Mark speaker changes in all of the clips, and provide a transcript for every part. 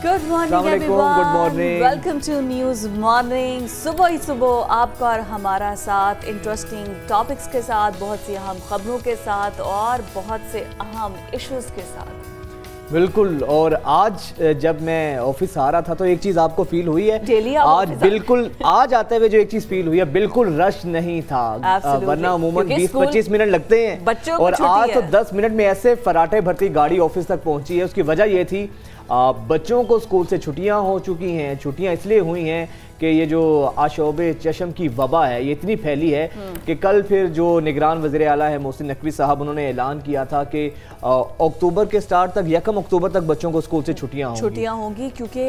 Speaker 1: Good morning everyone, good morning, welcome to news morning. सुबह ही सुबह आपका और हमारा साथ इंटरेस्टिंग टॉपिक्स के साथ, बहुत सी अहम खबरों के साथ और बहुत से अहम इश्यूज के साथ।
Speaker 2: बिल्कुल। और आज जब मैं ऑफिस आ रहा था तो एक चीज आपको फील हुई है
Speaker 1: डेली
Speaker 2: आज, बिल्कुल आज आते हुए जो एक चीज फील हुई है, बिल्कुल रश नहीं था, वरना अमूमन 20-25 मिनट लगते हैं और आज तो 10 मिनट में ऐसे फराटे भरती गाड़ी ऑफिस तक पहुंची है। उसकी वजह ये थी बच्चों को स्कूल से छुट्टियां हो चुकी हैं। छुट्टियां इसलिए हुई हैं कि ये जो आशोबे चशम की वबा है ये इतनी फैली है कि कल फिर जो निगरान वज़ीर आला है मोहसिन नकवी साहब, उन्होंने ऐलान किया था कि अक्टूबर के स्टार्ट तक 1 अक्टूबर तक बच्चों को स्कूल से छुट्टियां होंगी क्योंकि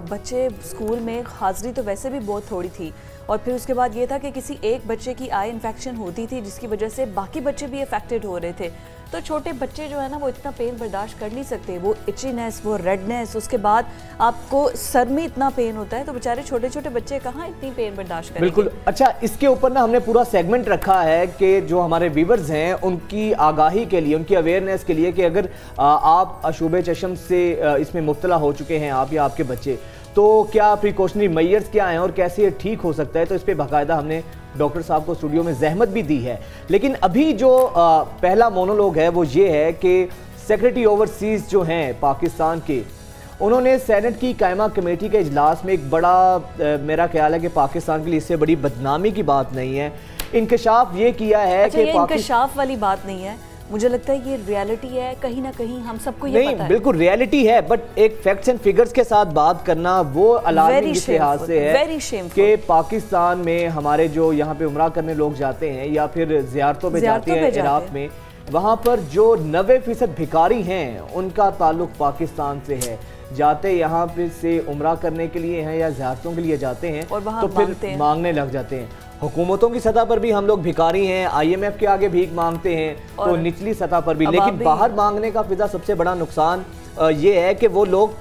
Speaker 1: बच्चे स्कूल में हाजिरी तो वैसे भी बहुत थोड़ी थी और फिर उसके बाद ये था कि किसी एक बच्चे की आई इन्फेक्शन होती थी जिसकी वजह से बाकी बच्चे भी अफेक्टेड हो रहे थे। तो छोटे बच्चे जो है ना वो इतना पेन बर्दाश्त कर नहीं सकते, वो इचीनेस, वो रेडनेस, उसके बाद आपको सर में इतना पेन होता है, तो बेचारे छोटे छोटे बच्चे कहाँ इतनी पेन बर्दाश्त करेंगे।
Speaker 2: बिल्कुल। अच्छा, इसके ऊपर ना हमने पूरा सेगमेंट रखा है कि जो हमारे व्यूअर्स हैं उनकी आगाही के लिए, उनकी अवेयरनेस के लिए कि अगर आप आशूबे चशम से इसमें मुब्तला हो चुके हैं आप या आपके बच्चे, तो क्या प्रिकॉशनरी मेजर्स क्या हैं और कैसे ये ठीक हो सकता है। तो इस पर बाकायदा हमने डॉक्टर साहब को स्टूडियो में जहमत भी दी है। लेकिन अभी जो पहला मोनोलॉग है वो ये है कि सेक्रेटरी ओवरसीज जो हैं पाकिस्तान के, उन्होंने सेनेट की कायमा कमेटी के इजलास में एक बड़ा मेरा ख्याल है कि पाकिस्तान के लिए इससे बड़ी बदनामी की बात नहीं है, इंकशाफ ये किया है कि
Speaker 1: इंकशाफ वाली बात नहीं है, मुझे लगता है ये रियलिटी है, कहीं ना कहीं हम सबको ये पता है।
Speaker 2: बिल्कुल रियलिटी है, बट एक फैक्ट्स एंड फिगर्स के साथ बात करना वो अलार्मिंग इस लिहाज से है कि पाकिस्तान में हमारे जो यहाँ पे उम्रा करने लोग जाते हैं या फिर ज़ियारतों पे जाते हैं इराक में, वहाँ पर जो 90% भिखारी हैं उनका ताल्लुक पाकिस्तान से है। जाते यहाँ पे से उम्रा करने के लिए हैं या ज़ियारतों के लिए जाते हैं तो फिर मांगने लग जाते हैं। हुकूमतों की सतह पर भी हम लोग भिखारी हैं, IMF के आगे भीख मांगते हैं तो निचली सतह पर भी, लेकिन बाहर मांगने का फिजा सबसे बड़ा नुकसान ये है कि वो लोग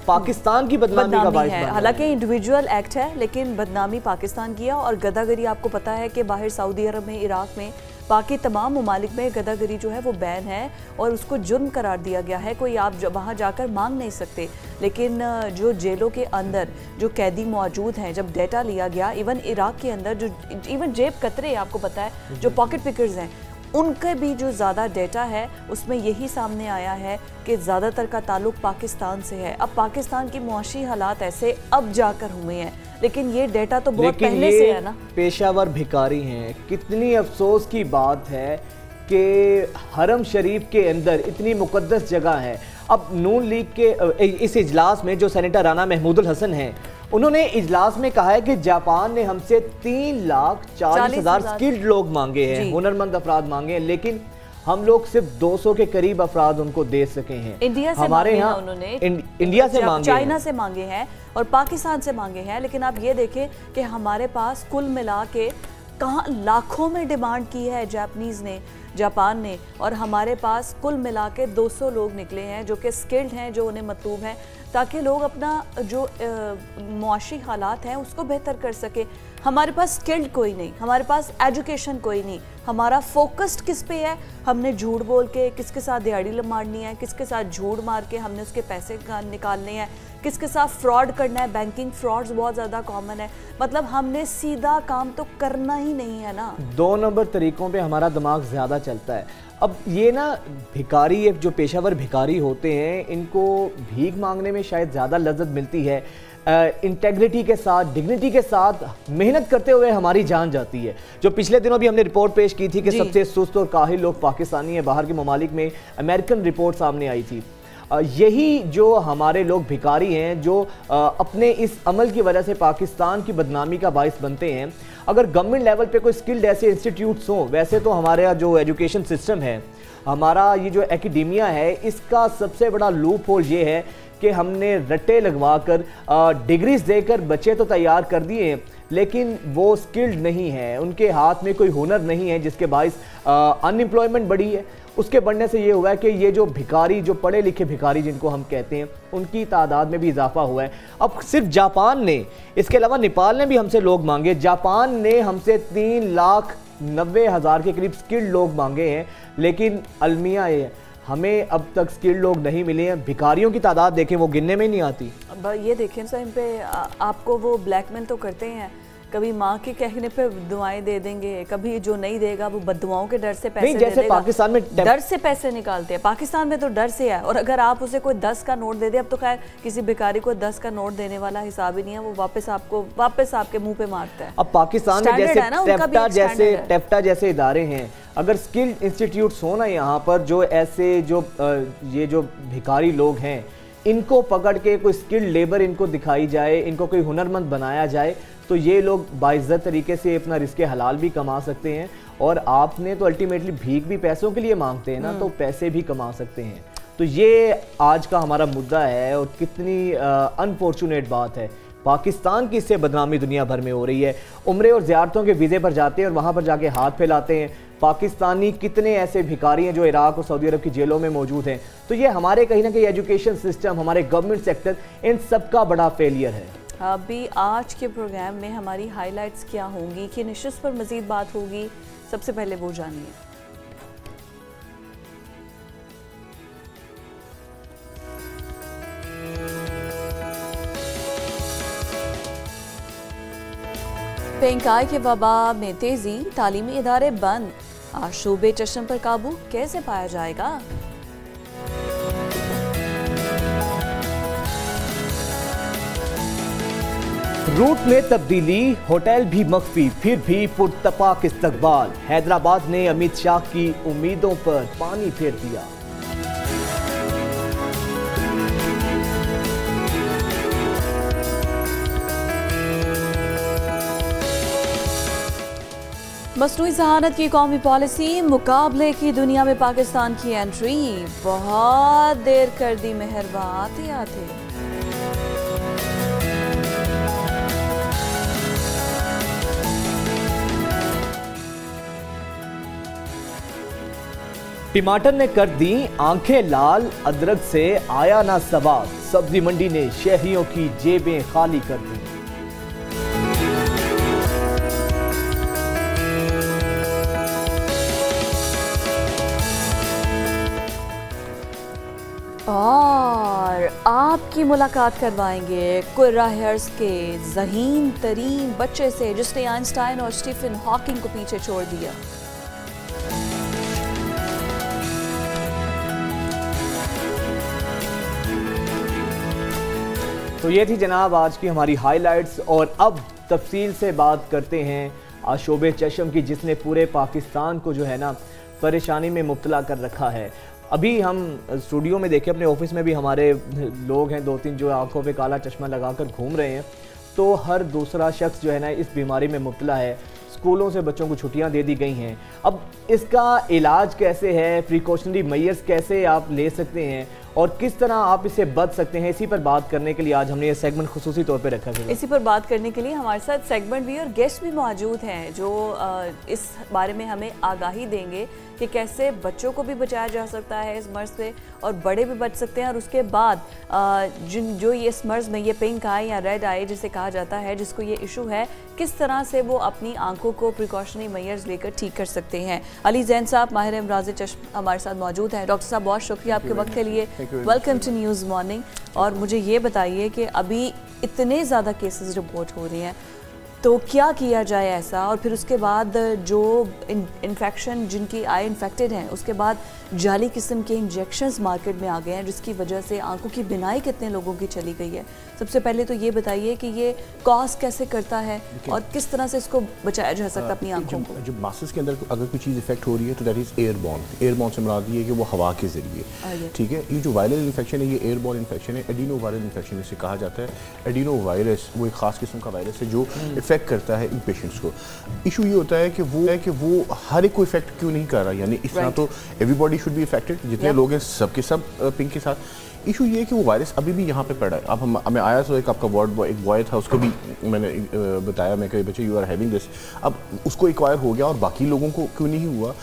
Speaker 2: पाकिस्तान की बदनामी का बाइस है।
Speaker 1: हालांकि इंडिविजुअल एक्ट है लेकिन बदनामी पाकिस्तान की है। और गदागरी आपको पता है कि बाहर सऊदी अरब में, इराक में, बाकी तमाम ममालिक में गदागरी जो है वो बैन है और उसको जुर्म करार दिया गया है। कोई आप वहाँ जाकर मांग नहीं सकते, लेकिन जो जेलों के अंदर जो कैदी मौजूद हैं, जब डेटा लिया गया, इवन इराक के अंदर जो इवन जेब कतरे आपको पता है जो पॉकेट पिकर्स हैं, उनके भी जो ज़्यादा डेटा है उसमें यही सामने आया है कि ज़्यादातर का ताल्लुक पाकिस्तान से है। अब पाकिस्तान की मुआशी हालात ऐसे अब जाकर हुए हैं, लेकिन ये डेटा तो बहुत पहले से है ना।
Speaker 2: पेशावर भिखारी हैं। कितनी अफसोस की बात है कि हरम शरीफ के अंदर इतनी मुकद्दस जगह है। अब नून लीग के इस इजलास में जो सेनेटर राना महमूदुल हसन हैं, उन्होंने इजलास में कहा है कि जापान ने हमसे 3,40,000 स्किल्ड लोग मांगे हैं, हुनरमंद अफराद मांगे हैं, लेकिन हम लोग सिर्फ 200 के करीब अफराद उनको दे सके हैं।
Speaker 1: इंडिया से हमारे यहाँ उन्होंने
Speaker 2: इंडिया से मांगे,
Speaker 1: चाइना से मांगे हैं और पाकिस्तान से मांगे हैं। लेकिन आप ये देखें कि हमारे पास कुल मिला के कहाँ लाखों में डिमांड की है जापान ने, और हमारे पास कुल मिला के 200 लोग निकले हैं जो कि स्किल्ड हैं, जो उन्हें मतलूब हैं, ताकि लोग अपना जो मुआशी हालात हैं उसको बेहतर कर सके। हमारे पास स्किल्ड कोई नहीं, हमारे पास एजुकेशन कोई नहीं, हमारा फोकस्ड किस पे है? हमने झूठ बोल के किसके साथ दिहाड़ी मारनी है, किसके साथ झूठ मार के हमने उसके पैसे निकालने हैं, किसके साथ फ्रॉड करना है। बैंकिंग फ्रॉड्स बहुत ज़्यादा कॉमन है, मतलब हमने सीधा काम तो करना ही नहीं है ना।
Speaker 2: 2 नंबर तरीकों पे हमारा दिमाग ज़्यादा चलता है। अब ये ना भिखारी, एक जो पेशावर भिखारी होते हैं, इनको भीख मांगने में शायद ज़्यादा लज्जत मिलती है। इंटेग्रिटी के साथ, डिग्निटी के साथ मेहनत करते हुए हमारी जान जाती है। जो पिछले दिनों भी हमने रिपोर्ट पेश की थी कि सबसे सुस्त और काहिल लोग पाकिस्तानी हैं बाहर के ममालिक में, अमेरिकन रिपोर्ट सामने आई थी। यही जो हमारे लोग भिखारी हैं जो अपने इस अमल की वजह से पाकिस्तान की बदनामी का बाइस बनते हैं। अगर गवर्नमेंट लेवल पे कोई स्किल्ड ऐसे इंस्टीट्यूट्स हों, वैसे तो हमारा जो एजुकेशन सिस्टम है, हमारा ये जो एकेडेमिया है, इसका सबसे बड़ा लूप होल ये है कि हमने रट्टे लगवा कर डिग्रीज देकर बच्चे तो तैयार कर दिए हैं, लेकिन वो स्किल्ड नहीं है, उनके हाथ में कोई हुनर नहीं है, जिसके बाइस अनएम्प्लॉयमेंट बढ़ी है। उसके बढ़ने से ये हुआ है कि ये जो भिखारी, जो पढ़े लिखे भिखारी जिनको हम कहते हैं, उनकी तादाद में भी इजाफा हुआ है। अब सिर्फ जापान ने, इसके अलावा नेपाल ने भी हमसे लोग मांगे। जापान ने हमसे 3,90,000 के करीब स्किल्ड लोग मांगे हैं, लेकिन अलमिया हमें अब तक स्किल्ड लोग नहीं मिले हैं। भिखारियों की तादाद देखें, वो गिनने में नहीं आती।
Speaker 1: अब ये देखें सर, इन पे आपको वो ब्लैकमेल तो करते हैं, कभी माँ के कहने पे दुआएं दे देंगे, कभी जो नहीं देगा वो बददुआओं के डर से पैसे
Speaker 2: नहीं, जैसे
Speaker 1: दे देगा।
Speaker 2: पाकिस्तान में
Speaker 1: डर से पैसे निकालते हैं, पाकिस्तान में तो डर से है। और अगर आप उसे कोई 10 का नोट दे दे, अब तो खैर किसी भिखारी को 10 का नोट देने वाला हिसाब ही नहीं है, वो वापस आपके मुंह पे मारता है।
Speaker 2: अब पाकिस्तान में जैसे टेफ्टा जैसे इदारे हैं, अगर स्किल्ड इंस्टीट्यूट्स हो ना यहाँ पर, जो ऐसे ये जो भिखारी लोग हैं इनको पकड़ के कोई स्किल्ड लेबर इनको दिखाई जाए, इनको कोई हुनरमंद बनाया जाए, तो ये लोग बाइज्जत तरीके से अपना रिस्क हलाल भी कमा सकते हैं। और आपने तो अल्टीमेटली भीख भी पैसों के लिए मांगते हैं ना, तो पैसे भी कमा सकते हैं। तो ये आज का हमारा मुद्दा है, और कितनी अनफॉर्चुनेट बात है, पाकिस्तान की इससे बदनामी दुनिया भर में हो रही है। उम्रे और ज़ियारतों के वीज़े पर जाते हैं और वहाँ पर जाके हाथ फैलाते हैं। पाकिस्तानी कितने ऐसे भिखारी हैं जो इराक और सऊदी अरब की जेलों में मौजूद हैं। तो ये हमारे कहीं ना कहीं एजुकेशन सिस्टम, हमारे गवर्नमेंट सेक्टर, इन सब का बड़ा फेलियर है।
Speaker 1: अभी आज के प्रोग्राम में हमारी हाइलाइट्स क्या होंगी, किन इश्यूज़ पर मज़ीद बात होगी, सबसे पहले वो जानिए। पिंक आई के वबा में तेजी, तालीमी इदारे बंद, शोबे चश्म पर काबू कैसे पाया जाएगा?
Speaker 2: रूट में तब्दीली, होटल भी मख्फी, फिर भी पुरतपाक इस्तकबाल। हैदराबाद ने अमित शाह की उम्मीदों पर पानी फेर दिया।
Speaker 1: मसनूई ज़हानत की कौमी पॉलिसी, मुकाबले की दुनिया में पाकिस्तान की एंट्री, बहुत देर कर दी मेहरबा आते आते।
Speaker 2: टमाटर ने कर दी आंखें लाल, अदरक से आया ना सवाल, सब्जी मंडी ने शहरियों की जेबें खाली कर दी।
Speaker 1: और आपकी मुलाकात करवाएंगे कुर्रा हेयर्स के ज़हीन तरीन बच्चे से, जिसने आइंस्टाइन और स्टीफन हॉकिंग को पीछे छोड़ दिया।
Speaker 2: तो ये थी जनाब आज की हमारी हाइलाइट्स, और अब तफसील से बात करते हैं शोबे चश्म की, जिसने पूरे पाकिस्तान को जो है ना परेशानी में मुब्तला कर रखा है। अभी हम स्टूडियो में देखें, अपने ऑफिस में भी हमारे लोग हैं 2-3 जो आंखों पे काला चश्मा लगाकर घूम रहे हैं, तो हर दूसरा शख्स जो है ना इस बीमारी में मुब्तला है। स्कूलों से बच्चों को छुट्टियां दे दी गई हैं। अब इसका इलाज कैसे है, प्रिकॉशनरी मेजर्स कैसे आप ले सकते हैं और किस तरह आप इससे बच सकते हैं, इसी पर बात करने के लिए आज हमने ये सेगमेंट खुसूसी तौर पे रखा है।
Speaker 1: इसी पर बात करने के लिए हमारे साथ सेगमेंट भी और गेस्ट भी मौजूद हैं, जो इस बारे में हमें आगाही देंगे कि कैसे बच्चों को भी बचाया जा सकता है इस मर्ज़ से, और बड़े भी बच सकते हैं। और उसके बाद जो ये इस मर्ज़ में ये पिंक आई या रेड आई जिसे कहा जाता है, जिसको ये इशू है, किस तरह से वो अपनी आंखों को प्रिकॉशनरी मेजर्स लेकर ठीक कर सकते हैं। अली जैन साहब माहिर अमराज़ चश्म हमारे साथ मौजूद हैं। डॉक्टर साहब बहुत शुक्रिया आपके वक्त के लिए, वेलकम टू न्यूज़ मॉर्निंग। और मुझे ये बताइए कि अभी इतने ज़्यादा केसेस रिपोर्ट हो रहे हैं, तो क्या किया जाए ऐसा, और फिर उसके बाद जो इन्फेक्शन जिनकी आई इन्फेक्टेड हैं, उसके बाद जाली किस्म के इंजेक्शंस मार्केट में आ गए हैं, जिसकी वजह से आंखों की बिनाई कितने लोगों की चली गई है। सबसे पहले तो ये बताइए कि ये कॉज कैसे करता है और किस तरह से इसको बचाया जा सकता है अपनी आंखों को।
Speaker 3: जब मासेस के अंदर अगर कोई चीज़ इफेक्ट हो रही है तो दैट इज़ एयरबॉर्न। एयरबॉर्न से मुराद ये है कि वो हवा के जरिए, ठीक है। ये जो वायरल इन्फेक्शन है ये एयरबॉर्न इन्फेक्शन है, एडिनो वायरल इन्फेक्शन इसे कहा जाता है। एडिनो वायरस वो एक ख़ास किस्म का वायरस है जो इफेक्ट करता है इन पेशेंट्स को। इशू ये होता है कि वो हर एक को इफेक्ट क्यों नहीं कर रहा, यानी इस तरह तो एवरीबॉडी शुड बी इफेक्टेड, जितने लोग हैं सबके सब पिंक के साथ। इशू ये है कि वो वायरस अभी भी यहाँ पे पड़ा है। अब हमें आया तो एक आपका वार्ड बॉय, एक बॉय था, उसको भी मैंने बताया, मैं कही बच्चे यू आर हैविंग दिस, अब उसको एक्वायर हो गया और बाकी लोगों को क्यों नहीं हुआ।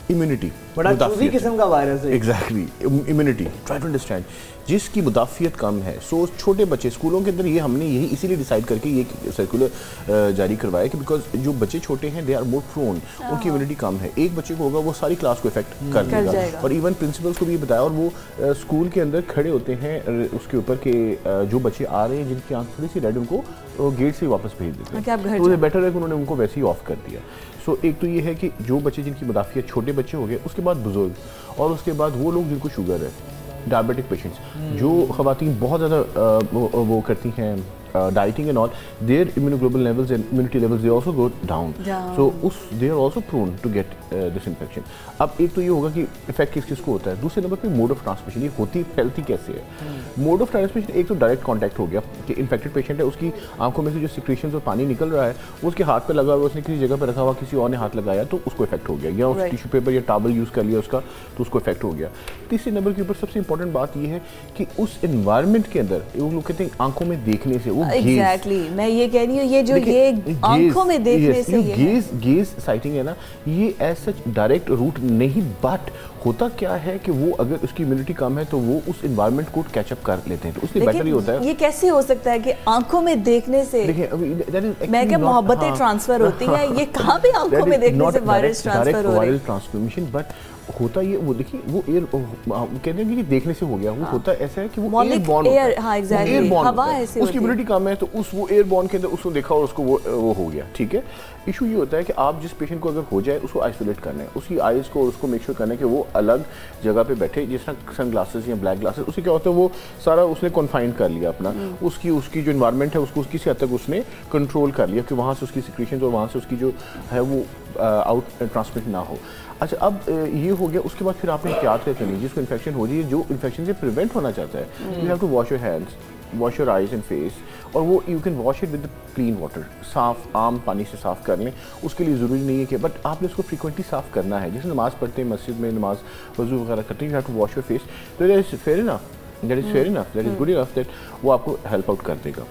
Speaker 3: इम्यूनिटी,
Speaker 2: बड़ा चूजी किस्म का वायरस है।
Speaker 3: Exactly, immunity, try to understand, जिसकी मुदाफियत कम है। सो छोटे बच्चे स्कूलों के अंदर ये हमने यही इसीलिए डिसाइड करके ये सर्कुलर जारी करवाया कि बिकॉज जो बच्चे छोटे हैं दे आर मोर प्रोन, उनकी इम्यूनिटी कम है। एक बच्चे को होगा वो सारी क्लास को इफेक्ट कर देगा। और इवन प्रिंसिपल्स को भी बताया, और वो स्कूल के अंदर खड़े होते हैं उसके ऊपर के जो बच्चे आ रहे हैं जिनकी आंख थोड़ी सी रेड, उनको गेट से वापस भेज देते हैं। तो बेटर है कि उन्होंने उनको वैसे ही ऑफ कर दिया। सो एक तो ये है कि जो बच्चे जिनकी मुदाफियत, छोटे बच्चे हो गए, उसके बाद बुजुर्ग, और उसके बाद वो लोग जिनको शुगर है, डायबिटिक पेशेंट्स, जो खवातीन बहुत ज़्यादा वो करती हैं dieting and all, their immunoglobulin levels and immunity levels they also go down, so they are also prone to get this infection. अब एक तो ये होगा कि इफेक्ट किस किस को होता है। दूसरे नंबर पे मोड ऑफ ट्रांसमिशन, ये होती फैलती कैसे है। मोड ऑफ ट्रांसमिशन एक तो डायरेक्ट कॉन्टैक्ट हो गया कि इन्फेक्टेड पेशेंट है, उसकी आंखों में से जो सिक्रेशंस और पानी निकल रहा है वो उसके हाथ पे लगा हुआ, उसने किसी जगह पे रखा हुआ, किसी और ने हाथ लगाया तो उसको इफेक्ट हो गया, या उस टिश्यू पेपर या टॉवल यूज़ कर लिया उसका तो उसको इफेक्ट हो गया। तीसरे नंबर के ऊपर सबसे इंपॉर्टेंट बात ये है कि उस एनवायरनमेंट के अंदर वो लोग कहते हैं आंखों में देखने से वो
Speaker 1: मैं ये कह रही हूँ, ये जो ये आंखों में देखने से
Speaker 3: गेज साइटिंग है ना, ये एज सच डायरेक्ट रूट नहीं, बट होता क्या है कि वो अगर उसकी इम्यूनिटी कम है तो वो उस एनवायरनमेंट को कैचअप कर लेते हैं, तो उसलिए बेटर ही होता है।
Speaker 1: ये कैसे हो सकता है कि आंखों में देखने से, मैं क्या मोहब्बतें ट्रांसफर होती हैं, ये कहाँ पे आंखों में देखने से वायरस ट्रांसफर हो रहा है?
Speaker 3: ट्रांसमिशन, बट होता ये वो देखिए वो एयर कहते हैं कि देखने से हो गया, वो होता ऐसा है कि वो एयर बॉर्न, हवा ऐसे, उसकी इम्यूनिटी कम है तो उस वो एयर बॉर्न के अंदर उसको देखा और उसको वो हो गया। ठीक है, इशू ये होता है कि आप जिस पेशेंट को अगर हो जाए उसको आइसोलेट करना है, उसकी आइज को उसको मेक श्योर करना है कि वो अलग जगह पे बैठे, जिस तरह सन ग्लासेस या ब्लैक ग्लासेस, उससे क्या होता है वो सारा उसने कन्फाइंड कर लिया अपना, उसकी जो इन्वायरमेंट है उसको किसी हद तक उसने कंट्रोल कर लिया कि वहाँ से उसकी सिक्रेशन और वहाँ से उसकी जो है वो आउट ट्रांसमिट ना हो। अच्छा, अब ये हो गया, उसके बाद फिर आपने एहतियात क्या करनी है। जिसको इन्फेक्शन हो जाए, जो इन्फेक्शन से प्रिवेंट होना चाहता है, you have to wash your hands, wash your eyes and face, और वो you can wash it with clean water, साफ आम पानी से साफ़ कर लें। उसके लिए ज़रूरी नहीं है कि, बट आपने उसको फ्रीक्वेंटली साफ़ करना है। जैसे नमाज़ पढ़ते हैं मस्जिद में, नमाज वज़ू वगैरह करते हैं, you have to wash your face, तो that is fair enough, that is good enough, that वो आपको हेल्प आउट कर देगा।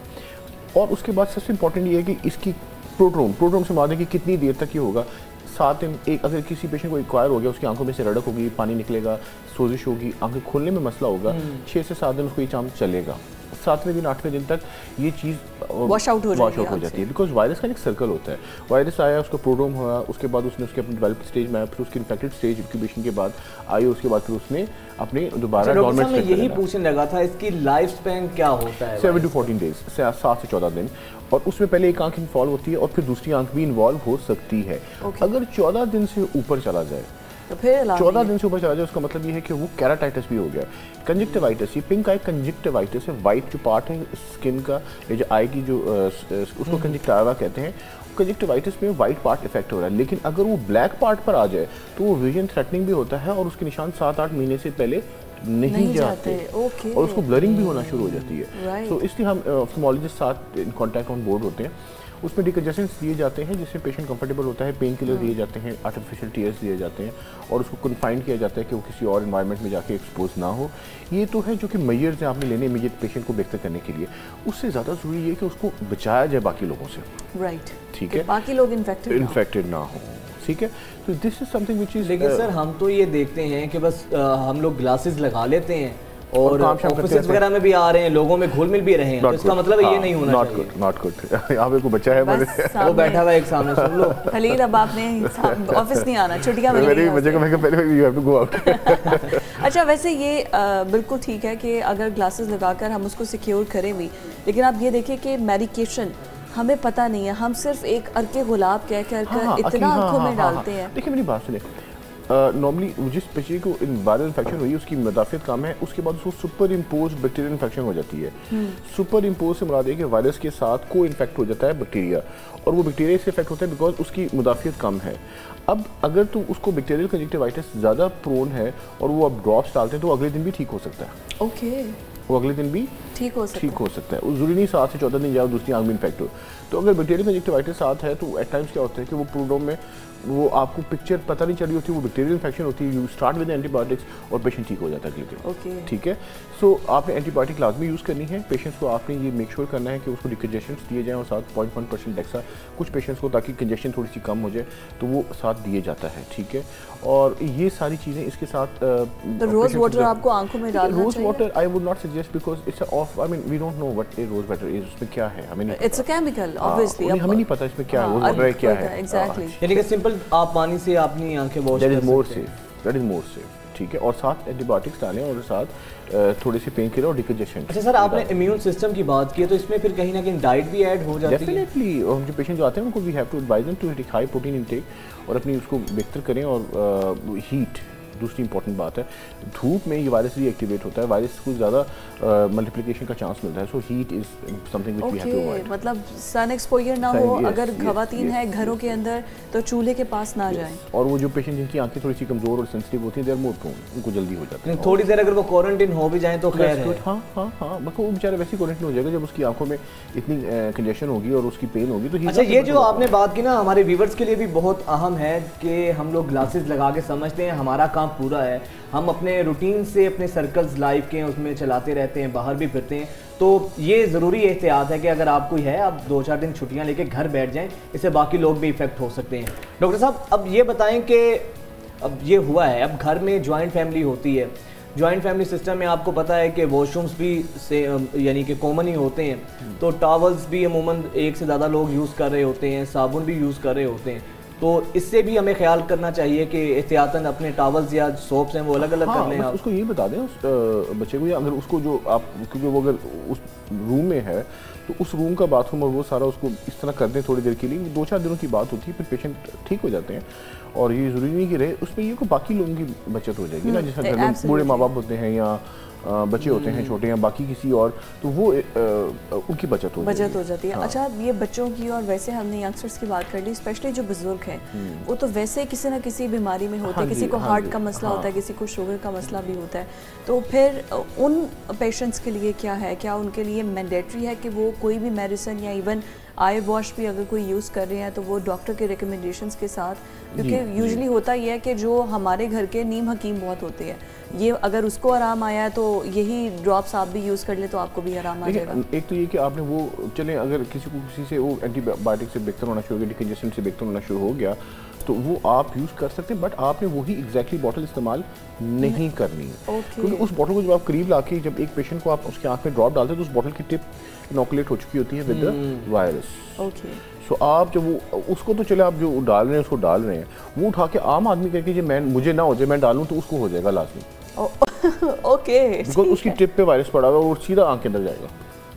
Speaker 3: और उसके बाद सबसे इंपॉर्टेंट ये है कि इसकी प्रोड्रोम से मारने की कितनी देर तक ये होगा। 7 दिन, एक अगर किसी पेशेंट को एक्वायर हो गया, उसकी आंखों में से रड़क होगी, पानी निकलेगा, सोजिश होगी, आंखें खोलने में मसला होगा, 6 से 7 दिन उसको ये काम चलेगा। 7वें दिन 8वें दिन तक ये चीज़ वॉश आउट हो जाती है, बिकॉज वायरस का एक सर्कल होता है। वायरस आया, उसका प्रोड्रोम हुआ, उसके बाद उसने उसके अपने डेवलप स्टेज में आया, फिर उसकी इन्फेक्टेड स्टेज इंक्यूबेशन के बाद आई, उसके बाद फिर उसने अपने दोबारा नॉर्मल स्टेज।
Speaker 2: यही पूछने लगा था, इसकी लाइफ स्पैन क्या होता है?
Speaker 3: 7 to 14 डेज, 7 से 14 दिन, और उसमें पहले एक आंख इन्वॉल्व होती है और फिर दूसरी आंख भी इन्वॉल्व हो सकती है। अगर 14 दिन से ऊपर चला जाए,
Speaker 1: तो फिर
Speaker 3: 14 दिन से ऊपर चला जाए, उसका मतलब ये है कि वो कैराटाइटिस भी हो गया। कंजक्टिवाइटिस, ये पिंक आई कंजक्टिवाइटिस है, वाइट जो पार्ट है स्किन का, ये जो आई की जो उसको कंजक्टिवा कहते हैं। कंजक्टिवाइटिस में वाइट पार्ट इफेक्ट हो रहा है, लेकिन अगर वो ब्लैक पार्ट पर आ जाए तो वो विजन थ्रेटनिंग भी होता है और उसके निशान 7-8 महीने से पहले नहीं जाते। और उसको ब्लरिंग भी होना शुरू हो जाती है। तो इसलिए हम ऑप्थेल्मोलॉजिस्ट साथ इन कॉन्टैक्ट ऑन बोर्ड होते हैं। उसमें डिकंजेस्टेंट्स दिए जाते हैं जिससे पेशेंट कंफर्टेबल होता है, पेन किलर दिए जाते हैं, आर्टिफिशियल टीयर्स दिए जाते हैं, और उसको कन्फाइन किया जाता है कि वो किसी और एनवायरनमेंट में जाके एक्सपोज ना हो। ये तो है जो कि मेजर्स हैं आपने लेने इमीडिएट पेशेंट को बेहतर करने के लिए। उससे ज़्यादा ज़रूरी है कि उसको बचाया जाए बाकी लोगों से।
Speaker 1: राइट,
Speaker 3: ठीक है,
Speaker 1: बाकी लोग इन्फेक्टेड
Speaker 3: ना हो। ठीक है, तो this is something which is.
Speaker 2: लेकिन सर हम तो ये देखते हैं कि बस हम लोग ग्लासेस लगा लेते हैं और ऑफिस वगैरह में भी आ रहे हैं, लोगों में घुल मिल भी रहे हैं, तो इसका मतलब ये नहीं होना चाहिए।
Speaker 3: Not good. यहाँ पे कोई बच्चा है,
Speaker 2: वो बैठा हुआ एक सामने, सुन लो।
Speaker 1: खलील, अब आपने ऑफिस नहीं आना, छुट्टियां मिल
Speaker 3: गई, मुझे को मैं पहले you have to go out.
Speaker 1: अच्छा, वैसे ये बिल्कुल ठीक है कि अगर ग्लासेस लगाकर हम उसको सिक्योर करें भी, लेकिन आप ये देखिए कि मेडिकेशन हमें पता नहीं है, हम सिर्फ एक अर्के गुलाब कह कर इतना आंखों में डालते हैं।
Speaker 3: देखिए मेरी बात सुनिए, नॉर्मली जिस पेशेंट को वायरल इन्फेक्शन हुई उसकी मुदाफियत कम है, उसके बाद उसको सुपर इम्पोज बैक्टीरियल इन्फेक्शन हो जाती है। सुपर इम्पोज से मुराद है कि वायरस के साथ को इन्फेक्ट हो जाता है बैक्टीरिया, और वो बैक्टीरिया से इफेक्ट होता है बिकॉज उसकी मुदाफियत कम है। अब अगर तो उसको बैक्टीरियल कंजक्टिवाइटिस ज़्यादा प्रोन है और वो अब ड्रॉप्स डालते हैं तो अगले दिन भी ठीक हो सकता है।
Speaker 1: ओके,
Speaker 3: वो अगले दिन भी
Speaker 1: ठीक हो
Speaker 3: सकता है। ज़रूरी नहीं 7 से 14 दिन जाओ दूसरी आंख में इन्फेक्ट हो। तो अगर बैक्टीरियल कंजक्टिवाइटिस साथ है तो एट टाइम्स क्या होता है कि वो प्रोड्रोम में वो आपको पिक्चर पता नहीं चल रही होती, वो बैक्टीरियल इन्फेक्शन होती है, यू स्टार्ट विद एंटीबायोटिक्स और पेशेंट ठीक हो जाता है अगले दिन। ठीक है, सो आपने एंटीबायोटिक लाजमी यूज़ करनी है। पेशेंट्स को आपने ये मेक श्योर करना है कि उसको डिकंजेशंस दिए जाएँ और साथ 0.1% डेक्सा कुछ पेशेंट्स को, ताकि कंजेशन थोड़ी सी कम हो जाए तो वो साथ दिए जाता है। ठीक है, और ये सारी चीज़ें इसके साथ
Speaker 1: रोज़ वाटर आपको आंखों में डालना चाहिए।
Speaker 3: Rose water I would not suggest because it's off, I mean we don't know what a rose water is, उसमें क्या है हमें नहीं,
Speaker 1: इट्स अ केमिकल ऑब्वियसली,
Speaker 3: हमें नहीं पता इसमें क्या है, रोज़ वाटर क्या है।
Speaker 1: एग्जैक्टली,
Speaker 2: यानी कि सिंपल आप पानी से अपनी आंखें वॉश कर सकते हैं,
Speaker 3: दैट इज मोर सेफ। ठीक है, और साथ एंटीबायोटिक्स डालें और साथ थोड़ी सी पेन किलर और डिकंजेशन।
Speaker 2: अच्छा सर, आपने इम्यून सिस्टम की बात की है तो इसमें फिर कहीं ना कहीं डाइट भी ऐड हो जाती है?
Speaker 3: डेफिनेटली, और जो पेशेंट जो आते हैं उनको we have to advise them to take high protein intake और अपनी उसको बेहतर करें। और हीट दूसरी इंपॉर्टेंट बात है, धूप में ये वायरस रीएक्टिवेट होता है, वायरस को ज़्यादा मल्टीप्लिकेशन का चांस मिलता है। So heat is something which we have to avoid.
Speaker 1: मतलब सन एक्सपोजर ना हो, अगर खवातीन है घरों के अंदर तो चूल्हे के पास ना जाएं।
Speaker 3: और वो जो पेशेंट जिनकी आंखें थोड़ी सी कमजोर और सेंसिटिव होती हैं, दे आर मोर प्रोन, उनको जल्दी हो जाता है।
Speaker 2: थोड़ी देर अगर वो क्वारंटाइन हो भी जाए तो खैर है।
Speaker 3: हाँ, मतलब वो बेचारा वैसे क्वारंटाइन हो जाएगा जब उसकी आंखों में इतनी कंजेशन होगी और उसकी पेन होगी तो।
Speaker 2: अच्छा, ये जो आपने बात की ना, हमारे व्यूवर्स के लिए भी बहुत अहम है कि हम लोग ग्लासेस लगा के समझते हैं हमारा काम पूरा है, हम अपने रूटीन से अपने सर्कल्स लाइफ के उसमें चलाते रहते हैं, बाहर भी फिरते हैं, तो ये ज़रूरी एहतियात है कि अगर आप कोई है, आप 2-4 दिन छुट्टियां लेके घर बैठ जाएं, इससे बाकी लोग भी इफेक्ट हो सकते हैं। डॉक्टर साहब, अब ये बताएं कि अब ये हुआ है, अब घर में जॉइंट फैमिली होती है, जॉइंट फैमिली सिस्टम में आपको पता है कि वॉशरूम्स भी से यानी कि कॉमन ही होते हैं, तो टॉवल्स भी अमूमन एक से ज़्यादा लोग यूज़ कर रहे होते हैं, साबुन भी यूज़ कर रहे होते हैं, तो इससे भी हमें ख्याल करना चाहिए कि एहतियातन अपने टॉवल्स या सोप्स हैं वो अलग अलग कर लें।
Speaker 3: उसको ये बता दें उस बच्चे को, या अगर उसको जो आप, क्योंकि वो अगर उस रूम में है तो उस रूम का बाथरूम और वो सारा उसको इस तरह कर दें थोड़ी देर के लिए, 2-4 दिनों की बात होती है, फिर पेशेंट ठीक हो जाते हैं। और ये ज़रूरी नहीं कि रहे, उसमें ये को बाकी लोगों की बचत हो जाएगी ना, जैसे घर में बूढ़े माँ बाप होते हैं या बच्चे होते हैं छोटे या बाकी किसी और, तो वो उनकी बचत हो
Speaker 1: जाती है। हाँ। अच्छा, ये बच्चों की और वैसे हमने यंगस्टर्स की बात कर ली, स्पेशली जो बुजुर्ग हैं वो तो वैसे किसी ना किसी बीमारी में होते हैं, किसी को हार्ट का मसला होता है, किसी को शुगर का मसला भी होता है, तो फिर उन पेशेंट्स के लिए क्या है, क्या उनके लिए मैंडेटरी है कि वो कोई भी मेडिसिन या इवन आई वॉश भी अगर कोई यूज़ कर रहे हैं तो वो डॉक्टर के रिकमेंडेशंस के साथ, क्योंकि यूजुअली होता ये है कि जो हमारे घर के नीम हकीम बहुत होते हैं, ये अगर उसको आराम आया है तो यही ड्रॉप्स आप भी यूज़ कर ले तो आपको भी आराम आ जाएगा।
Speaker 3: एक तो ये कि आपने वो चले, अगर किसी से वो एंटीबायोटिक से बेहतर होना शुरू हो गया, डिकंजेशन से बेहतर होना शुरू हो गया, तो वो आप यूज़ कर सकते हैं, बट आपने वही एग्जैक्टली बॉटल इस्तेमाल नहीं करनी, क्योंकि उस बॉटल को जब आप करीब लाके जब एक पेशेंट को आप उसकी आँख में ड्रॉप डालते हैं तो उस बॉटल की टिप इनोकुलेट हो चुकी होती है विद द वायरस। सो आप जब वो उसको, तो चले आप जो डाल रहे हैं उसको डाल रहे हैं, वो उठा के आम आदमी करके जो मैं मुझे ना हो जाए मैं डालूं तो उसको हो जाएगा लाजमी।
Speaker 1: ओके,
Speaker 3: बिकॉज उसकी टिप पे वायरस पड़ा हुआ है और सीधा आंख के अंदर जाएगा।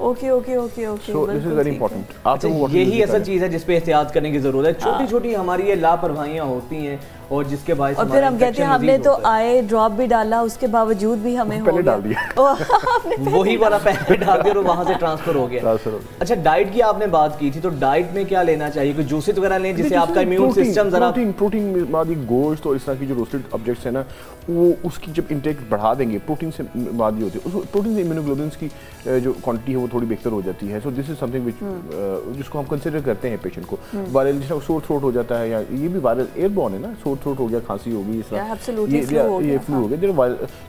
Speaker 1: Okay okay okay okay,
Speaker 3: so this is very important. आप
Speaker 2: यही असल चीज़ है जिस पे एहतियात करने की ज़रूरत है। छोटी छोटी हमारी ये लापरवाहियाँ होती हैं और जिसके बायस,
Speaker 1: और फिर हम कहते हैं हमने तो आई ड्रॉप भी डाला, उसके बावजूद भी हमें हो
Speaker 3: पहले डाल दिया
Speaker 2: वही वाला पहले डाल दिया और वहाँ से ट्रांसफर हो गया। अच्छा, डाइट की आपने बात की थी, तो डाइट में क्या लेना चाहिए? कोई जूसेस वगैरह लें जिससे आपका इम्यून सिस्टम जरा
Speaker 3: प्रोटीन मादी गोश्त और इस तरह की जो रोस्टेड ऑब्जेक्ट्स है ना, वो उसकी जब इंटेक बढ़ा देंगे, प्रोटीन से मादी होती है, प्रोटीन से इम्यूनोग्लोबुलिन्स की जो क्वांटिटी है वो थोड़ी बेहतर हो जाती है। So this is something which जिसको हम कंसिडर करते हैं पेशेंट को। वायरल जिसका सोर थ्रोट हो जाता है, या ये भी वायरल एयरबॉर्न है ना, सोर थ्रोट हो गया, खांसी होगी, इस तरह ये फ्लू हो गया,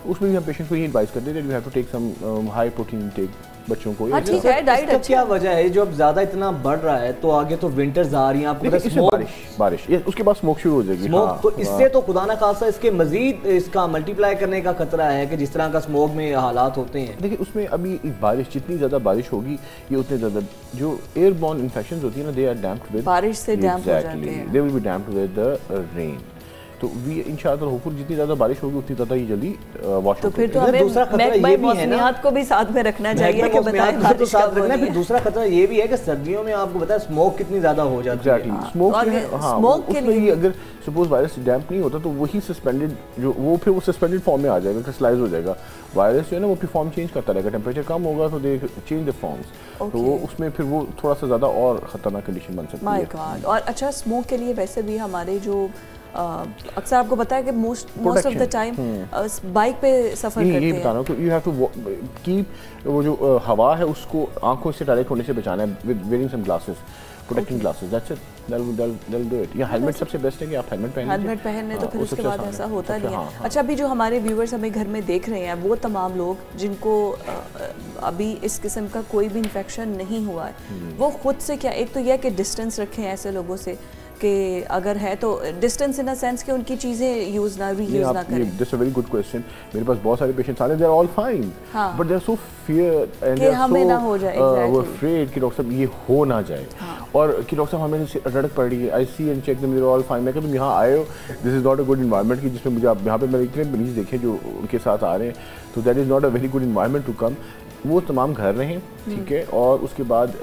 Speaker 3: उसमें भी हम पेशेंट्स को ये एडवाइस करते हैं that you have to take some high protein intake बच्चों को।
Speaker 1: ठीक है, डाइट अच्छा
Speaker 2: क्या वजह है जो अब ज्यादा इतना बढ़ रहा है? तो आगे तो विंटर्स आ रही हैं, आपको पता है,
Speaker 3: बारिश ये उसके बाद स्मोक शुरू हो जाएगी।
Speaker 2: स्मोक तो इससे तो खुदा ना खासा इसके मजीद इसका मल्टीप्लाई करने का खतरा है कि जिस तरह का स्मोक में हालात होते हैं।
Speaker 3: देखिए, उसमें अभी बारिश, जितनी ज्यादा बारिश होगी ये उतने ज्यादा जो एयरबॉर्न इन्फेक्शंस होती है ना, दे आर डैम्प्ड विद
Speaker 1: बारिश से डैम्प हो जाते हैं,
Speaker 3: they will be damped with the rain. तो वी इंशाअल्लाह होपफुल जितनी ज़्यादा बारिश होगी उतनी ज़्यादा ही जल्दी वॉश
Speaker 1: तो फिर तो हमें दूसरा खतरा ये भी है ना, को भी साथ में रखना चाहिए कि बताएं
Speaker 2: बारिश साथ रखना। फिर दूसरा खतरा ये भी है कि सर्दियों में आपको पता है स्मोक कितनी ज़्यादा हो जाती है।
Speaker 3: स्मोक के लिए अगर सपोज वायरस डैम्प नहीं होता तो वही सस्पेंडेड जो वो फिर वो सस्पेंडेड फॉर्म में आ जाएगा, क्रिस्टलाइज हो जाएगा। वायरस जो है ना वो फिर फॉर्म चेंज करता रहेगा, टेम्परेचर कम होगा तो दे चेंज द फॉर्म्स, तो वो उसमें फिर वो थोड़ा सा ज़्यादा और ख़तरनाक कंडीशन बन सकती है।
Speaker 1: My God. और अच्छा, स्मोक के लिए वैसे भी हमारे जो अक्सर आपको पता है कि most of the time bike पे सफ़र करते हैं।
Speaker 3: ये बता रहा हूँ कि यू हैव टू कीप वो जो हवा है उसको आंखों से डायरेक्ट होने से बचाना है with wearing some glasses, protecting glasses, that's it, they'll do it। या हेलमेट सबसे बेस्ट है कि आप हेलमेट
Speaker 1: पहने तो फिर उसके बाद ऐसा होता नहीं है। अच्छा, अभी जो हमारे व्यूअर्स हमें घर में देख रहे हैं वो तमाम लोग जिनको अभी इस किस्म का कोई भी इन्फेक्शन नहीं हुआ है, वो खुद से क्या, एक तो यह कि डिस्टेंस रखें ऐसे लोगों से कि अगर है तो डिस्टेंस इन अ सेंस कि उनकी चीज़ें यूज़ ना रीयूज़ ना करें।
Speaker 3: That's a very good question. मेरे पास बहुत सारे पेशेंट्स आते हैं, they are all fine but they are so fear and
Speaker 1: कि हमें ना हो जाए,
Speaker 3: वो अफ्रेड कि डॉक्टर साहब ये हो ना जाए। और कि डॉक्टर साहब हमें रड़क पड़ रही है, I see and check them, they are all fine. मैं कहता हूं यहाँ आए हो, this is not a good environment कि जिसमें मुझे आप यहाँ पे मैंने इतने मरीज देखे जो उनके साथ आ रहे हैं, तो that is not a very good environment to come. वो तमाम घर रहें, ठीक है, और उसके बाद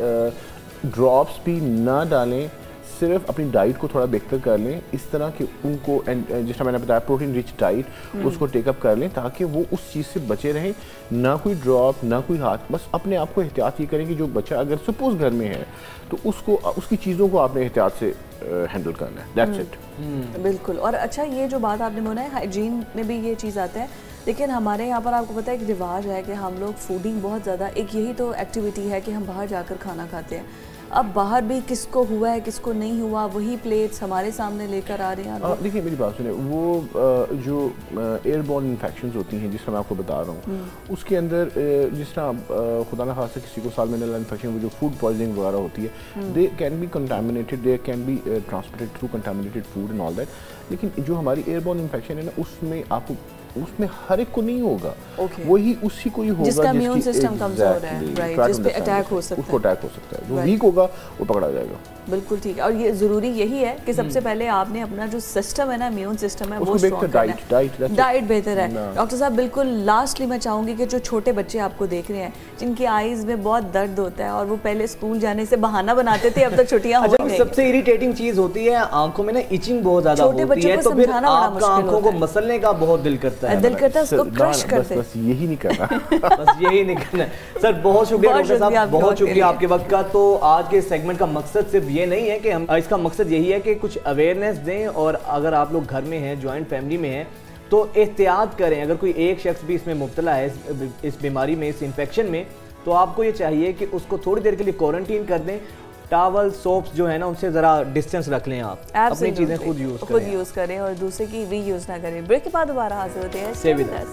Speaker 3: ड्रॉप्स भी ना डालें, सिर्फ अपनी डाइट को थोड़ा बेहतर कर लें, इस तरह कि उनको जिस तरह मैंने बताया प्रोटीन रिच डाइट उसको टेकअप कर लें ताकि वो उस चीज़ से बचे रहें। ना कोई ड्रॉप, ना कोई हाथ, बस अपने आप को एहतियात ये करें कि जो बच्चा अगर सपोज घर में है तो उसको उसकी चीज़ों को आपने एहतियात से हैंडल करना है, दैट्स इट।
Speaker 1: बिल्कुल। और अच्छा, ये जो बात आपने बोला है हाइजीन में भी ये चीज़ आता है, लेकिन हमारे यहाँ पर आपको पता है एक रिवाज है कि हम लोग फूडिंग बहुत ज़्यादा, एक यही तो एक्टिविटी है कि हम बाहर जाकर खाना खाते हैं। अब बाहर भी किसको हुआ है किसको नहीं हुआ, वही प्लेट्स हमारे सामने लेकर आ रहे हैं।
Speaker 3: देखिए मेरी बात सुनिए, वो जो एयरबोर्न इन्फेक्शंस होती हैं जिस तरह मैं आपको बता रहा हूँ, उसके अंदर जिस तरह खुदा न खास्ता किसी को साल्मोनेला इन्फेक्शन, वो जो फूड पॉइजनिंग वगैरह होती है, they can be contaminated, they can be transmitted through contaminated food and all that. लेकिन जो हमारी एयरबोर्न इन्फेक्शन है ना, उसमें आपको उसमें हर एक को नहीं होगा, वही उसी को ही होगा
Speaker 1: जिसका इम्यून सिस्टम कमजोर है, राइट, जिस पे अटैक हो सकता है,
Speaker 3: उसको अटैक हो सकता है, जो वीक होगा वो पकड़ा जाएगा।
Speaker 1: बिल्कुल ठीक है। और ये ज़रूरी यही है कि सबसे पहले आपने अपना जो सिस्टम है ना, इम्यून सिस्टम है, वो स्ट्रॉन्ग करना है, डाइट बेहतर है। डॉक्टर साहब बिल्कुल लास्टली मैं चाहूँगी कि जो छोटे बच्चे आपको देख रहे हैं जिनकी आईज में बहुत दर्द होता है और वो पहले स्कूल जाने से बहाना बनाते थे, अब तक छुट्टियां हो गई।
Speaker 2: सबसे इरिटेटिंग चीज़ होती है आंखों में ना इचिंग बहुत ज़्यादा होती है, तो फिर आपका आंखों को मसलने का बहुत दिल करता है,
Speaker 1: उसको क्रश करते हैं।
Speaker 3: बस यही नहीं करना
Speaker 2: बस यही नहीं करना। सर बहुत शुक्रिया डॉक्टर साहब, बहुत शुक्रिया आपके वक्त का। तो आज के सेगमेंट का मकसद सिर्फ ये नहीं है कि हम, इसका मकसद यही है कि कुछ अवेयरनेस दें, और अगर आप लोग घर में हैं, जॉइंट फैमिली में हैं, तो एहतियात करें। अगर कोई एक शख्स भी इसमें मुब्तला है, इस बीमारी में, इस इन्फेक्शन में, तो आपको ये चाहिए कि उसको थोड़ी देर के लिए क्वारंटीन कर दें। टावल, सोप्स जो है ना, उनसे ज़रा डिस्टेंस रख लें, आप अपनी चीज़ें खुद यूज़ करें
Speaker 1: और दूसरे की रीयूज़ ना करें। ब्रेक के बाद दोबारा हाजिर होते हैं।
Speaker 2: Stay with us.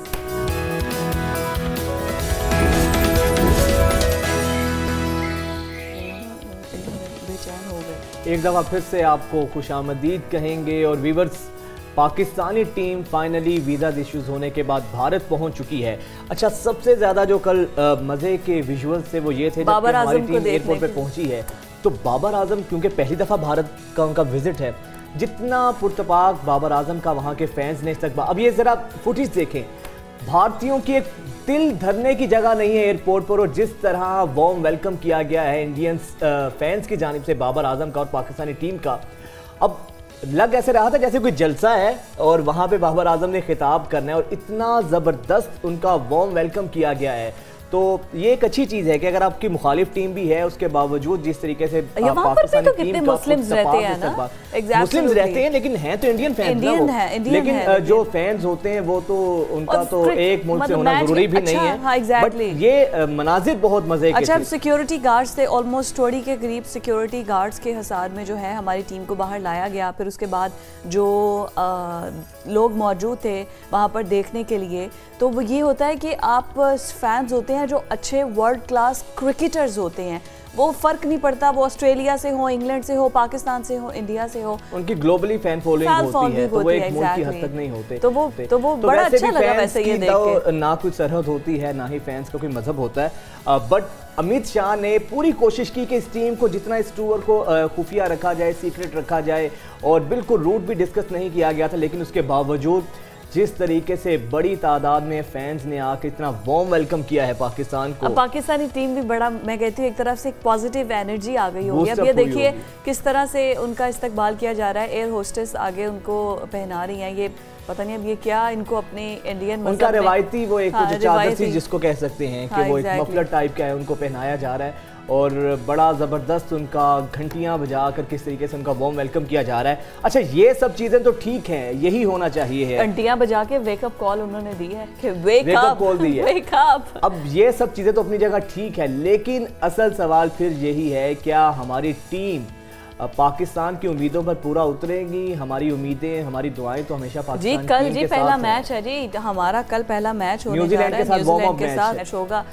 Speaker 2: एक दफ़ा फिर से आपको खुशामदीद कहेंगे। और viewers, Pakistani team finally visa issues होने के बाद भारत पहुंच चुकी है। अच्छा, सबसे ज़्यादा जो कल मज़े के विजुअल्स थे वो ये थे जब हमारी टीम एयरपोर्ट पे पहुंची है, तो बाबर आजम क्योंकि पहली दफ़ा भारत का उनका विजिट है, जितना पुरतपाक बाबर आजम का वहाँ के फैंस ने इस्तकबाल, अब ये ज़रा फुटेज देखें, भारतीयों की एक दिल धरने की जगह नहीं है एयरपोर्ट पर, और जिस तरह वार्म वेलकम किया गया है इंडियंस फैंस की जानिब से बाबर आजम का और पाकिस्तानी टीम का। अब लग ऐसे रहा था जैसे कोई जलसा है और वहाँ पे बाबर आजम ने खिताब करना है, और इतना ज़बरदस्त उनका वार्म वेलकम किया गया है। तो ये एक अच्छी चीज़ है कि अगर आपकी मुखालिफ टीम भी है, उसके बावजूद जिस तरीके से पाकिस्तानी टीम का
Speaker 1: मुस्लिम्स रहते हैं ना,
Speaker 2: मुस्लिम्स रहते हैं, लेकिन हैं तो इंडियन फैंस ना वो, लेकिन जो फैंस होते हैं वो तो उनका तो एक मुल्क से होना जरूरी भी नहीं है, बट ये मनाजिर बहुत मजे के।
Speaker 1: अच्छा, सिक्योरिटी गार्ड्स थे, ऑलमोस्ट 20 के करीब सिक्योरिटी गार्ड्स के हिसाब में जो है हमारी टीम को बाहर लाया गया। फिर उसके बाद जो लोग मौजूद थे वहाँ पर देखने के लिए, तो वो ये होता है कि आप फैंस होते हैं जो अच्छे वर्ल्ड क्लास क्रिकेटर्स होते हैं, वो फर्क नहीं पड़ता वो ऑस्ट्रेलिया से हो, इंग्लैंड से हो, पाकिस्तान से हो, इंडिया से हो,
Speaker 2: उनकी ग्लोबली फैन फॉलोइंग होती है, तो वो एक मुल्क की हद तक नहीं होते,
Speaker 1: तो वो बड़ा अच्छा लगा वैसे ये देख के।
Speaker 2: ना कुछ सरहद होती है, ना ही फैंस का कोई मजहब होता है, बट अमित शाह ने पूरी कोशिश की कि इस टीम को जितना इस टूर को खुफिया रखा जाए, सीक्रेट रखा जाए, और बिल्कुल रूट भी डिस्कस नहीं किया गया था, लेकिन उसके बावजूद जिस तरीके से बड़ी तादाद में फैंस ने आकर इतना वार्म वेलकम किया है पाकिस्तान को,
Speaker 1: पाकिस्तानी टीम भी बड़ा, मैं कहती हूँ एक तरफ से एक पॉजिटिव एनर्जी आ गई होगी। अब ये देखिए किस तरह से उनका इस्तकबाल किया जा रहा है, एयर होस्टेस आगे उनको पहना रही हैं, ये पता नहीं अब ये क्या इनको अपने इंडियन
Speaker 2: उनका रिवायती वो एक
Speaker 1: हाँ,
Speaker 2: जो चादर सी जिसको कह सकते हैं कि वो एक मफलर टाइप का है, उनको पहनाया जा रहा है और बड़ा ज़बरदस्त उनका घंटियां बजा कर किस तरीके से उनका वार्म वेलकम किया जा रहा है। अच्छा, ये सब चीज़ें तो ठीक हैं, यही होना चाहिए है।
Speaker 1: घंटियां बजा के वेकअप कॉल उन्होंने दी है कि वेक अप
Speaker 2: कॉल दी है,
Speaker 1: वेक अप।
Speaker 2: अब ये सब चीज़ें तो अपनी जगह ठीक है, लेकिन असल सवाल फिर यही है, क्या हमारी टीम पाकिस्तान की उम्मीदों पर पूरा उतरेगी? हमारी उम्मीदें, हमारी दुआएं तो हमेशा पाकिस्तान
Speaker 1: जी कल जी पहला मैच है जी हमारा, कल पहला मैच होने जा रहा है, न्यूजीलैंड के साथ मैच होगा।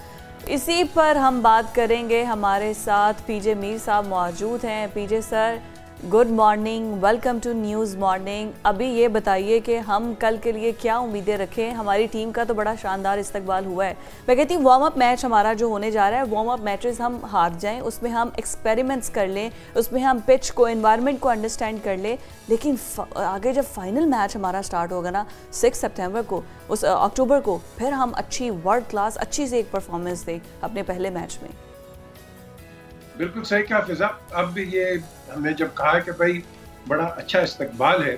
Speaker 1: इसी पर हम बात करेंगे। हमारे साथ पीजे मीर साहब मौजूद हैं। PJ sir, good morning, welcome to news morning. अभी ये बताइए कि हम कल के लिए क्या उम्मीदें रखें? हमारी टीम का तो बड़ा शानदार इस्तकबाल हुआ है। मैं कहती हूँ वार्म अप मैच हमारा जो होने जा रहा है, वार्म अप मैचेस हम हार जाएं, उसमें हम एक्सपेरिमेंट्स कर लें, उसमें हम पिच को, एनवायरनमेंट को अंडरस्टैंड कर लें, लेकिन आगे जब फाइनल मैच हमारा स्टार्ट होगा ना 6 सितंबर को, उस अक्टूबर को, फिर हम अच्छी वर्ल्ड क्लास अच्छी से एक परफॉर्मेंस दें अपने पहले मैच में।
Speaker 4: बिल्कुल सही कहा फिजा। अब ये हमने जब कहा कि भाई बड़ा अच्छा इस्तकबाल है,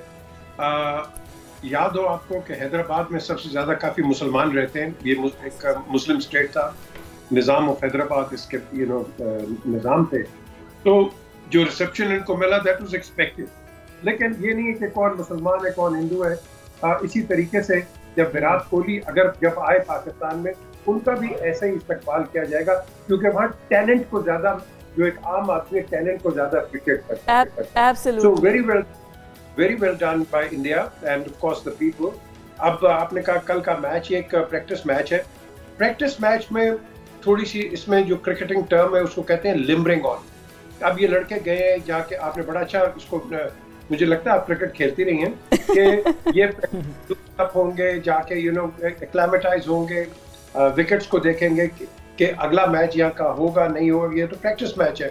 Speaker 4: याद हो आपको कि हैदराबाद में सबसे ज़्यादा काफ़ी मुसलमान रहते हैं, ये एक मुस्लिम स्टेट था, निज़ाम ऑफ हैदराबाद इसके निज़ाम थे, तो जो रिसेप्शन इनको मिला दैट वाज एक्सपेक्टेड। लेकिन ये नहीं है कि कौन मुसलमान है कौन हिंदू है। इसी तरीके से जब विराट कोहली जब आए पाकिस्तान में, उनका भी ऐसा ही इस्तकबाल किया जाएगा, क्योंकि वहाँ टैलेंट को ज़्यादा, जो एक आम आदमी टैलेंट को ज्यादा अप्रिशिएट करता है।
Speaker 1: Absolutely.
Speaker 4: So very well done by India and of course the people. अब आपने कहा कल का मैच एक प्रैक्टिस मैच है। प्रैक्टिस मैच में थोड़ी सी इसमें जो क्रिकेटिंग टर्म है उसको कहते हैं लिम्बरिंग ऑन। अब ये लड़के गए हैं जाके, आपने बड़ा अच्छा उसको, मुझे लगता है आप क्रिकेट खेलती रही हैं, कि ये होंगे जाके एक्लामेटाइज होंगे, विकेट्स को देखेंगे कि अगला मैच यहाँ का होगा नहीं होगा। ये तो प्रैक्टिस मैच है,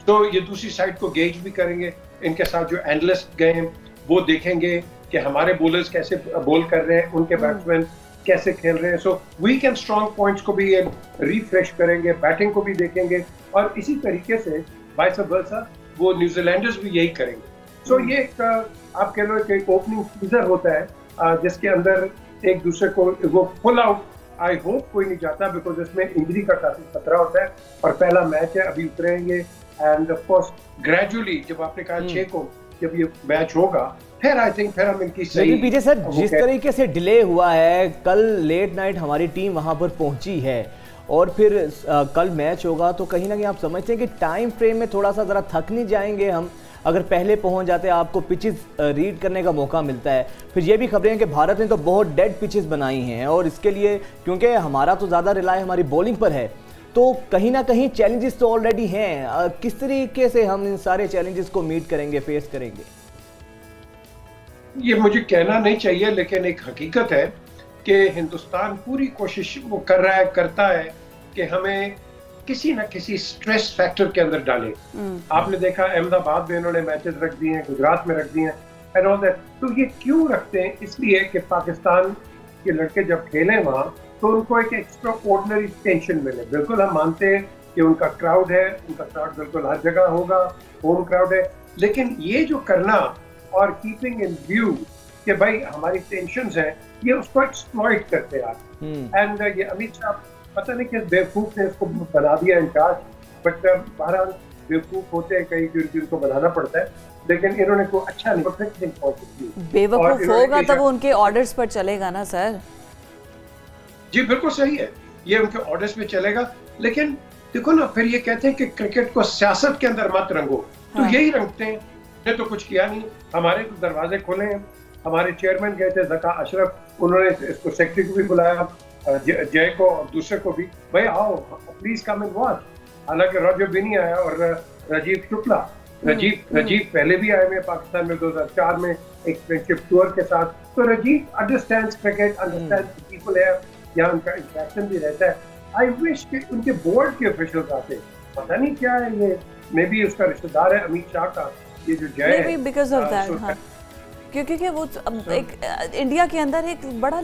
Speaker 4: तो ये दूसरी साइड को गेज भी करेंगे। इनके साथ जो एनालिस्ट गए हैं वो देखेंगे कि हमारे बॉलर्स कैसे बॉल कर रहे हैं, उनके बैट्समैन कैसे खेल रहे हैं। So weak and strong points को भी ये रिफ्रेश करेंगे, बैटिंग को भी देखेंगे, और इसी तरीके से वाइस वर्सा वो न्यूजीलैंडर्स भी यही करेंगे। सो ये एक आप कह लो कि ओपनिंग टीजर होता है, जिसके अंदर एक दूसरे को वो फुल आउट, आई होप कोई नहीं चाहता, बिकॉज इसमें इंजरी का काफी खतरा होता है, और पहला मैच है, अभी उतरेंगे। एंड ऑफ कोर्स ग्रेजुअली, जब आपने कहा 6 को जब ये मैच होगा, फिर आई थिंक फिर हम इनकी सही।
Speaker 2: लेकिन पीछे सर, जिस तरीके से डिले हुआ है, कल लेट नाइट हमारी टीम वहां पर पहुंची है और फिर कल मैच होगा, तो कहीं ना कहीं आप समझते हैं कि टाइम फ्रेम में थोड़ा सा जरा थक नहीं जाएंगे हम? अगर पहले पहुंच जाते, आपको पिचेस रीड करने का मौका मिलता है। फिर ये भी खबरें हैं कि भारत ने तो बहुत डेड पिचेस बनाई हैं, और इसके लिए क्योंकि हमारा तो ज़्यादा रिलाय हमारी बॉलिंग पर है, तो कहीं ना कहीं चैलेंजेस तो ऑलरेडी हैं। किस तरीके से हम इन सारे चैलेंजेस को मीट करेंगे, फेस करेंगे?
Speaker 4: ये मुझे कहना नहीं चाहिए, लेकिन एक हकीकत है कि हिंदुस्तान पूरी कोशिश वो करता है कि हमें किसी ना किसी स्ट्रेस फैक्टर के अंदर डाले। आपने देखा अहमदाबाद में इन्होंने मैचेस रख दिए हैं, गुजरात में रख दिए हैं, एंड ऑल दैट। तो ये क्यों रखते हैं? इसलिए कि पाकिस्तान के लड़के जब खेलें वहाँ, तो उनको एक एक्स्ट्रा ऑर्डिनरी टेंशन मिले। बिल्कुल हम मानते हैं कि उनका क्राउड है, उनका क्राउड बिल्कुल हर जगह होगा, होम क्राउड है, लेकिन ये जो करना और कीपिंग इन व्यू कि भाई हमारी टेंशंस हैं, ये उसको एक्सप्लॉइट करते हैं। एंड ये अमित शाह पता नहीं किस बेवकूफ ने इसको बना दिया इंचार्ज, बट बहरहाल बेवकूफ होते हैं कई, जिनको बनाना पड़ता है, लेकिन इन्होंने को अच्छा नहीं पकड़ा।
Speaker 1: बेवकूफ होगा तब वो उनके ऑर्डर्स पर चलेगा ना सर।
Speaker 4: जी बिल्कुल सही है, ये उनके ऑर्डर्स पे चलेगा, लेकिन देखो ना, फिर ये कहते हैं कि क्रिकेट को सियासत के अंदर मत रंगो, तो यही रंगते हैं। ने तो कुछ किया नहीं, हमारे तो दरवाजे खोले हैं। हमारे चेयरमैन गए थे ज़का अशरफ, उन्होंने इसको सेक्रेटरी को भी बुलाया, जय को और दूसरे को भी, भाई आओ प्लीज कम एंड वॉच। हालांकि रॉजर भी नहीं आया, और राजीव शुक्ला, राजीव पहले भी आए हुए पाकिस्तान में 2004 में एक फ्रेंडशिप टूर के साथ। तो Rajiv understands cricket, understands people है, यहाँ उनका इंटरेक्शन भी रहता है। आई विश कि उनके बोर्ड के ऑफिशियल्स आते, पता नहीं क्या है ये, मे बी उसका रिश्तेदार है अमित शाह का, ये जो जय है,
Speaker 1: क्योंकि वो एक इंडिया के अंदर एक बड़ा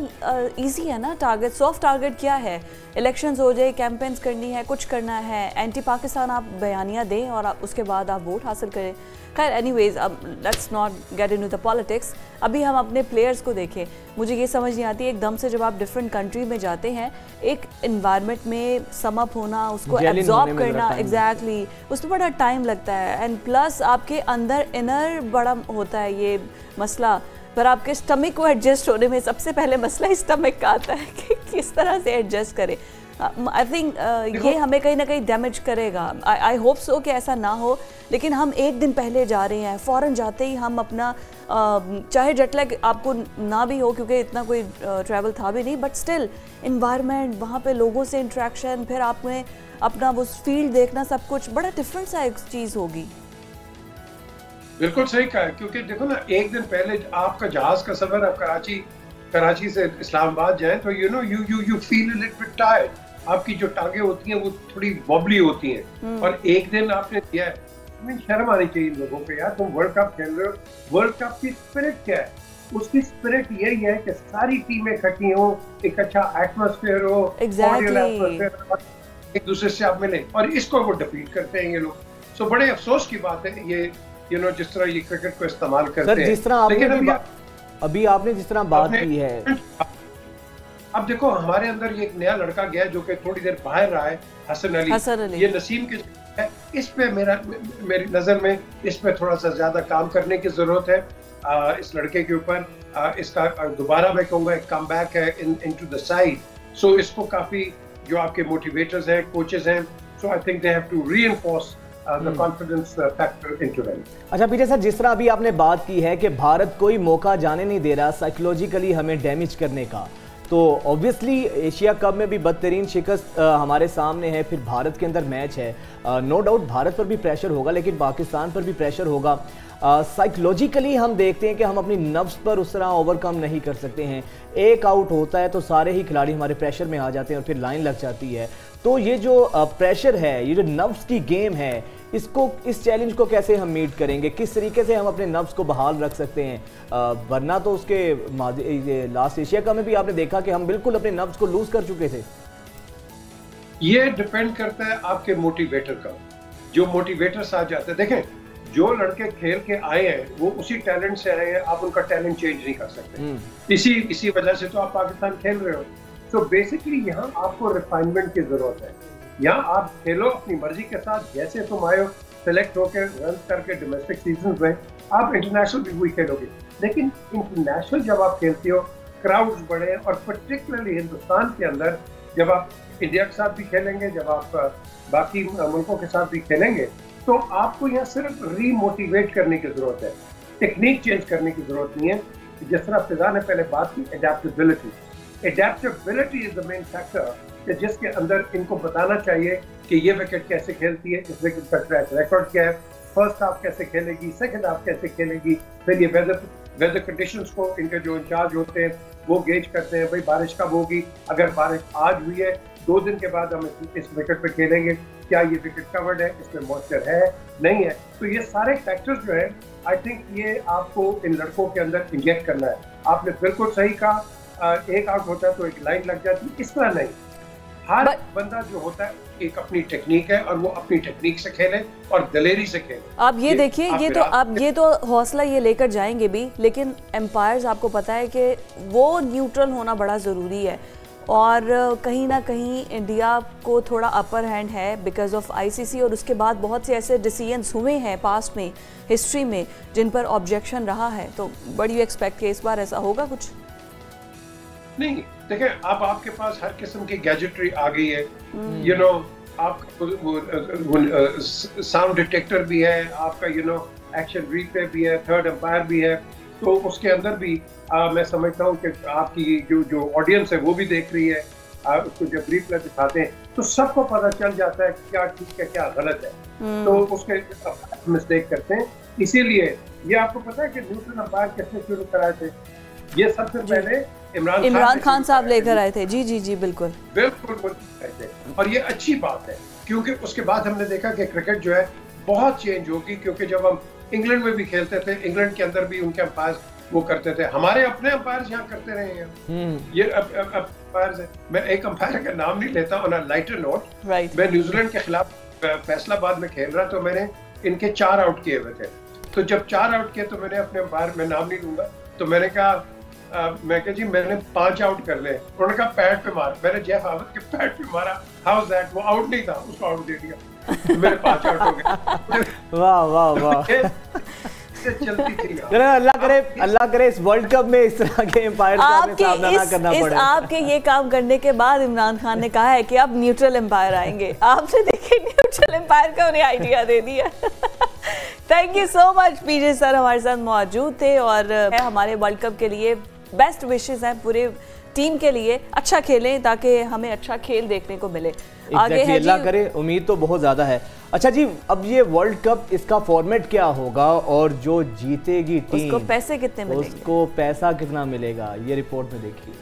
Speaker 1: इजी है ना टारगेट, सॉफ्ट टारगेट क्या है, इलेक्शंस हो जाए, कैंपेन्स करनी है, कुछ करना है, एंटी पाकिस्तान आप बयानियाँ दें और उसके बाद आप वोट हासिल करें। खैर एनीवेज, अब let's not get into the politics. अभी हम अपने प्लेयर्स को देखें, मुझे ये समझ नहीं आती एकदम से जब आप डिफरेंट कंट्री में जाते हैं, एक इन्वायरमेंट में सम अप होना, उसको एब्जॉर्ब करना, एग्जैक्टली उसमें बड़ा टाइम लगता है। एंड प्लस आपके अंदर इनर बड़ा होता है ये मसला, पर आपके स्टमक को एडजस्ट होने में सबसे पहले मसला स्टमक का आता है कि किस तरह से एडजस्ट करें। आई थिंक ये हमें कहीं ना कहीं डैमेज करेगा। आई होप सो कि ऐसा ना हो, लेकिन हम एक दिन पहले जा रहे हैं, फ़ौरन जाते ही हम अपना चाहे जेट लैग आपको ना भी हो क्योंकि इतना कोई ट्रैवल था भी नहीं, बट स्टिल इन्वायरमेंट, वहाँ पे लोगों से इंट्रैक्शन, फिर आप में अपना वो फील्ड देखना, सब कुछ बड़ा डिफरेंट सा एक चीज़ होगी।
Speaker 4: बिल्कुल सही कहा, क्योंकि देखो ना, एक दिन पहले आपका जहाज का सफर, आप कराची से इस्लामाबाद जाएं तो you feel a little bit tired, आपकी जो टांगें होती हैं वो थोड़ी वॉबली होती हैं। और एक दिन आपने दिया है, शर्म आनी चाहिए लोगों को यार, तुम वर्ल्ड कप खेल रहे हो। वर्ल्ड कप की स्पिरिट क्या है? उसकी स्पिरिट यही है कि सारी टीमें इकट्ठी हो, एक अच्छा एटमॉस्फेयर हो, एक दूसरे से आप मिले, और इसको वो डिफीट करते हैं ये लोग। सो बड़े अफसोस की बात है ये, जिस तरह ये क्रिकेट को इस्तेमाल करते हैं।
Speaker 2: जिस तरह अभी आपने जिस तरह बात की है,
Speaker 4: अब देखो हमारे अंदर ये एक नया लड़का गया जो कि थोड़ी देर बाहर रहा है, हसन अली। ये नसीम के है, इस पे मेरी नजर में इस पे थोड़ा सा ज्यादा काम करने की जरूरत है। इस लड़के के ऊपर इसका दोबारा मैं कहूँगा एक कम बैक है इनटू द साइड। सो इसको काफी जो आपके मोटिवेटर्स हैं, कोचेस हैं, so I think they have to reinforce the confidence factor into them।
Speaker 2: अच्छा पीटर सर, जिस तरह अभी आपने बात की है कि भारत कोई मौका जाने नहीं दे रहा साइकोलॉजिकली हमें डैमेज करने का, तो ऑब्वियसली एशिया कप में भी बदतरीन शिकस्त हमारे सामने है, फिर भारत के अंदर मैच है, नो डाउट भारत पर भी प्रेशर होगा, लेकिन पाकिस्तान पर भी प्रेशर होगा। साइकोलॉजिकली हम देखते हैं कि हम अपनी नफ्स पर उस तरह ओवरकम नहीं कर सकते हैं। एक आउट होता है तो सारे ही खिलाड़ी हमारे प्रेशर में आ जाते हैं और फिर लाइन लग जाती है। तो ये जो प्रेशर है, ये जो नफ्स की गेम है, इस चैलेंज को कैसे हम मीट करेंगे, किस तरीके से हम अपने नफ्स को बहाल रख सकते हैं? वरना तो उसके लास्ट एशिया कप में भी आपने देखा कि हम बिल्कुल अपने नफ्स को लूज कर चुके थे।
Speaker 4: ये डिपेंड करता है आपके मोटिवेटर का, जो मोटिवेटर साथ जाते हैं। देखें, जो लड़के खेल के आए हैं वो उसी टैलेंट से आए हैं, आप उनका टैलेंट चेंज नहीं कर सकते। इसी वजह से तो आप पाकिस्तान खेल रहे हो। तो बेसिकली यहाँ आपको रिफाइनमेंट की जरूरत है। यहाँ आप खेलो अपनी मर्जी के साथ, जैसे तुम आए हो, सेलेक्ट होकर रन करके डोमेस्टिक सीजन में, आप इंटरनेशनल भी वही खेलोगे। लेकिन इंटरनेशनल जब आप खेलते हो, क्राउड्स बड़े, और पर्टिकुलरली हिंदुस्तान के अंदर जब आप इंडिया के साथ भी खेलेंगे, जब आप बाकी मुल्कों के साथ भी खेलेंगे, तो आपको यहाँ सिर्फ रीमोटिवेट करने की जरूरत है, टेक्निक चेंज करने की जरूरत नहीं है। जिस तरह फिजा ने पहले बात की, adaptability is the main factor, कि जिसके अंदर इनको बताना चाहिए कि ये विकेट कैसे खेलती है, इस विकेट का ट्रैक रिकॉर्ड क्या है, फर्स्ट हाफ कैसे खेलेगी, सेकंड हाफ कैसे खेलेगी, फिर ये वेदर कंडीशंस को इनके जो इंचार्ज होते हैं वो गेज करते हैं, भाई बारिश कब होगी, अगर बारिश आज हुई है 2 दिन के बाद हम इस विकेट पे खेलेंगे, क्या ये विकेट कवर्ड है, इसमें मॉइस्चर है नहीं है। तो ये सारे फैक्टर्स जो है, आई थिंक ये आपको इन लड़कों के अंदर इंजेक्ट करना है। आपने बिल्कुल सही कहा, एक आउट होता है तो एक लाइन लग जाती है, इस तरह नहीं। हर बंदा जो होता है एक अपनी टेक्निक है, और वो अपनी टेक्निक से खेले और दलेरी से खेले।
Speaker 1: आप ये देखिए, ये तो हौसला ये लेकर जाएंगे भी, लेकिन एम्पायर्स आपको पता है कि वो न्यूट्रल होना बड़ा ज़रूरी है, और कहीं ना कहीं इंडिया को थोड़ा अपर हैंड है बिकॉज ऑफ आईसीसी, और उसके बाद बहुत से ऐसे डिसीजंस हुए हैं पास्ट में, हिस्ट्री में, जिन पर ऑब्जेक्शन रहा है। तो बड़ी एक्सपेक्ट कि इस बार ऐसा होगा कुछ
Speaker 4: नहीं। देखिए, अब आपके पास हर किस्म की गैजेटरी आ गई है, आपका साउंड डिटेक्टर भी है, आपका एक्शन रिप्ले भी है, थर्ड एम्पायर भी है। तो उसके अंदर भी मैं समझता हूँ कि आपकी जो ऑडियंस है वो भी देख रही है, उसको जब रिप्ले दिखाते हैं तो सबको पता चल जाता है क्या ठीक है क्या गलत है, तो उसके मिस्टेक करते हैं। इसीलिए ये आपको पता है कि न्यूट्रल एम्पायर किसने शुरू कराए थे? ये सबसे पहले इमरान खान साहब लेकर आए थे। जी बिल्कुल थे। और ये अच्छी बात है, क्योंकि उसके बाद हमने देखा कि क्रिकेट जो है बहुत चेंज होगी, क्योंकि जब हम इंग्लैंड में भी खेलते थे, इंग्लैंड के अंदर भी उनके पास वो करते थे। हमारे अपने अंपायर यहाँ करते रहे हैं। ये अंपायर है, मैं एक अंपायर का नाम नहीं लेता। ऑन अ लाइटर नोट, मैं न्यूजीलैंड के खिलाफ फैसलाबाद में खेल रहा, तो मैंने इनके 4 आउट किए हुए थे। तो जब 4 आउट किए तो मैंने अपने अंपायर, मैं नाम नहीं लूंगा, तो मैंने कहा मैं कहा जी मैंने 5 आउट कर ले। उन्होंने कहा पैड पे मार। मैंने जेफ हावर्ड के पैड पे मारा। How is that? वो आउट नहीं था, उसको आउट दे दिया, तो मेरे 5 आउट हो गए।
Speaker 2: वाह वाह वाह।
Speaker 4: चलती थी।
Speaker 2: अल्लाह करे इस वर्ल्ड कप में इस तरह के एम्पायर का सामना ना करना पड़े।
Speaker 1: आपके ये काम करने के बाद इमरान खान ने कहा है कि अब न्यूट्रल एम्पायर आएंगे। आपने देखे न्यूट्रल एम्पायर का उन्हें आइडिया दे दिया। Thank you so much PJ sir, हमारे साथ मौजूद थे और हमारे वर्ल्ड कप के लिए बेस्ट विशेस हैं पूरे टीम के लिए। अच्छा खेलें ताकि हमें अच्छा खेल देखने को मिले। आगे है
Speaker 2: अल्लाह करे, उम्मीद तो बहुत ज़्यादा है। अच्छा जी, अब ये वर्ल्ड कप, इसका फॉर्मेट क्या होगा और जो जीतेगी टीम
Speaker 1: उसको पैसे कितने मिलेंगे,
Speaker 2: उसको पैसा कितना मिलेगा, ये रिपोर्ट में देखिए।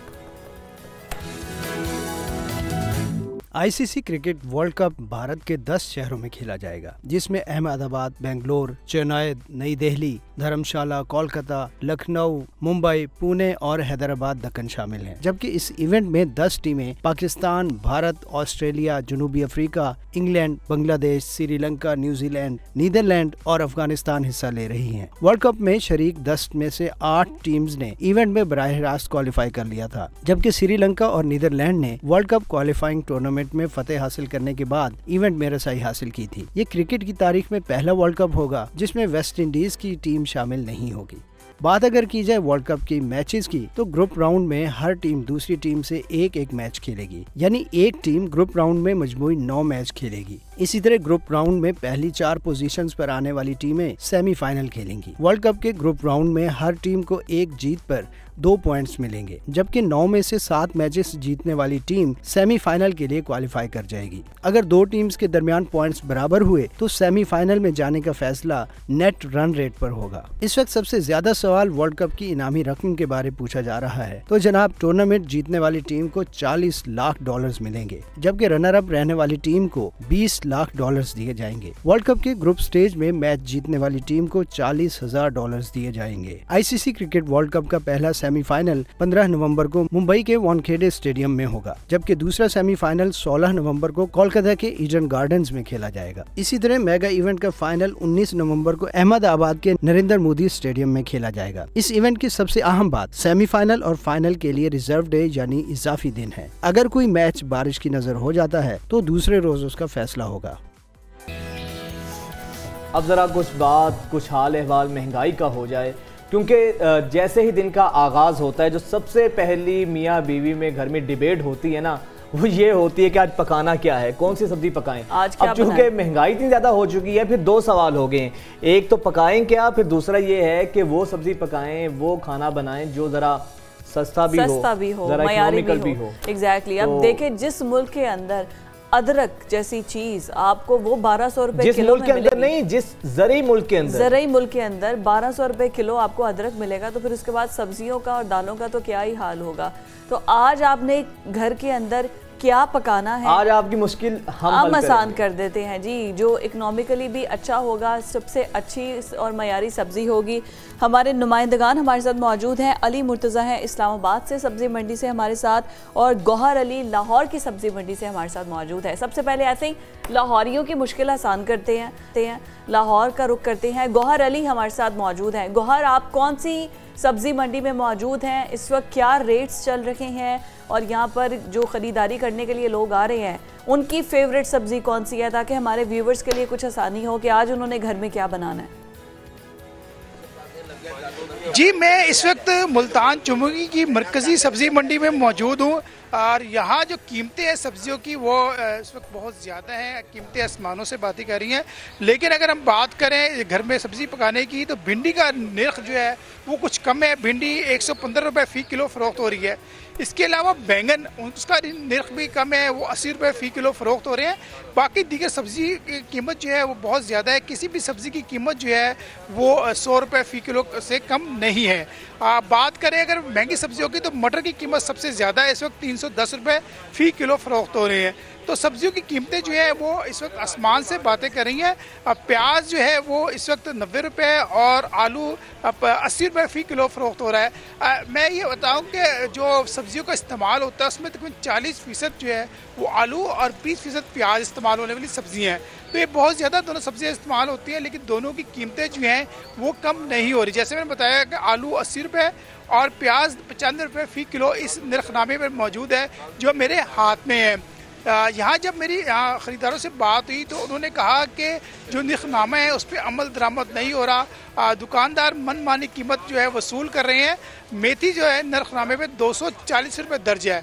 Speaker 5: ICC cricket world cup Bharat के 10 शहरों में खेला जाएगा, जिसमें अहमदाबाद, बेंगलोर, चेन्नई, नई दिल्ली, धर्मशाला, कोलकाता, लखनऊ, मुंबई, पुणे और हैदराबाद दक्कन शामिल हैं। जबकि इस इवेंट में 10 टीमें पाकिस्तान, भारत, ऑस्ट्रेलिया, जनूबी Africa, England, Bangladesh, Sri Lanka, New Zealand, Netherlands और अफगानिस्तान हिस्सा ले रही हैं। वर्ल्ड कप में शरीक 10 में से 8 टीम्स ने इवेंट में बराह रास्त क्वालिफाई कर लिया था, जबकि श्रीलंका और नीदरलैंड ने वर्ल्ड कप क्वालिफाइंग टूर्नामेंट में फतेह हासिल करने के बाद इवेंट में रसाई हासिल की थी। ये क्रिकेट की तारीख में पहला वर्ल्ड कप होगा जिसमें वेस्ट इंडीज की टीम शामिल नहीं होगी। बात अगर की जाए वर्ल्ड कप की मैचेस की, तो ग्रुप राउंड में हर टीम दूसरी टीम से एक मैच खेलेगी, यानी एक टीम ग्रुप राउंड में मजमूई 9 मैच खेलेगी। इसी तरह ग्रुप राउंड में पहली 4 पोजीशंस पर आने वाली टीमें सेमीफाइनल खेलेंगी। वर्ल्ड कप के ग्रुप राउंड में हर टीम को एक जीत पर 2 पॉइंट्स मिलेंगे, जबकि 9 में से 7 मैचेस जीतने वाली टीम सेमीफाइनल के लिए क्वालिफाई कर जाएगी। अगर 2 टीम्स के दरमियान पॉइंट्स बराबर हुए तो सेमीफाइनल में जाने का फैसला नेट रन रेट पर होगा। इस वक्त सबसे ज्यादा सवाल वर्ल्ड कप की इनामी रकम के बारे पूछा जा रहा है। तो जनाब, टूर्नामेंट जीतने वाली टीम को $40 लाख मिलेंगे, जबकि रनर अप रहने वाली टीम को $20 लाख दिए जाएंगे। वर्ल्ड कप के ग्रुप स्टेज में मैच जीतने वाली टीम को $40,000 दिए जाएंगे। आईसीसी क्रिकेट वर्ल्ड कप का पहला सेमीफाइनल 15 नवंबर को मुंबई के वानखेड़े स्टेडियम में होगा, जबकि दूसरा सेमीफाइनल 16 नवंबर को कोलकाता के ईडन गार्डन्स में खेला जाएगा। इसी तरह मेगा इवेंट का फाइनल 19 नवंबर को अहमदाबाद के नरेंद्र मोदी स्टेडियम में खेला जाएगा। इस इवेंट की सबसे अहम बात सेमीफाइनल और फाइनल के लिए रिजर्व डे यानी इजाफी दिन है। अगर कोई मैच बारिश की नजर हो जाता है तो दूसरे रोज उसका फैसला होगा।
Speaker 2: अब जरा कुछ हाल अहवाल महंगाई का हो जाए, क्योंकि जैसे ही दिन का आगाज़ होता है, जो सबसे पहली मियाँ बीवी में घर में डिबेट होती है ना, वो ये होती है कि आज पकाना क्या है, कौन सी सब्जी पकाएं।
Speaker 1: आज क्या
Speaker 2: अब चूंकि महंगाई इतनी ज़्यादा हो चुकी है, फिर 2 सवाल हो गए हैं। एक तो पकाएं क्या, फिर दूसरा ये है कि वो सब्जी पकाएं, वो खाना बनाएं जो ज़रा सस्ता भी हो, मयारी भी हो।
Speaker 1: एग्जैक्टली। अब देखें, जिस मुल्क के अंदर अदरक जैसी चीज आपको वो 1200 रुपए किलो
Speaker 2: मुल्क के अंदर नहीं, जिस ज़रई मुल्क के अंदर 1200 रुपए किलो आपको अदरक मिलेगा, तो फिर उसके बाद सब्जियों का और दालों का तो क्या ही हाल होगा। तो आज आपने घर के अंदर क्या पकाना है, आज आपकी मुश्किल हम आसान कर देते हैं जी। जो इकोनॉमिकली भी अच्छा होगा, सबसे अच्छी और मयारी सब्जी होगी। हमारे नुमाइंदगान हमारे साथ मौजूद हैं। अली मुर्तज़ा हैं इस्लामाबाद से सब्जी मंडी से हमारे साथ, और गौहर अली लाहौर की सब्जी मंडी से हमारे साथ मौजूद है। सबसे पहले ऐसे ही लाहौरियों की मुश्किल आसान करते हैं, लाहौर का रुख करते हैं। गौहर अली हमारे साथ मौजूद हैं। गौहर, आप कौन सी सब्जी मंडी में मौजूद हैं, इस वक्त क्या रेट्स चल रहे हैं, और यहाँ पर जो ख़रीदारी करने के लिए लोग आ रहे हैं उनकी फेवरेट सब्जी कौन सी है, ताकि हमारे व्यूवर्स के लिए कुछ आसानी हो कि आज उन्होंने घर में क्या बनाना है।
Speaker 6: जी, मैं इस वक्त मुल्तान चुमुगी की मरकज़ी सब्जी मंडी में मौजूद हूँ, और यहाँ जो कीमतें हैं सब्जियों की वो इस वक्त बहुत ज़्यादा हैं, कीमतें आसमानों से बातें कर रही हैं। लेकिन अगर हम बात करें घर में सब्ज़ी पकाने की, तो भिंडी का निर्ख जो है वो कुछ कम है। भिंडी 115 रुपये फ़ी किलो फ़रोख्त हो रही है। इसके अलावा बैंगन, उसका निर्ख भी कम है, वो 80 रुपये फ़ी किलो फ़रोख्त हो रहे हैं। बाकी दीगर सब्ज़ी की कीमत जो है वो बहुत ज़्यादा है। किसी भी सब्ज़ी की कीमत जो है वो 100 रुपये फ़ी किलो से कम नहीं है। बात करें अगर महंगी सब्जियों की, तो मटर की कीमत सबसे ज़्यादा है, इस वक्त 310 रुपये फ़ी किलो फ़रोख्त हो रहे हैं। तो सब्जियों की कीमतें जो है वो इस वक्त आसमान से बातें कर रही हैं। प्याज जो है वो इस वक्त 90 रुपये और आलू 80 रुपये फ़ी किलो फ़रोख्त हो रहा है। मैं ये बताऊं कि जो सब्जियों का इस्तेमाल होता है उसमें तकरीबन 40% जो है वो आलू और 20% प्याज इस्तेमाल होने वाली सब्जियाँ हैं। तो ये बहुत ज़्यादा दोनों सब्जियाँ इस्तेमाल होती हैं, लेकिन दोनों की कीमतें जो हैं वो कम नहीं हो रही। जैसे मैंने बताया कि आलू 80 रुपये और प्याज 95 रुपये फ़ी किलो इस नरखनामे में मौजूद है जो मेरे हाथ में है। यहाँ जब मेरी यहाँ ख़रीदारों से बात हुई तो उन्होंने कहा कि जो नरखनामा है उस पर अमल दरामद नहीं हो रहा, दुकानदार मनमानी कीमत जो है वसूल कर रहे हैं। मेथी जो है नरखनामे में 240 रुपये दर्ज है,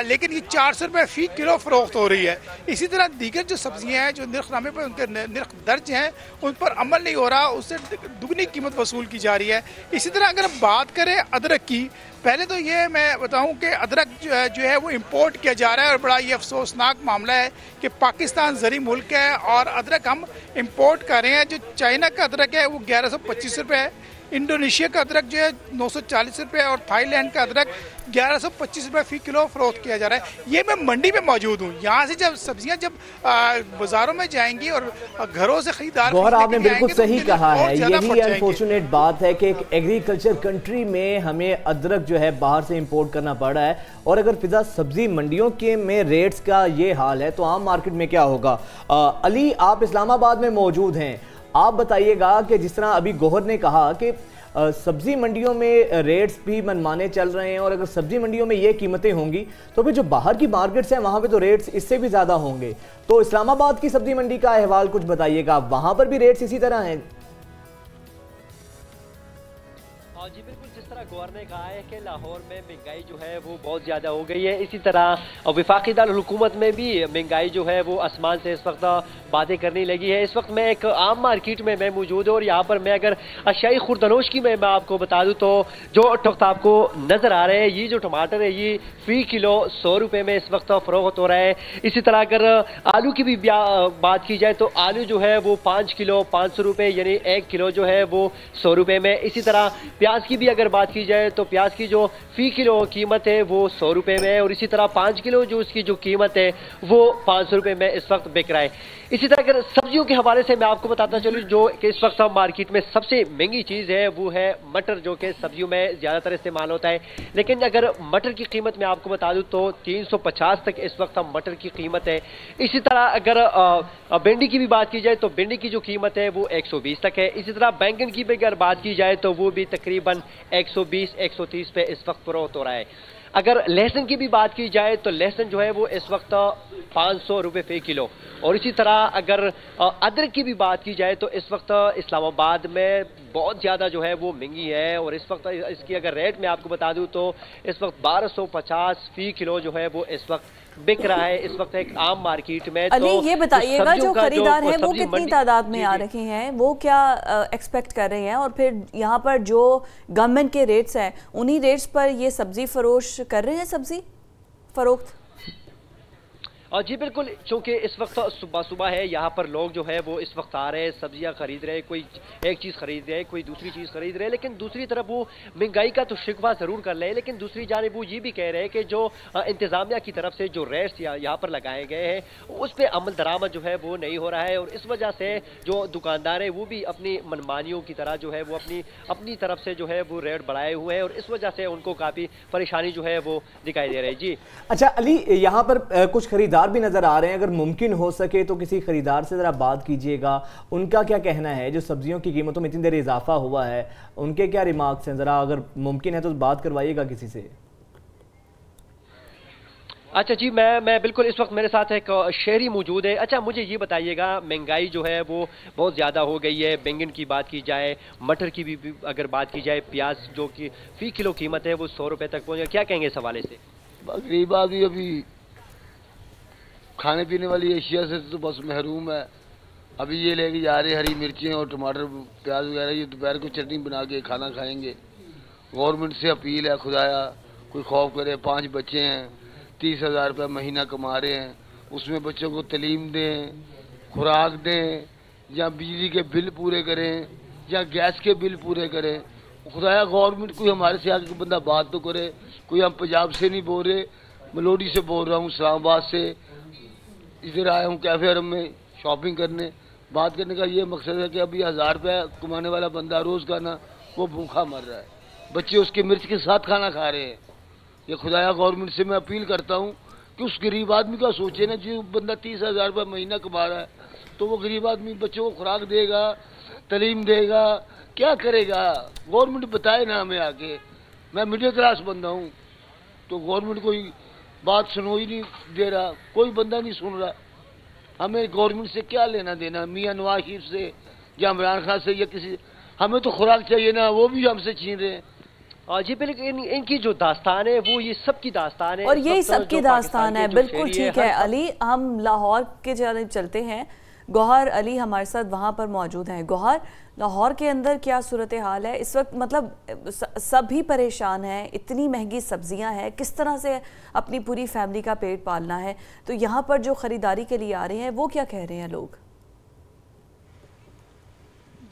Speaker 6: लेकिन ये 400 रुपये फ़ी किलो फ़रोख्त हो रही है। इसी तरह दीगर जो सब्जियां हैं जो नरखनामे पर उनके नर्ख दर्ज हैं उन पर अमल नहीं हो रहा, उससे दुगनी कीमत वसूल की जा रही है। इसी तरह अगर बात करें अदरक की, पहले तो ये मैं बताऊं कि अदरक जो है वो इंपोर्ट किया जा रहा है और बड़ा ये अफसोसनाक मामला है कि पाकिस्तान ज़री मुल्क है और अदरक हम इंपोर्ट कर रहे हैं। जो चाइना का अदरक है वो 1125 रुपये है, इंडोनेशिया का अदरक जो है 940 रुपये और थाईलैंड का अदरक 1125 रुपये फ़ी किलो फ़रोख्त किया जा रहा है। ये मैं मंडी में मौजूद हूँ। यहाँ से जब सब्जियाँ जब बाज़ारों में जाएंगी और घरों से खरीदार,
Speaker 2: गौहर आपने बिल्कुल सही कहा है। यही अनफॉर्चुनेट बात है कि एक एग्रीकल्चर कंट्री में हमें अदरक जो है बाहर से इंपोर्ट करना पड़ रहा है, और अगर फिजा सब्जी मंडियों के में रेट्स का ये हाल है तो आम मार्केट में क्या होगा। अली, आप इस्लामाबाद में मौजूद हैं, आप बताइएगा कि जिस तरह अभी गौहर ने कहा कि सब्जी मंडियों में रेट्स भी मनमाने चल रहे हैं, और अगर सब्जी मंडियों में ये कीमतें होंगी तो फिर जो बाहर की मार्केट्स हैं वहां पे तो रेट्स इससे भी ज़्यादा होंगे। तो इस्लामाबाद की सब्जी मंडी का अहवाल कुछ बताइएगा, वहां पर भी रेट्स इसी तरह हैं?
Speaker 7: जी बिल्कुल, जिस तरह गौहर ने कहा है कि लाहौर में महंगाई जो है वो बहुत ज़्यादा हो गई है, इसी तरह वफाकी दारुल हुकूमत में भी महंगाई जो है वो आसमान से इस वक्त बातें करने लगी है। इस वक्त मैं एक आम मार्केट में मैं मौजूद हूँ और यहाँ पर मैं अगर अशियाई खुर्दनोश की मैं आपको बता दूँ तो जो वक्त आपको नज़र आ रहे हैं, ये जो टमाटर है ये फ़ी किलो 100 रुपये में इस वक्त फ़रोख्त हो रहा है। इसी तरह अगर आलू की भी बात की जाए तो आलू जो है वो 5 किलो 500 रुपये, यानी 1 किलो जो है वो 100 रुपये में। इसी तरह प्याज की भी अगर बात की जाए तो प्याज की जो फ़ी किलो कीमत है वो 100 रुपये में है, और इसी तरह 5 किलो जो उसकी जो कीमत है वो 500 रुपये में इस वक्त बिक रहा है। इसी तरह अगर सब्जियों के हवाले से मैं आपको बताता चलूँ जो कि इस वक्त मार्केट में सबसे महंगी चीज़ है वो है मटर, जो कि सब्जियों में ज़्यादातर इस्तेमाल होता है। लेकिन अगर मटर की कीमत मैं आपको बता दूँ तो 350 तक इस वक्त मटर की कीमत है। इसी तरह अगर भिंडी की भी बात की जाए तो भिंडी की जो कीमत है वो 120 तक है। इसी तरह बैंगन की भी अगर बात की जाए तो वो भी तकरीबन 120-130 पे इस वक्त फ़रोख्त हो रहा है। अगर लहसुन की भी बात की जाए तो लहसुन जो है वो इस वक्त 500 रुपये फ़ी किलो, और इसी तरह अगर अदरक की भी बात की जाए तो इस वक्त इस्लामाबाद में बहुत ज़्यादा जो है वो महंगी है, और इस वक्त इसकी अगर रेट मैं आपको बता दूं तो इस वक्त 1250 फ़ी किलो जो है वो इस वक्त बिक रहा है इस वक्त एक आम मार्केट में।
Speaker 1: अली,
Speaker 7: तो
Speaker 1: ये बताइएगा जो खरीदार हैं वो कितनी तादाद में आ
Speaker 7: जी,
Speaker 1: रखे हैं, वो क्या एक्सपेक्ट कर रहे हैं, और फिर यहाँ पर जो गवर्नमेंट के रेट्स हैं उन्हीं रेट्स पर ये सब्जी फरोश कर रहे हैं सब्जी फरोख्त?
Speaker 7: जी बिल्कुल, चूँकि इस वक्त सुबह सुबह है, यहाँ पर लोग जो है वो इस वक्त आ रहे हैं, सब्जियाँ खरीद रहे हैं, कोई एक चीज़ खरीद रहे हैं, कोई दूसरी चीज़ खरीद रहे हैं, लेकिन दूसरी तरफ वो महंगाई का तो शिकवा ज़रूर कर रहे हैं, लेकिन दूसरी जानिब वो ये भी कह रहे हैं कि जो इंतज़ामिया की तरफ से जो रेट्स यहाँ पर लगाए गए हैं उस पर अमल दरामद जो है वो नहीं हो रहा है, और इस वजह से जो दुकानदार हैं वो भी अपनी मनमानियों की तरह जो है वो अपनी तरफ से जो है वो रेट बढ़ाए हुए हैं, और इस वजह से उनको काफ़ी परेशानी जो है वो दिखाई दे रही है। जी
Speaker 2: अच्छा अली, यहाँ पर कुछ खरीदार भी नजर आ रहे हैं, अगर मुमकिन हो सके तो किसी खरीदार से जरा बात कीजिएगा, उनका क्या कहना है जो सब्जियों की कीमतों में इतनी देर इजाफा हुआ है, उनके क्या रिमार्क्स हैं, जरा अगर मुमकिन है तो बात करवाइएगा किसी से।
Speaker 7: अच्छा जी, मैं बिल्कुल, इस वक्त मेरे साथ एक शहरी मौजूद है। अच्छा मुझे ये बताइएगा, महंगाई जो है वो बहुत ज़्यादा हो गई है, बैंगन की बात की जाए, मटर की भी अगर बात की जाए, प्याज जो कि फ़ी किलो कीमत है वो 100 रुपये तक पहुँच गया, क्या कहेंगे इस हवाले से?
Speaker 8: गरीब आदमी अभी खाने पीने वाली एशिया से तो बस महरूम है। अभी ये लेके जा रहे हरी मिर्चें और टमाटर प्याज वगैरह, ये दोपहर को चटनी बना के खाना खाएंगे। गवर्नमेंट से अपील है, खुदाया कोई खौफ करे, 5 बच्चे हैं, 30,000 रुपये महीना कमा रहे हैं, उसमें बच्चों को तालीम दें, खुराक दें, या बिजली के बिल पूरे करें, या गैस के बिल पूरे करें। खुदाया गवर्नमेंट कोई हमारे से आगे बंदा बात तो करे। कोई हम पंजाब से नहीं बोल रहे, मलोडी से बोल रहा हूँ, इस्लामाबाद से। इधर आया हूँ कैफे अरब में शॉपिंग करने। बात करने का ये मकसद है कि अभी 1000 रुपया कमाने वाला बंदा रोज़ का ना वो भूखा मर रहा है, बच्चे उसके मिर्च के साथ खाना खा रहे हैं। ये खुदाया गवर्नमेंट से मैं अपील करता हूँ कि उस गरीब आदमी का सोचे ना, जो बंदा 30,000 रुपये महीना कमा रहा है, तो वो गरीब आदमी बच्चों को खुराक देगा, तालीम देगा, क्या करेगा? गवर्नमेंट बताए ना हमें आके। मैं मिडिल क्लास बंदा हूँ, तो गवर्नमेंट कोई बात सुनो ही नहीं दे रहा, कोई बंदा नहीं सुन रहा। हमें गवर्नमेंट से क्या लेना देना, मियाँ नवाज शरीफ से या इमरान खान से या किसी, हमें तो खुराक चाहिए ना, वो भी हमसे छीन रहे हैं।
Speaker 7: जी बिल्कुल, इनकी जो दास्तान है वो ये सबकी दास्तान है,
Speaker 1: और यही सबकी दास्तान है। बिल्कुल ठीक है अली, हम लाहौर के चलते हैं। गौहर अली हमारे साथ वहाँ पर मौजूद हैं। गौहर, लाहौर के अंदर क्या सूरत हाल है इस वक्त? मतलब सभी परेशान हैं, इतनी महंगी सब्जियां हैं, किस तरह से अपनी पूरी फैमिली का पेट पालना है? तो यहाँ पर जो ख़रीदारी के लिए आ रहे हैं वो क्या कह रहे हैं लोग?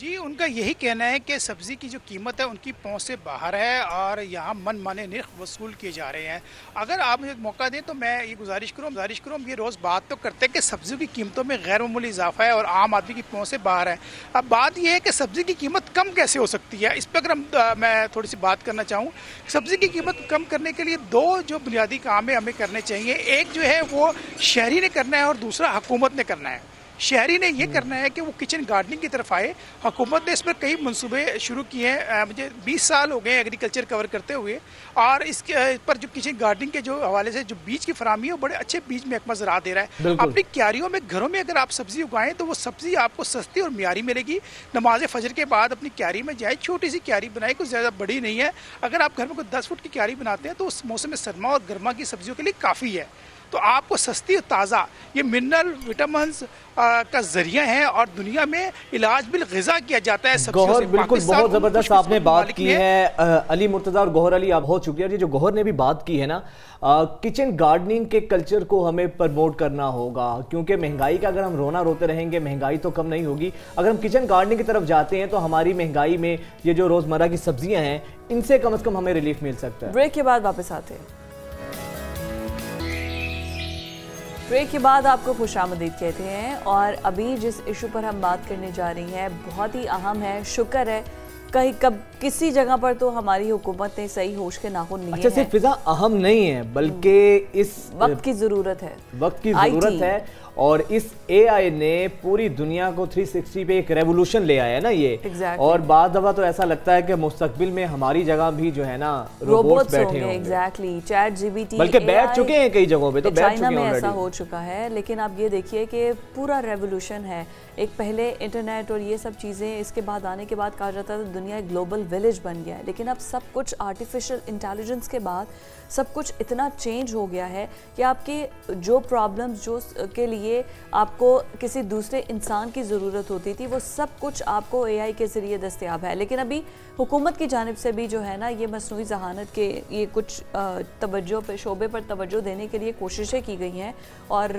Speaker 6: जी, उनका यही कहना है कि सब्ज़ी की जो कीमत है उनकी पहुंच से बाहर है और यहाँ मन माने निर्ख वसूल किए जा रहे हैं। अगर आप मुझे मौका दें तो मैं ये गुजारिश करूँ ये रोज़ बात तो करते हैं कि सब्ज़ियों की कीमतों में गैर मामूली इजाफा है और आम आदमी की पहुंच से बाहर है। अब बात यह है कि सब्ज़ी की कीमत कम कैसे हो सकती है, इस पर अगर मैं थोड़ी सी बात करना चाहूँ। सब्ज़ी की कीमत कम करने के लिए दो जो बुनियादी काम है हमें करने चाहिए। एक जो है वो शहरी ने करना है और दूसरा हुकूमत ने करना है। शहरी ने ये करना है कि वो किचन गार्डनिंग की तरफ आए। हुकूमत ने इस पर कई मंसूबे शुरू किए हैं। मुझे 20 साल हो गए एग्रीकल्चर कवर करते हुए, और इसके पर जो किचन गार्डनिंग के जो हवाले से जो बीज की फरामी है वो बड़े अच्छे बीज महकमा ज़राअत दे रहा है। अपनी क्यारियों में, घरों में अगर आप सब्जी उगाएं तो वो सब्जी आपको सस्ती और मियारी मिलेगी। नमाज फजर के बाद अपनी क्यारी में जाए, छोटी सी क्यारी बनाए, कुछ ज़्यादा बड़ी नहीं है। अगर आप घर में कोई 10 फुट की क्यारी बनाते हैं तो उस मौसम में सरमा और गर्मा की सब्जियों के लिए काफ़ी है। तो आपको सस्ती और ताज़ा ये मिनरल विटामिन्स का जरिया है और दुनिया में इलाज बिल ग़िज़ा किया जाता है।
Speaker 2: गौहर, बिल्कुल बहुत ज़बरदस्त आपने बात की है। अली मुर्तज़ा और गौहर अली, आप बहुत शुक्रिया। ये जो गौहर ने भी बात की है ना, किचन गार्डनिंग के कल्चर को हमें प्रमोट करना होगा, क्योंकि महंगाई का अगर हम रोना रोते रहेंगे महंगाई तो कम नहीं होगी। अगर हम किचन गार्डनिंग की तरफ जाते हैं तो हमारी महंगाई में ये जो रोज़मर्रा की सब्जियाँ हैं इनसे कम से कम हमें रिलीफ मिल सकता है।
Speaker 1: ब्रेक के बाद वापस आते हैं। ब्रेक के बाद आपको खुशामदीद कहते हैं। और अभी जिस इशू पर हम बात करने जा रही हैं बहुत ही अहम है। शुक्र है कहीं किसी जगह पर तो हमारी हुकूमत ने सही होश के नाखून लिए हैं।
Speaker 2: अच्छा, सिर्फ फिजा अहम नहीं है बल्कि इस
Speaker 1: वक्त की ज़रूरत है,
Speaker 2: वक्त की ज़रूरत है। और इस AI ने पूरी दुनिया को 360 पे एक रेवोल्यूशन ले आया है ना ये। और बाद दफा तो ऐसा लगता है कि मुस्तकबिल में हमारी जगह भी जो है ना रोबोट्स बैठे होंगे।
Speaker 1: एग्जैक्टली, चैट GPT
Speaker 2: बल्कि बैठ चुके हैं कई जगहों पे, तो बैठ चुके हैं,
Speaker 1: ऐसा हो चुका है। लेकिन आप ये देखिए कि पूरा रेवोल्यूशन है। एक पहले इंटरनेट और ये सब चीज़ें, इसके बाद आने के बाद कहा जाता था दुनिया एक ग्लोबल विलेज बन गया है। लेकिन अब सब कुछ आर्टिफिशियल इंटेलिजेंस के बाद सब कुछ इतना चेंज हो गया है कि आपके जो प्रॉब्लम्स जो के लिए आपको किसी दूसरे इंसान की ज़रूरत होती थी वो सब कुछ आपको AI के ज़रिए दस्तयाब है। लेकिन अभी हुकूमत की जानिब से भी जो है ना ये मसनूई ज़हानत के ये कुछ तवज्जो पे, शोबे पर तवज्जो देने के लिए कोशिशें की गई हैं। और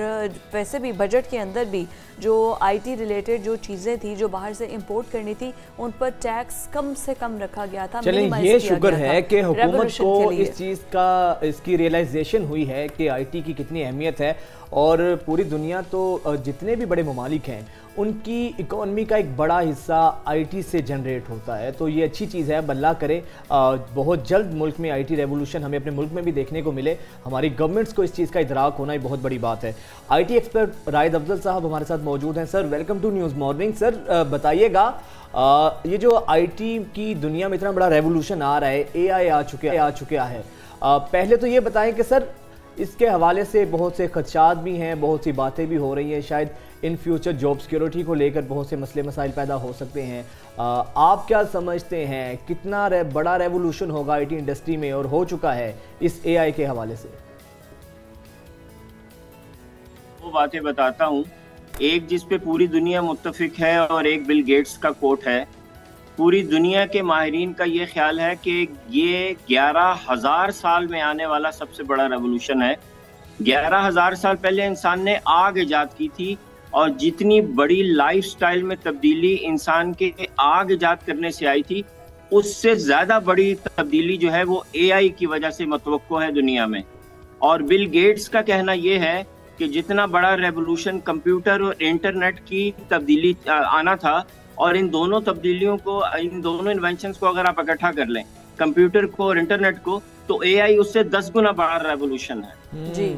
Speaker 1: वैसे भी बजट के अंदर भी जो IT रिलेटेड जो चीज़ें थी जो बाहर से इंपोर्ट करनी थी उन पर टैक्स कम से कम रखा गया था।
Speaker 2: चलें, ये शुक्र है कि हुकूमत को इस चीज़ का, इसकी रियलाइजेशन हुई है कि IT की कितनी अहमियत है। और पूरी दुनिया तो जितने भी बड़े ममालिक हैं उनकी इकोनॉमी का एक बड़ा हिस्सा IT से जनरेट होता है। तो ये अच्छी चीज़ है, अल्लाह करे बहुत जल्द मुल्क में IT रेवोल्यूशन हमें अपने मुल्क में भी देखने को मिले। हमारी गवर्नमेंट्स को इस चीज़ का इदराक होना ही बहुत बड़ी बात है। IT एक्सपर्ट रायद अफजल साहब हमारे साथ मौजूद हैं। Sir welcome to news morning. Sir बताइएगा, ये जो IT की दुनिया में इतना बड़ा रेवोल्यूशन आ रहा है, AI आ चुका है, पहले तो ये बताएं कि सर इसके हवाले से बहुत से खदशात भी हैं, बहुत सी बातें भी हो रही हैं, शायद इन फ्यूचर जॉब सिक्योरिटी को लेकर बहुत से मसले मसाइल पैदा हो सकते हैं। आप क्या समझते हैं कितना बड़ा रेवोल्यूशन होगा IT इंडस्ट्री में और हो चुका है इस AI के हवाले से?
Speaker 9: वो बातें बताता हूँ, एक जिस पे पूरी दुनिया मुत्तफिक है और एक बिल गेट्स का कोट है। पूरी दुनिया के माहिरीन का ये ख्याल है कि ये 11,000 साल में आने वाला सबसे बड़ा रेवोल्यूशन है। 11,000 साल पहले इंसान ने आग ईजाद की थी और जितनी बड़ी लाइफस्टाइल में तब्दीली इंसान के आग ईजाद करने से आई थी उससे ज़्यादा बड़ी तब्दीली जो है वो AI की वजह से मतवक्को है दुनिया में। और बिल गेट्स का कहना ये है कि जितना बड़ा रेवोल्यूशन कंप्यूटर और इंटरनेट की तब्दीली आना था, और इन दोनों तब्दीलियों को, इन दोनों इन्वेंशंस को अगर आप इकट्ठा कर लें, कंप्यूटर को और इंटरनेट को, तो एआई उससे 10 गुना बड़ा रेवोल्यूशन है।
Speaker 1: जी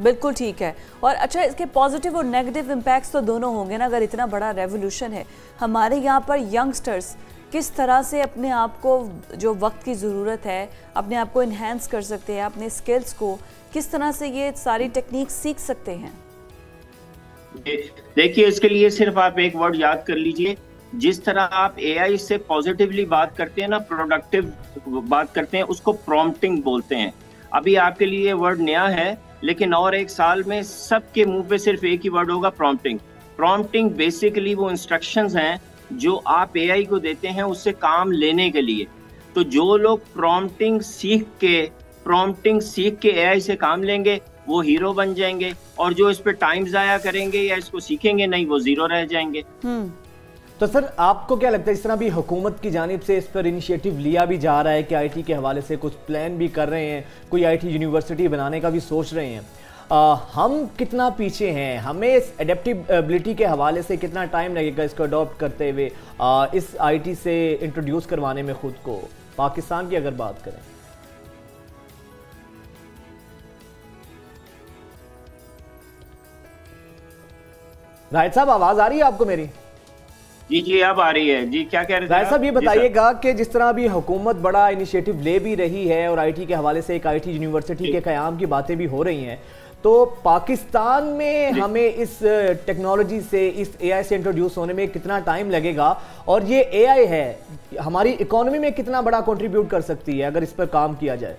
Speaker 1: बिल्कुल ठीक है। और अच्छा, इसके पॉजिटिव और नेगेटिव इम्पैक्ट्स तो दोनों होंगे ना। अगर इतना बड़ा रेवोल्यूशन है, हमारे यहाँ पर यंगस्टर्स किस तरह से अपने आप को, जो वक्त की ज़रूरत है, अपने आप को इन्हेंस कर सकते हैं, अपने स्किल्स को किस तरह से ये सारी टेक्निक सीख सकते हैं?
Speaker 9: देखिए, इसके लिए सिर्फ आप एक वर्ड याद कर लीजिए। जिस तरह आप एआई से पॉजिटिवली बात करते हैं ना, प्रोडक्टिव बात करते हैं, उसको प्रॉम्प्टिंग बोलते हैं। अभी आपके लिए ये वर्ड नया है, लेकिन और एक साल में सबके मुंह पे सिर्फ एक ही वर्ड होगा, प्रॉम्प्टिंग। प्रॉम्प्टिंग बेसिकली वो इंस्ट्रक्शंस हैं जो आप एआई को देते हैं उससे काम लेने के लिए। तो जो लोग प्रॉम्प्टिंग सीख के एआई से काम लेंगे वो हीरो बन जाएंगे, और जो इस पे टाइम जाया करेंगे या इसको सीखेंगे नहीं, वो जीरो रह जाएंगे।
Speaker 2: तो सर, आपको क्या लगता है, इस तरह भी हुकूमत की जानिब से इस पर इनिशिएटिव लिया भी जा रहा है कि आईटी के हवाले से कुछ प्लान भी कर रहे हैं, कोई आईटी यूनिवर्सिटी बनाने का भी सोच रहे हैं? हम कितना पीछे हैं? हमें इस एडेप्टेबिलिटी के हवाले से कितना टाइम लगेगा इसको अडॉप्ट करते हुए, इस आईटी से इंट्रोड्यूस करवाने में खुद को? पाकिस्तान की अगर बात करें, राहिद साहब, आवाज आ रही है आपको मेरी?
Speaker 9: जी अब आ रही है। जी, क्या कह रहे थे
Speaker 2: राहिद साहब? ये बताइएगा कि जिस तरह अभी हुकूमत बड़ा इनिशिएटिव ले भी रही है और आईटी के हवाले से एक आईटी यूनिवर्सिटी के क़याम की बातें भी हो रही हैं, तो पाकिस्तान में हमें इस टेक्नोलॉजी से, इस एआई से इंट्रोड्यूस होने में कितना टाइम लगेगा, और ये एआई है हमारी इकोनॉमी में कितना बड़ा कंट्रीब्यूट कर सकती है अगर इस पर काम किया जाए?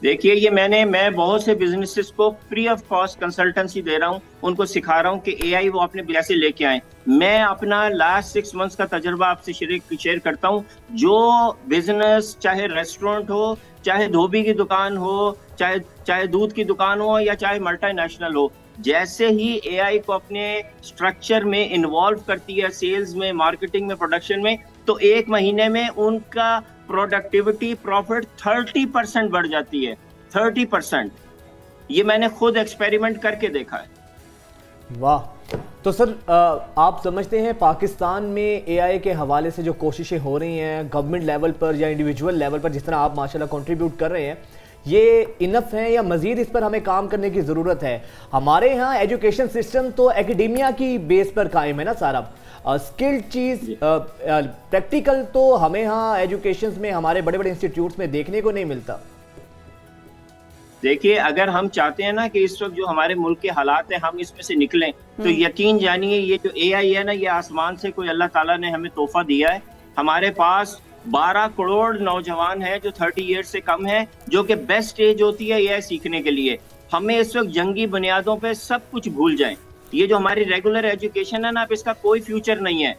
Speaker 9: देखिए, ये मैं बहुत से बिजनेसेस को फ्री ऑफ कॉस्ट कंसल्टेंसी दे रहा हूँ, उनको सिखा रहा हूँ कि एआई वो अपने कैसे लेके आए। मैं अपना लास्ट 6 मंथ्स का तजुर्बा आपसे शेयर करता हूँ। जो बिजनेस, चाहे रेस्टोरेंट हो, चाहे धोबी की दुकान हो, चाहे दूध की दुकान हो, या चाहे मल्टीनेशनल हो, जैसे ही एआई को अपने स्ट्रक्चर में इन्वॉल्व करती है, सेल्स में, मार्केटिंग में, प्रोडक्शन में, तो 1 महीने में उनका प्रोडक्टिविटी, प्रॉफिट 30% बढ़ जाती है। 30%। ये मैंने खुद एक्सपेरिमेंट करके देखा है।
Speaker 2: वाह! तो सर, आप समझते हैं पाकिस्तान में एआई के हवाले से जो कोशिशें हो रही हैं गवर्नमेंट लेवल पर या इंडिविजुअल लेवल पर, जिस तरह आप माशाल्लाह कंट्रीब्यूट कर रहे हैं, ये इनफ है या मजीद इस पर हमें काम करने की ज़रूरत है? हमारे यहाँ एजुकेशन सिस्टम तो एकेडेमिया की बेस पर कायम है ना सारा, स्किल्ड चीज़, प्रैक्टिकल तो हमें यहाँ एजुकेशन में, हमारे बड़े बड़े इंस्टीट्यूट्स में देखने को नहीं मिलता।
Speaker 9: देखिए, अगर हम चाहते हैं ना कि इस वक्त जो हमारे मुल्क के हालात हैं हम इसमें से निकलें, तो यकीन जानिए ये जो एआई है ना, ये आसमान से कोई अल्लाह ताला ने हमें तोहफा दिया है। हमारे पास 12 करोड़ नौजवान हैं जो 30 ईयर्स से कम हैं, जो कि बेस्ट एज होती है एआई सीखने के लिए। हमें इस वक्त जंगी बुनियादों पे सब कुछ भूल जाएं। ये जो हमारी रेगुलर एजुकेशन है ना, अब इसका कोई फ्यूचर नहीं है,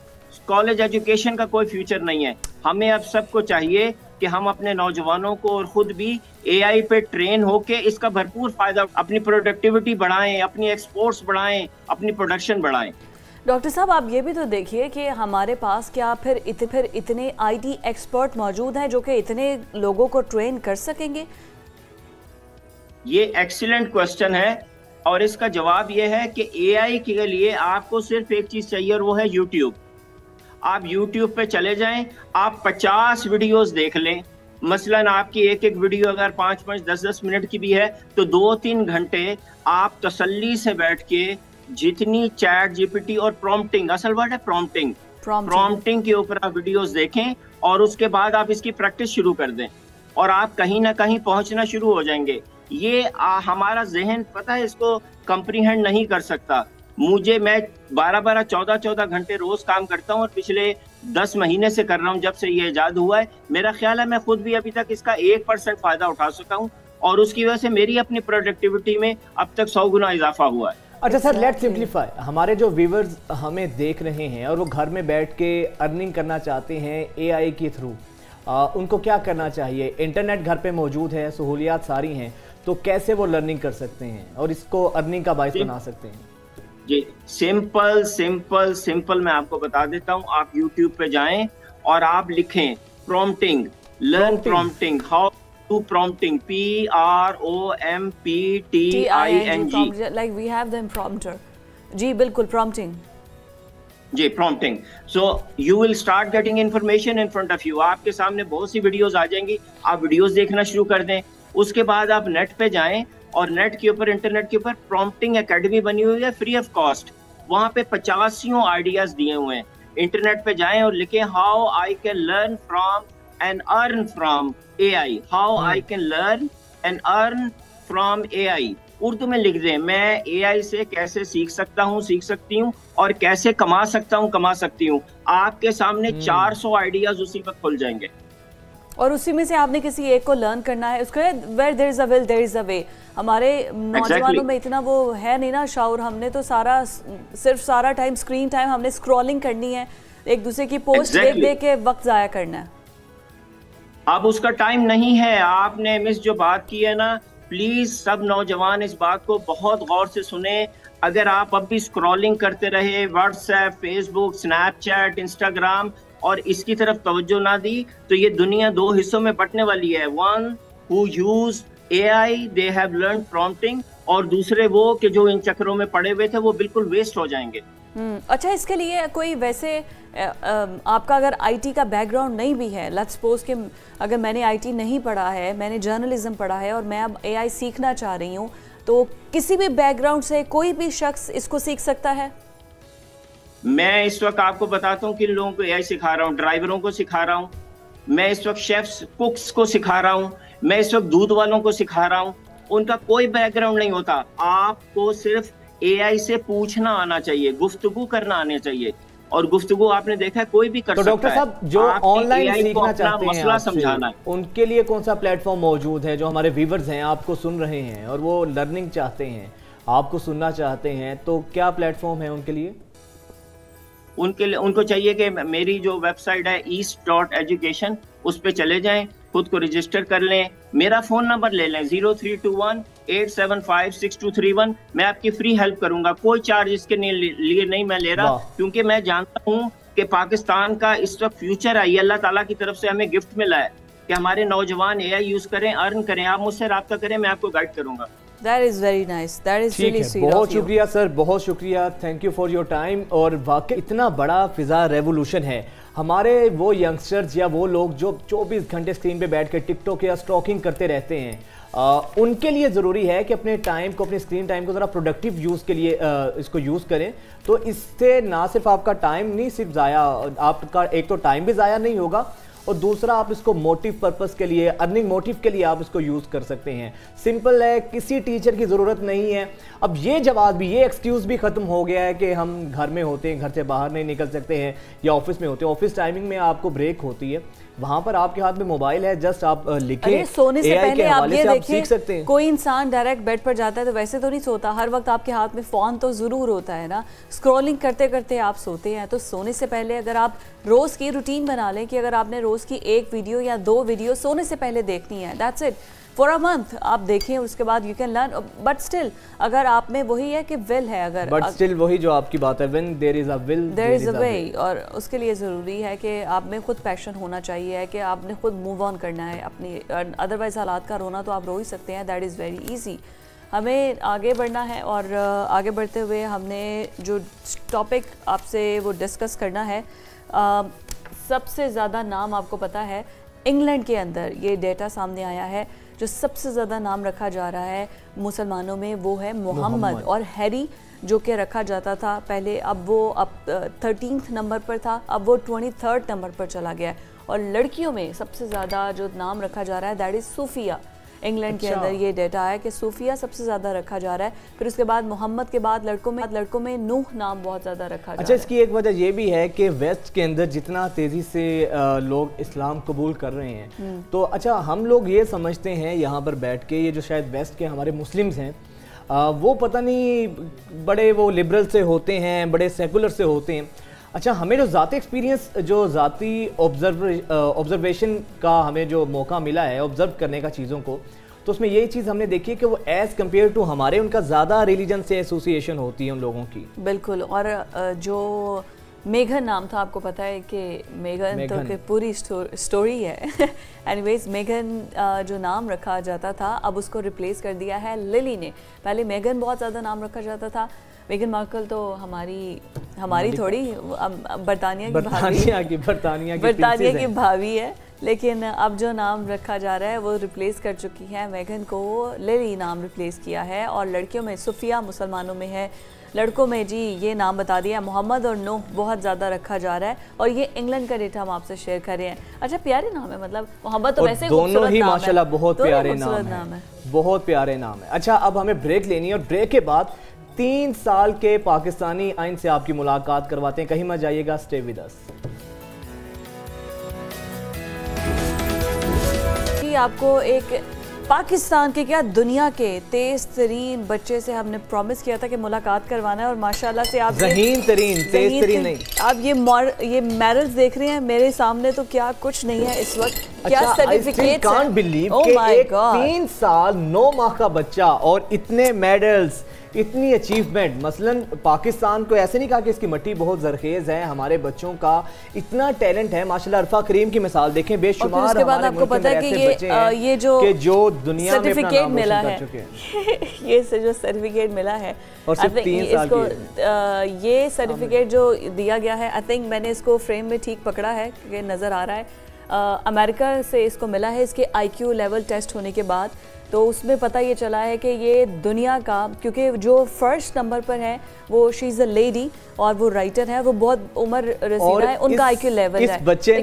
Speaker 9: कॉलेज एजुकेशन का कोई फ्यूचर नहीं है। हमें अब सबको चाहिए कि हम अपने नौजवानों को और खुद भी एआई पे ट्रेन होके इसका भरपूर फायदा, अपनी प्रोडक्टिविटी बढ़ाएं, अपनी एक्सपोर्ट्स बढ़ाएं, अपनी प्रोडक्शन बढ़ाएं।
Speaker 1: डॉक्टर साहब, आप ये भी तो देखिए कि हमारे पास क्या फिर इतने आईटी एक्सपर्ट मौजूद हैं जो कि इतने लोगों को ट्रेन कर सकेंगे?
Speaker 9: ये एक्सीलेंट क्वेश्चन है, और इसका जवाब ये है कि एआई के लिए आपको सिर्फ एक चीज चाहिए, और वो है यूट्यूब। आप यूट्यूब पे चले जाएं, आप 50 वीडियोस देख लें। मसलन आपकी एक वीडियो अगर 5-5, 10-10 मिनट की भी है, तो 2-3 घंटे आप तसल्ली से बैठ के जितनी चैट जीपीटी और प्रॉम्प्टिंग, असल वर्ड है प्रॉम्प्टिंग के ऊपर आप वीडियोस देखें, और उसके बाद आप इसकी प्रैक्टिस शुरू कर दें, और आप कहीं ना कहीं पहुंचना शुरू हो जाएंगे। ये हमारा जहन, पता है, इसको कंप्रीहेंड नहीं कर सकता। मैं 12-12, 14-14 घंटे रोज काम करता हूँ, और पिछले 10 महीने से कर रहा हूँ जब से ये ईजाद हुआ है। मेरा ख्याल है मैं खुद भी अभी तक इसका 1% फायदा उठा सका हूँ, और उसकी वजह से मेरी अपनी प्रोडक्टिविटी में अब तक 100 गुना इजाफा हुआ है।
Speaker 2: अच्छा सर, लेट्स सिंप्लीफाई। हमारे जो व्यूअर्स हमें देख रहे हैं और वो घर में बैठ के अर्निंग करना चाहते हैं एआई के थ्रू, उनको क्या करना चाहिए? इंटरनेट घर पे मौजूद है, सहूलियात सारी हैं, तो कैसे वो लर्निंग कर सकते हैं और इसको अर्निंग का बाइस बना सकते हैं?
Speaker 9: जी, सिंपल मैं आपको बता देता हूँ। आप YouTube पे जाएं और आप लिखें prompting, learn prompting, to prompting, PROMPTING.
Speaker 1: Like we have the prompter. जी बिल्कुल, prompting.
Speaker 9: Ji prompting. So you will start getting information in front of you. आपके सामने बहुत सी वीडियोस आ जाएंगी, आप वीडियोस देखना शुरू कर दें। उसके बाद आप नेट पे जाएं और नेट के ऊपर, इंटरनेट के ऊपर प्रॉम्प्टिंग एकेडमी बनी हुई है फ्री ऑफ कॉस्ट। वहाँ पे 50 आइडियाज दिए हुए हैं। इंटरनेट पे जाएं और लिखें how I can learn from and earn from AI, how I can learn and earn from AI। Urdu में लिख दें, मैं AI से कैसे सीख सकता हूँ, सीख सकती हूँ, और कैसे कमा सकता हूँ, कमा सकती हूँ। आपके सामने 400 आइडियाज उसी वक्त खुल जाएंगे।
Speaker 1: और उसी में से आपने किसी एक को लर्न करना है। उसके where there is a will there is a way. हमारे नौजवानों में इतना वो है नहीं ना शाउर, हमने तो सारा टाइम स्क्रीन टाइम हमने स्क्रॉलिंग करनी है, एक दूसरे की पोस्ट देख के वक्त जाया करना है।
Speaker 9: अब उसका टाइम नहीं है। आपने मिस जो बात की है ना, प्लीज सब नौजवान इस बात को बहुत गौर से सुने। अगर आप अब भी स्क्रॉलिंग करते रहे व्हाट्सएप, फेसबुक, स्नैपचैट, इंस्टाग्राम और इसकी तरफ तवज्जो ना दी तो ये दुनिया दो हिस्सों में बंटने वाली है। One who use AI, they have learn prompting, और दूसरे वो कि जो इन चक्रों में पड़े हुए थे वो बिल्कुल वेस्ट हो जाएंगे।
Speaker 1: अच्छा, इसके लिए कोई वैसे आपका अगर IT का बैकग्राउंड नहीं भी है, लेट्स सपोज कि अगर मैंने IT नहीं पढ़ा है, मैंने जर्नलिज्म पढ़ा है और मैं अब AI सीखना चाह रही हूँ, तो किसी भी बैकग्राउंड से कोई भी शख्स इसको सीख सकता है?
Speaker 9: मैं इस वक्त आपको बताता हूँ किन लोगों को AI सिखा रहा हूँ। ड्राइवरों को सिखा रहा हूँ, मैं इस वक्त शेफ्स, कुक्स को सिखा रहा हूँ, मैं इस वक्त दूध वालों को सिखा रहा हूँ। उनका कोई बैकग्राउंड नहीं होता। आपको सिर्फ AI से पूछना आना चाहिए, गुफ्तगू करना आना चाहिए, और गुफ्तगू आपने देखा है कोई भी कर सकता है।
Speaker 2: डॉक्टर साहब, जो ऑनलाइन सीखना चाहते हैं
Speaker 9: मसला समझाना है,
Speaker 2: उनके लिए कौन सा प्लेटफॉर्म मौजूद है? जो हमारे व्यूअर्स हैं, आपको सुन रहे हैं और वो लर्निंग चाहते हैं, आपको सुनना चाहते हैं, तो क्या प्लेटफॉर्म है उनके लिए?
Speaker 9: उनको चाहिए कि मेरी जो वेबसाइट है east.education, उस पे चले जाएं, खुद को रजिस्टर कर लें, मेरा फोन नंबर ले लें 0321-875-6231। मैं आपकी फ्री हेल्प करूंगा, कोई चार्ज इसके लिए नहीं मैं ले रहा, क्योंकि मैं जानता हूं कि पाकिस्तान का इस वक्त फ्यूचर है। ये अल्लाह ताला की तरफ से हमें गिफ्ट मिला है कि हमारे नौजवान AI यूज करें, अर्न करें। आप मुझसे रब्ता करें, मैं आपको गाइड करूंगा।
Speaker 1: That is very nice. That is really sweet of you.
Speaker 2: बहुत शुक्रिया सर, बहुत शुक्रिया, thank you for your time. और वाकई इतना बड़ा फिजा रेवोल्यूशन है। हमारे वो यंगस्टर्स या वो लोग जो 24 घंटे स्क्रीन पे बैठ कर टिकटॉक या स्टॉकिंग करते रहते हैं, उनके लिए ज़रूरी है कि अपने टाइम को, अपने स्क्रीन टाइम को ज़रा प्रोडक्टिव यूज़ के लिए इसको यूज़ करें। तो इससे ना सिर्फ आपका टाइम नहीं सिर्फ ज़ाया, आपका एक तो टाइम भी ज़ाया नहीं होगा, और दूसरा आप इसको मोटिव पर्पस के लिए, अर्निंग मोटिव के लिए आप इसको यूज़ कर सकते हैं। सिंपल है, किसी टीचर की ज़रूरत नहीं है। अब ये जवाब भी, ये एक्सक्यूज़ भी ख़त्म हो गया है कि हम घर में होते हैं, घर से बाहर नहीं निकल सकते हैं, या ऑफिस में होते हैं, ऑफिस टाइमिंग में आपको ब्रेक होती है, वहां पर आपके हाथ में मोबाइल है, जस्ट आप लिखें,
Speaker 1: सोने से पहले आप ये
Speaker 2: देखिए,
Speaker 1: कोई इंसान डायरेक्ट बेड पर जाता है तो वैसे तो नहीं सोता, हर वक्त आपके हाथ में फोन तो जरूर होता है ना, स्क्रॉलिंग करते करते आप सोते हैं। तो सोने से पहले अगर आप रोज की रूटीन बना लें कि अगर आपने रोज की 1 वीडियो या 2 वीडियो सोने से पहले देखनी है, that's it, for a month आप देखें, उसके बाद you can learn. But still अगर आप में वही है कि विल है, अगर
Speaker 2: बट स्टिल वही जो आपकी बात है, when there is a will
Speaker 1: there is a way, और उसके लिए ज़रूरी है कि आप में खुद पैशन होना चाहिए, है कि आपने खुद मूव ऑन करना है अपनी, अदरवाइज हालात का रोना तो आप रो ही सकते हैं, दैट इज़ वेरी ईजी। हमें आगे बढ़ना है, और आगे बढ़ते हुए हमने जो टॉपिक आपसे वो डिस्कस करना है, सबसे ज़्यादा नाम आपको पता है इंग्लैंड के अंदर ये डेटा सामने आया है, जो सबसे ज़्यादा नाम रखा जा रहा है मुसलमानों में वो है मोहम्मद और हैरी, जो कि रखा जाता था पहले, अब वो 13th नंबर पर था, अब वो 23rd नंबर पर चला गया है। और लड़कियों में सबसे ज़्यादा जो नाम रखा जा रहा है दैट इज़ सूफिया। इंग्लैंड के अंदर ये डेटा है कि सूफिया सबसे ज़्यादा रखा जा रहा है, फिर उसके बाद मोहम्मद के बाद लड़कों में नूह नाम बहुत ज़्यादा रखा जा रहा है।
Speaker 2: अच्छा, इसकी एक वजह ये भी है कि वेस्ट के अंदर जितना तेज़ी से लोग इस्लाम कबूल कर रहे हैं, तो अच्छा हम लोग ये समझते हैं यहाँ पर बैठ के, ये जो शायद वेस्ट के हमारे मुस्लिम्स हैं, वो पता नहीं बड़े वो लिबरल से होते हैं, बड़े सेकुलर से होते हैं। अच्छा, हमें जो ज़ाती एक्सपीरियंस, जो ज़ाती ऑब्जर्वेशन का हमें जो मौका मिला है ऑब्ज़र्व करने का चीज़ों को, तो उसमें यही चीज़ हमने देखी है कि वो एज़ कम्पेयर टू हमारे, उनका ज़्यादा रिलीजन से एसोसिएशन होती है उन लोगों की।
Speaker 1: बिल्कुल, और जो मेघन नाम था, आपको पता है कि मेघन तो कि पूरी स्टोरी है। एनीवेज मेघन जो नाम रखा जाता था अब उसको रिप्लेस कर दिया है लिली ने। पहले मेघन बहुत ज़्यादा नाम रखा जाता था। मेघन मार्कल तो हमारी थोड़ी बरतानिया की भाभी है, लेकिन अब जो नाम रखा जा रहा है वो रिप्लेस कर चुकी है मेघन को, लिली नाम रिप्लेस किया है। और लड़कियों में सुफिया मुसलमानों में है, लड़कों में जी ये नाम बता दिया मोहम्मद और नूह बहुत ज़्यादा रखा जा रहा है। और ये इंग्लैंड का डेटा हम आपसे शेयर कर रहे हैं। अच्छा प्यारे नाम है, मतलब मोहम्मद तो वैसे
Speaker 2: दोनों ही माशाल्लाह बहुत प्यारे नाम है, बहुत प्यारे नाम है। अच्छा अब हमें ब्रेक लेनी है और ब्रेक के बाद 3 साल के पाकिस्तानी आइन से आपकी मुलाकात करवाते हैं। कहीं मत जाइएगा, स्टे विद अस।
Speaker 1: आपको एक पाकिस्तान के क्या दुनिया के तेज तरीन बच्चे से हमने प्रॉमिस किया था कि मुलाकात करवाना है और माशाल्लाह से आप
Speaker 2: तेज तरीन नहीं,
Speaker 1: आप ये मेडल्स देख रहे हैं मेरे सामने, तो क्या कुछ नहीं है इस वक्त। क्या सर्टिफिकेट,
Speaker 2: कांट बिलीव कि एक 3 साल 9 माह का बच्चा और इतने मेडल्स, इतनी अचीवमेंट। मसलन पाकिस्तान को ऐसे नहीं कहा कि इसकी मिट्टी बहुत जरखेज है, हमारे बच्चों का इतना टैलेंट है माशाल्लाह। अरफा करीम की मिसाल देखें, बेशुमार हमारे मुल्क में ऐसे बच्चे हैं कि जो दुनिया में अपना नाम रोशन कर चुके हैं।
Speaker 1: ये जो सर्टिफिकेट मिला है
Speaker 2: और सिर्फ 3 साल की
Speaker 1: ये सर्टिफिकेट जो दिया गया है, आई थिंक मैंने इसको फ्रेम में ठीक पकड़ा है कि नज़र आ रहा है। अमेरिका से इसको मिला है इसके IQ लेवल टेस्ट होने के बाद। तो उसमें पता ये चला है कि ये दुनिया का, क्योंकि जो फर्स्ट नंबर पर है वो शी इज़ अ लेडी और वो राइटर है, वो बहुत उम्र रसीदा है, उनका IQ लेवल है।
Speaker 2: इस बच्चे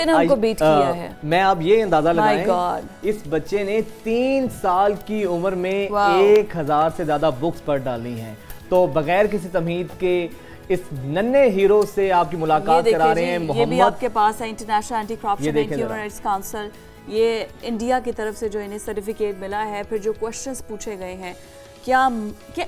Speaker 2: ने
Speaker 1: उनको बीट किया है।
Speaker 2: मैं अब ये अंदाजा लगाएं, इस बच्चे ने 3 साल की उम्र में 1000 से ज़्यादा बुक्स पढ़ डाली हैं। तो बगैर किसी तमहीद के इस नन्हे हीरो से आपकी मुलाकात करा रहे हैं।
Speaker 1: ये भी आपके पास है international anti corruption and human rights council, ये इंडिया की तरफ से जो इन्हें सर्टिफिकेट मिला है। फिर जो क्वेश्चंस पूछे गए हैं, क्या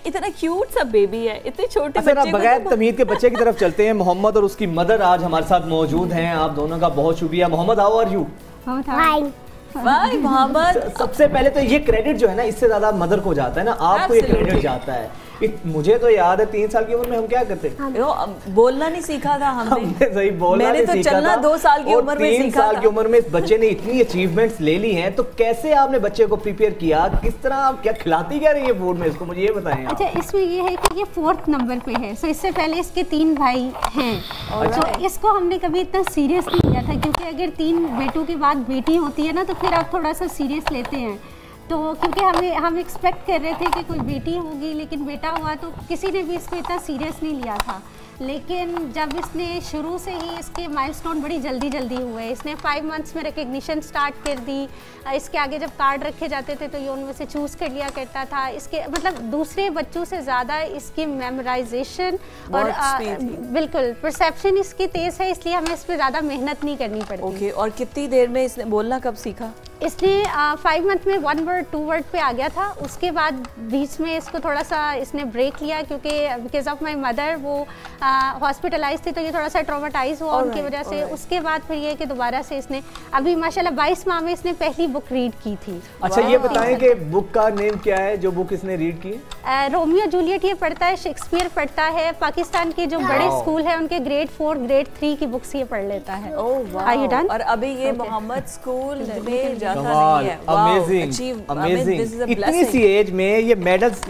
Speaker 1: इतना क्यूट सा बेबी है, इतने छोटे बच्चे।
Speaker 2: बगैर तमीज़ के बच्चे की तरफ चलते हैं। मोहम्मद और उसकी मदर आज हमारे साथ मौजूद हैं। आप दोनों का बहुत शुक्रिया। Mohammed, how are you?
Speaker 1: भाई मोहम्मद,
Speaker 2: सबसे पहले तो ये क्रेडिट जो है ना, इससे ज्यादा मदर को जाता है ना, आपको ये क्रेडिट जाता है। मुझे तो याद है 3 साल की उम्र में हम क्या करते थे,
Speaker 1: बोलना नहीं सीखा था हमने
Speaker 2: सही बोलना
Speaker 1: मैंने तो चलना 2 साल की उम्र में सीखा था।
Speaker 2: 3 साल की उम्र में इस बच्चे ने इतनी अचीवमेंट्स ले ली हैं। तो कैसे आपने बच्चे को प्रिपेयर किया, किस तरह आप क्या खिलाती क्या रही है फूड में इसको, मुझे ये बताएं।
Speaker 10: अच्छा, इसमें ये है कि ये 4th नंबर पे है, सो इससे पहले इसके 3 भाई हैं। तो इसको हमने कभी इतना सीरियस नहीं लिया था, क्योंकि अगर 3 बेटों के बाद बेटी होती है ना, तो फिर आप थोड़ा सा सीरियस लेते हैं। तो क्योंकि हम एक्सपेक्ट कर रहे थे कि कोई बेटी होगी, लेकिन बेटा हुआ तो किसी ने भी इसको इतना सीरियस नहीं लिया था। लेकिन जब इसने शुरू से ही इसके माइलस्टोन बड़ी जल्दी हुए। इसने 5 मंथ्स में रिकग्निशन स्टार्ट कर दी। इसके आगे जब कार्ड रखे जाते थे तो ये उनमें से चूज़ कर लिया करता था। इसके मतलब दूसरे बच्चों से ज़्यादा इसकी मेमोराइजेशन और बिल्कुल परसेप्शन इसकी तेज़ है, इसलिए हमें इस पर ज़्यादा मेहनत नहीं करनी पड़ती।
Speaker 1: ओके, और कितनी देर में इसने बोलना कब सीखा?
Speaker 10: इसने 5 मंथ में 1 वर्ड 2 वर्ड पे आ गया था। उसके बाद बीच में इसको थोड़ा सा इसने ब्रेक लिया, क्योंकि बिकॉज ऑफ माई मदर वो हॉस्पिटलाइज थी, तो ये थोड़ा सा ट्रॉमेटाइज हुआ उनकी वजह से। उसके बाद फिर ये कि दोबारा से इसने अभी माशाल्लाह 22 माह में इसने पहली बुक रीड की थी।
Speaker 2: अच्छा, ये बताएं कि बुक का नेम क्या है जो बुक इसने रीड की?
Speaker 10: रोमियो जूलियट ये पढ़ता है, शेक्सपियर पढ़ता है। पाकिस्तान के जो बड़े स्कूल है उनके ग्रेड 4 ग्रेड 3 की बुक्स ये पढ़ लेता है।
Speaker 1: और अभी ये मोहम्मद स्कूल में जाता नहीं है।
Speaker 2: अमेजिंग। इतनी सी एज में ये मेडल्स,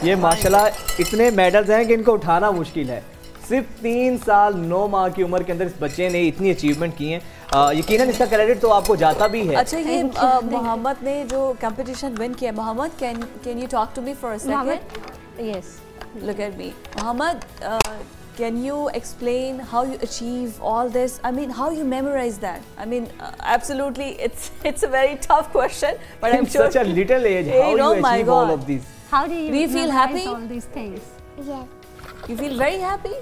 Speaker 2: ये माशाल्लाह इतने मेडल्स हैं कि इनको उठाना मुश्किल है। सिर्फ 3 साल 9 माह की उम्र के अंदर इस बच्चे ने इतनी अचीवमेंट की है। यकीनन इसका क्रेडिट तो आपको जाता भी है।
Speaker 1: अच्छा, ये मोहम्मद ने जो कंपटीशन विन किया, Mohammed can you talk to me for a second?
Speaker 10: Yes,
Speaker 1: look at me Mohammed, can you explain how you achieve all this? I mean, how you memorize that? I mean, absolutely, it's a very tough question, but I'm sure
Speaker 2: such a little age, how you achieve all of these?
Speaker 10: How do you
Speaker 1: feel happy?
Speaker 10: All these things?
Speaker 11: Yeah.
Speaker 1: You feel very happy?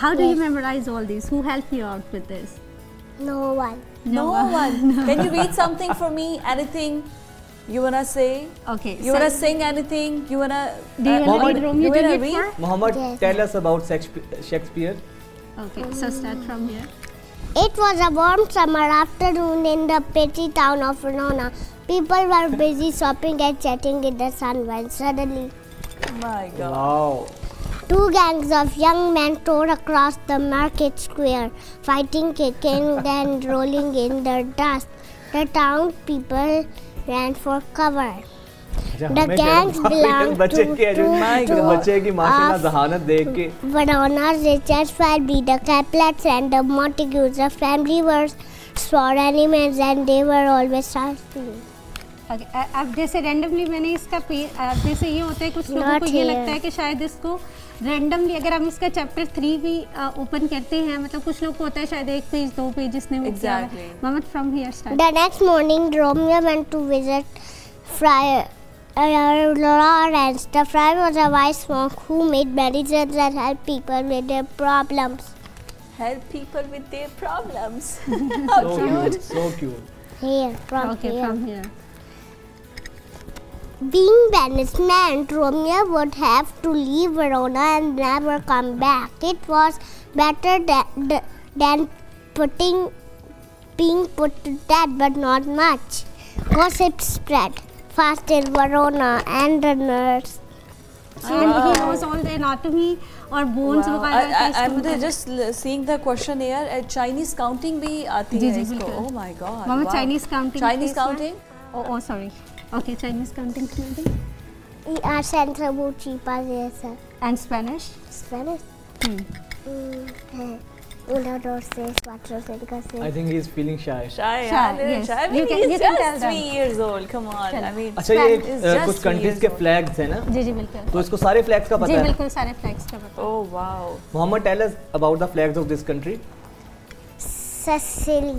Speaker 10: How do you memorize all these? Who helped you out with this?
Speaker 11: No one.
Speaker 1: No one. Can you read something for me? Anything you wanna say?
Speaker 10: Okay.
Speaker 1: You wanna sing anything? You wanna?
Speaker 10: Do you wanna read Romeo and Juliet?
Speaker 2: Mohammed, tell us about Shakespeare.
Speaker 10: Okay, so start from here.
Speaker 11: It was a warm summer afternoon in the petty town of Verona. People were busy shopping and chatting in the sun when suddenly...
Speaker 1: My God.
Speaker 2: Wow.
Speaker 11: Two gangs of young men tore across the market square, fighting, kicking, and rolling in the dust. The town people ran for cover. The gangs belonged
Speaker 2: बच्चे की माशाल्लाह
Speaker 11: of
Speaker 2: जहानत देख के
Speaker 11: Verona's richest family, the Caplets and the Montagues. The family were sworn enemies and they were always fighting.
Speaker 10: अब जैसे randomly मैंने इसका जैसे ये होता है कुछ लोगों को ये लगता है कि शायद इसको रैंडमली अगर हम इसका चैप्टर 3 भी ओपन करते हैं, मतलब कुछ लोग को होता है शायद 1 पेज 2 पेज जिसने वो किया है। Mohammed from here start.
Speaker 11: The next morning Romeo went to visit Friar Lawrence. The friar was a wise monk who made medicines and helped people with their problems.
Speaker 1: Help people with their problems. How cute.
Speaker 2: So cute.
Speaker 11: Here, from
Speaker 10: from here.
Speaker 11: Being banished meant Romeo would have to leave Verona and never come back. It was better than being put to death, but not much. Gossip spread fast in Verona and the nurse.
Speaker 10: And he knows all the anatomy और bones वगैरह।
Speaker 1: I'm just seeing the question here. Chinese counting भी आती है इसको। Oh my God.
Speaker 10: Mama, Chinese counting.
Speaker 1: Chinese counting?
Speaker 10: Oh, sorry. Okay, Chinese counting maybe.
Speaker 11: Santa Buchipa, yes.
Speaker 10: And Spanish?
Speaker 11: Spanish? Uno, dos, tres, cuatro, cinco, seis.
Speaker 2: I think he is feeling shy.
Speaker 1: Shy,
Speaker 10: yes.
Speaker 1: I mean, he's just 3 years old. Come on. I mean,
Speaker 2: अच्छा ये कुछ countries के flags हैं ना?
Speaker 10: जी जी बिल्कुल।
Speaker 2: तो इसको सारे फ्लैग्स का पता है?
Speaker 10: जी बिल्कुल सारे फ्लैग्स का पता है।
Speaker 1: Oh wow.
Speaker 2: Mohammed, tell us about the flags of this country.
Speaker 11: Sicily.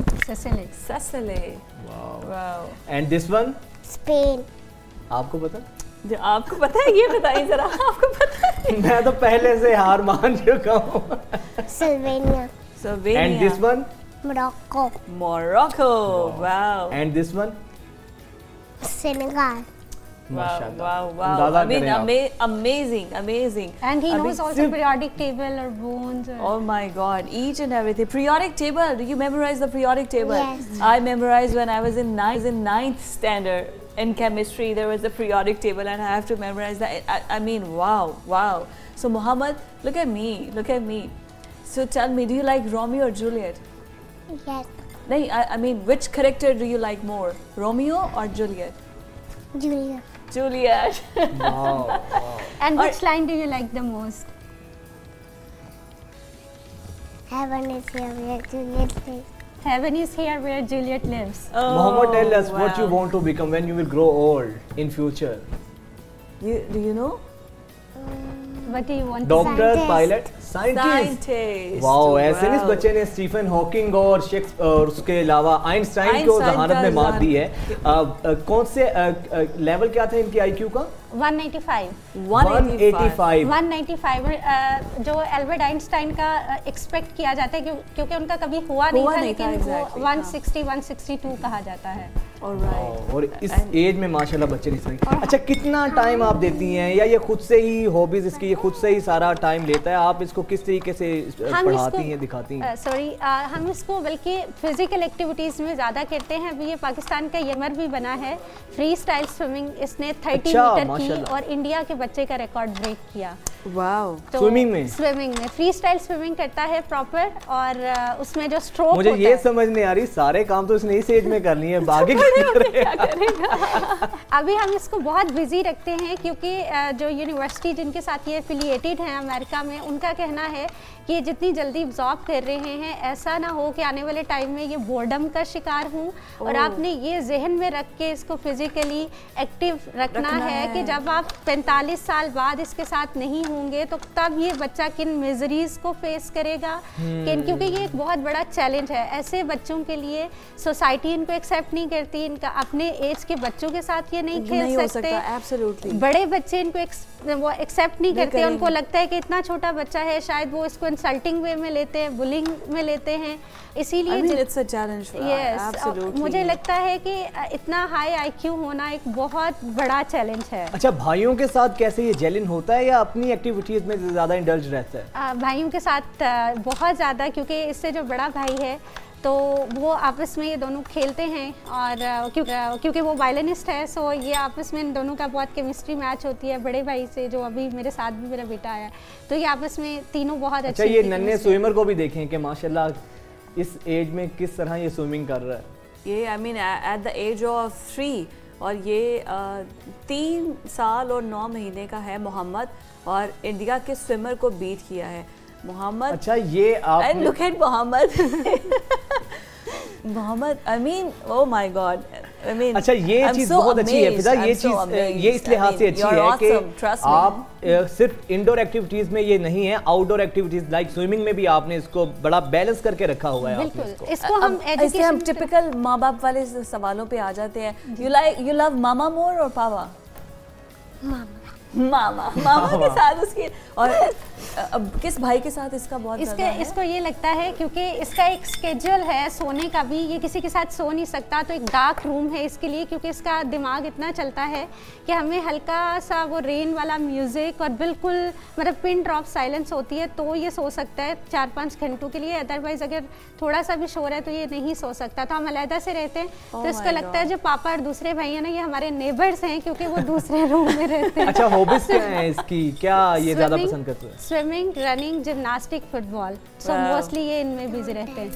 Speaker 1: Sicily. Wow.
Speaker 2: And this one?
Speaker 11: Spain.
Speaker 2: आपको पता?
Speaker 1: आपको पता है? ये बताइए जरा, आपको पता है?
Speaker 2: मैं तो पहले से हार मान चुका हूँ।
Speaker 11: Slovenia.
Speaker 2: And this one?
Speaker 11: Morocco.
Speaker 1: Wow.
Speaker 2: And this one?
Speaker 11: Senegal.
Speaker 1: Wow. I mean, amazing.
Speaker 10: And he knows also periodic table or bones.
Speaker 1: Oh my God, each and everything. Periodic table. Do you memorize the periodic table?
Speaker 11: Yes.
Speaker 1: I memorized when I was in ninth standard. In chemistry, there was a periodic table, and I have to memorize that. I mean, wow. So Muhammad, look at me. So tell me, do you like Romeo or Juliet?
Speaker 11: Yes.
Speaker 1: No, I mean, which character do you like more, Romeo or Juliet? Juliet.
Speaker 2: Wow.
Speaker 10: And which line do you like the most?
Speaker 11: Heaven is here where Juliet lives.
Speaker 10: Heaven is here where Juliet lives.
Speaker 2: Mohammed, tell us what you want to become when you will grow old in future.
Speaker 1: Do you know?
Speaker 10: What do you want?
Speaker 2: Doctor, pilot, scientist. Wow, ऐसे नहीं इस बच्चे ने Stephen Hawking और और उसके अलावा Einstein को जहानत में मात दी है। कौन से लेवल क्या था इनकी आईक्यू का? 185
Speaker 10: जो एल्बर्ट आइंस्टाइन का एक्सपेक्ट किया जाता है क्योंकि उनका कभी हुआ नहीं था, लेकिन वो 160-162 कहा जाता है।
Speaker 2: और इस एज में माशाल्लाह बच्चे नहीं समझ। अच्छा, कितना टाइम आप देती हैं या ये खुद से ही हॉबीज इसकी ये खुद से ही सारा टाइम लेता है? आप इसको किस तरीके से पढ़ाती हैं, दिखाती हैं?
Speaker 10: हम इसको बल्कि फिजिकल एक्टिविटीज में ज़्यादा करते हैं। अभी ये पाकिस्तान का यमर भी बना है फ्री स्टाइल स्विमिंग, इसने 30 मीटर की और इंडिया के बच्चे का रिकॉर्ड ब्रेक किया।
Speaker 1: वाओ।
Speaker 10: तो स्विमिंग में फ्री स्टाइल स्विमिंग करता है प्रॉपर, और उसमें जो स्ट्रोक
Speaker 2: मुझे ये समझ नहीं आ रही, सारे काम तो इसने इस एज में कर लिए हैं, आगे क्या करेगा?
Speaker 10: अभी हम इसको बहुत बिजी रखते हैं क्योंकि जो यूनिवर्सिटी जिनके साथ ये एफिलिएटेड हैं अमेरिका में, उनका कहना है कि जितनी जल्दी अब्जॉर्ब कर रहे हैं ऐसा ना हो कि आने वाले टाइम में ये बोर्डम का शिकार हूँ। और आपने ये जहन में रख के इसको फिजिकली एक्टिव रखना है कि जब आप 45 साल बाद इसके साथ नहीं होंगे तो तब ये बच्चा किन मिजरीज को फेस करेगा, क्योंकि ये एक बहुत बड़ा चैलेंज है। ऐसे बच्चों के लिए सोसाइटी इनको एक्सेप्ट नहीं करती, इनका अपने एज के बच्चों के साथ ये नहीं खेल सकते। बड़े बच्चे इनको वो एक्सेप्ट नहीं करते, उनको लगता है कि इतना छोटा बच्चा है, शायद वो इसको इंसल्टिंग वे में लेते हैं, बुलिंग में लेते हैं, इसीलिए मुझे लगता है कि इतना हाई आईक्यू होना एक बहुत बड़ा चैलेंज है।
Speaker 2: अच्छा, भाइयों के साथ कैसे ये जेलिन होता है या अपनी एक्टिविटीज में ज्यादा इंडल्ज रहता है?
Speaker 10: भाइयों के साथ बहुत ज्यादा, क्योंकि इससे जो बड़ा भाई है तो वो आपस में ये दोनों खेलते हैं और क्योंकि वो वायलिनिस्ट है, सो ये आपस में इन दोनों का बहुत केमिस्ट्री मैच होती है। बड़े भाई से जो अभी मेरे साथ भी मेरा बेटा आया, तो ये आपस में तीनों बहुत अच्छे।
Speaker 2: ये नन्हे स्विमर को भी देखें कि माशाल्लाह इस एज में किस तरह ये स्विमिंग कर रहा है।
Speaker 1: ये I mean at the age of 3 और ये 3 साल और 9 महीने का है मोहम्मद और इंडिया के स्विमर को बीट किया है मोहम्मद।
Speaker 2: अच्छा ये आप
Speaker 1: and look at Mohammed Mohammed, I mean oh my God, I mean
Speaker 2: अच्छा ये चीज बहुत अच्छी है फिजा, ये चीज ये इस लिहाज से अच्छी है कि आप सिर्फ इंडोर एक्टिविटीज में ये नहीं है, आउटडोर एक्टिविटीज लाइक स्विमिंग में भी आपने इसको बड़ा बैलेंस करके रखा हुआ है।
Speaker 10: बिल्कुल, इसको हम
Speaker 1: ऐसे हम टिपिकल माँ बाप वाले सवालों पे आ जाते हैं। यू लव मामा मोर और पापा? मामा के साथ उसकी, और अब किस भाई के साथ इसका बहुत
Speaker 10: इसको ये लगता है क्योंकि इसका एक स्केड्यूल है सोने का भी, ये किसी के साथ सो नहीं सकता, तो एक डार्क रूम है इसके लिए, क्योंकि इसका दिमाग इतना चलता है कि हमें हल्का सा वो रेन वाला म्यूजिक और बिल्कुल मतलब पिन ड्रॉप साइलेंस होती है तो ये सो सकता है 4-5 घंटों के लिए। अदरवाइज अगर थोड़ा सा भी शोर है तो ये नहीं सो सकता। तो हम अलहदा से रहते हैं, तो इसको लगता है जो पापा और दूसरे भाई है ना, ये हमारे नेबर्स हैं क्योंकि वो दूसरे रूम में रहते हैं।
Speaker 2: अच्छा हॉबीज क्या है इसकी, क्या ये ज्यादा पसंद करते हैं?
Speaker 10: Swimming, running, gymnastic, football, so mostly ये इनमें बिजी रहते हैं।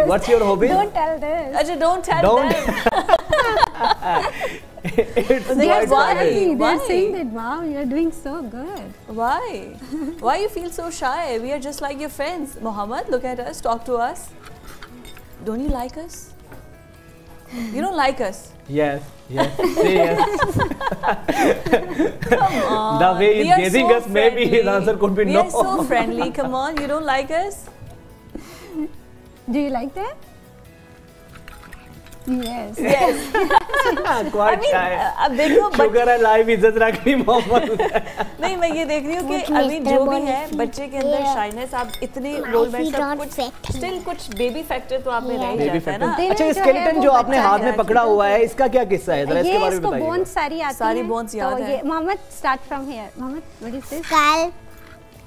Speaker 2: What's your hobby?
Speaker 10: Don't tell this.
Speaker 1: अच्छा, don't tell them.
Speaker 2: It's
Speaker 10: They're
Speaker 1: why?
Speaker 10: saying that wow, you're doing so good.
Speaker 1: Why you feel so shy? We are just like your friends. Mohammed, look at us, talk to us. Don't you like us? You don't like us?
Speaker 2: Yes. Say yes.
Speaker 1: Come on.
Speaker 2: The way he's
Speaker 1: We are
Speaker 2: gazing
Speaker 1: so
Speaker 2: us, maybe his
Speaker 1: friendly.
Speaker 2: answer could be
Speaker 1: We
Speaker 2: no.
Speaker 1: are so friendly. Come on, you don't like us?
Speaker 10: Do you like that? Yes.
Speaker 2: Quite shy.
Speaker 1: अब देखो
Speaker 2: शुक्र है live इज्जत रख रही मोहम्मद।
Speaker 1: नहीं, मैं ये देख रही हूँ कि अभी जो भी है बच्चे के अंदर शाइनेस, आप इतने रोल में सब कुछ स्टिल कुछ बेबी फैक्टर तो आप में रह ही जाता है ना।
Speaker 2: अच्छा, स्केलेटन जो आपने हाथ में पकड़ा हुआ है इसका क्या किस्सा है, जरा इसके बारे में बताइए।
Speaker 10: बोन्स सारी आती हैं,
Speaker 1: सारी बोन्स याद है।
Speaker 10: Mohammed start from here. Mohammed, what is this?
Speaker 11: Skull,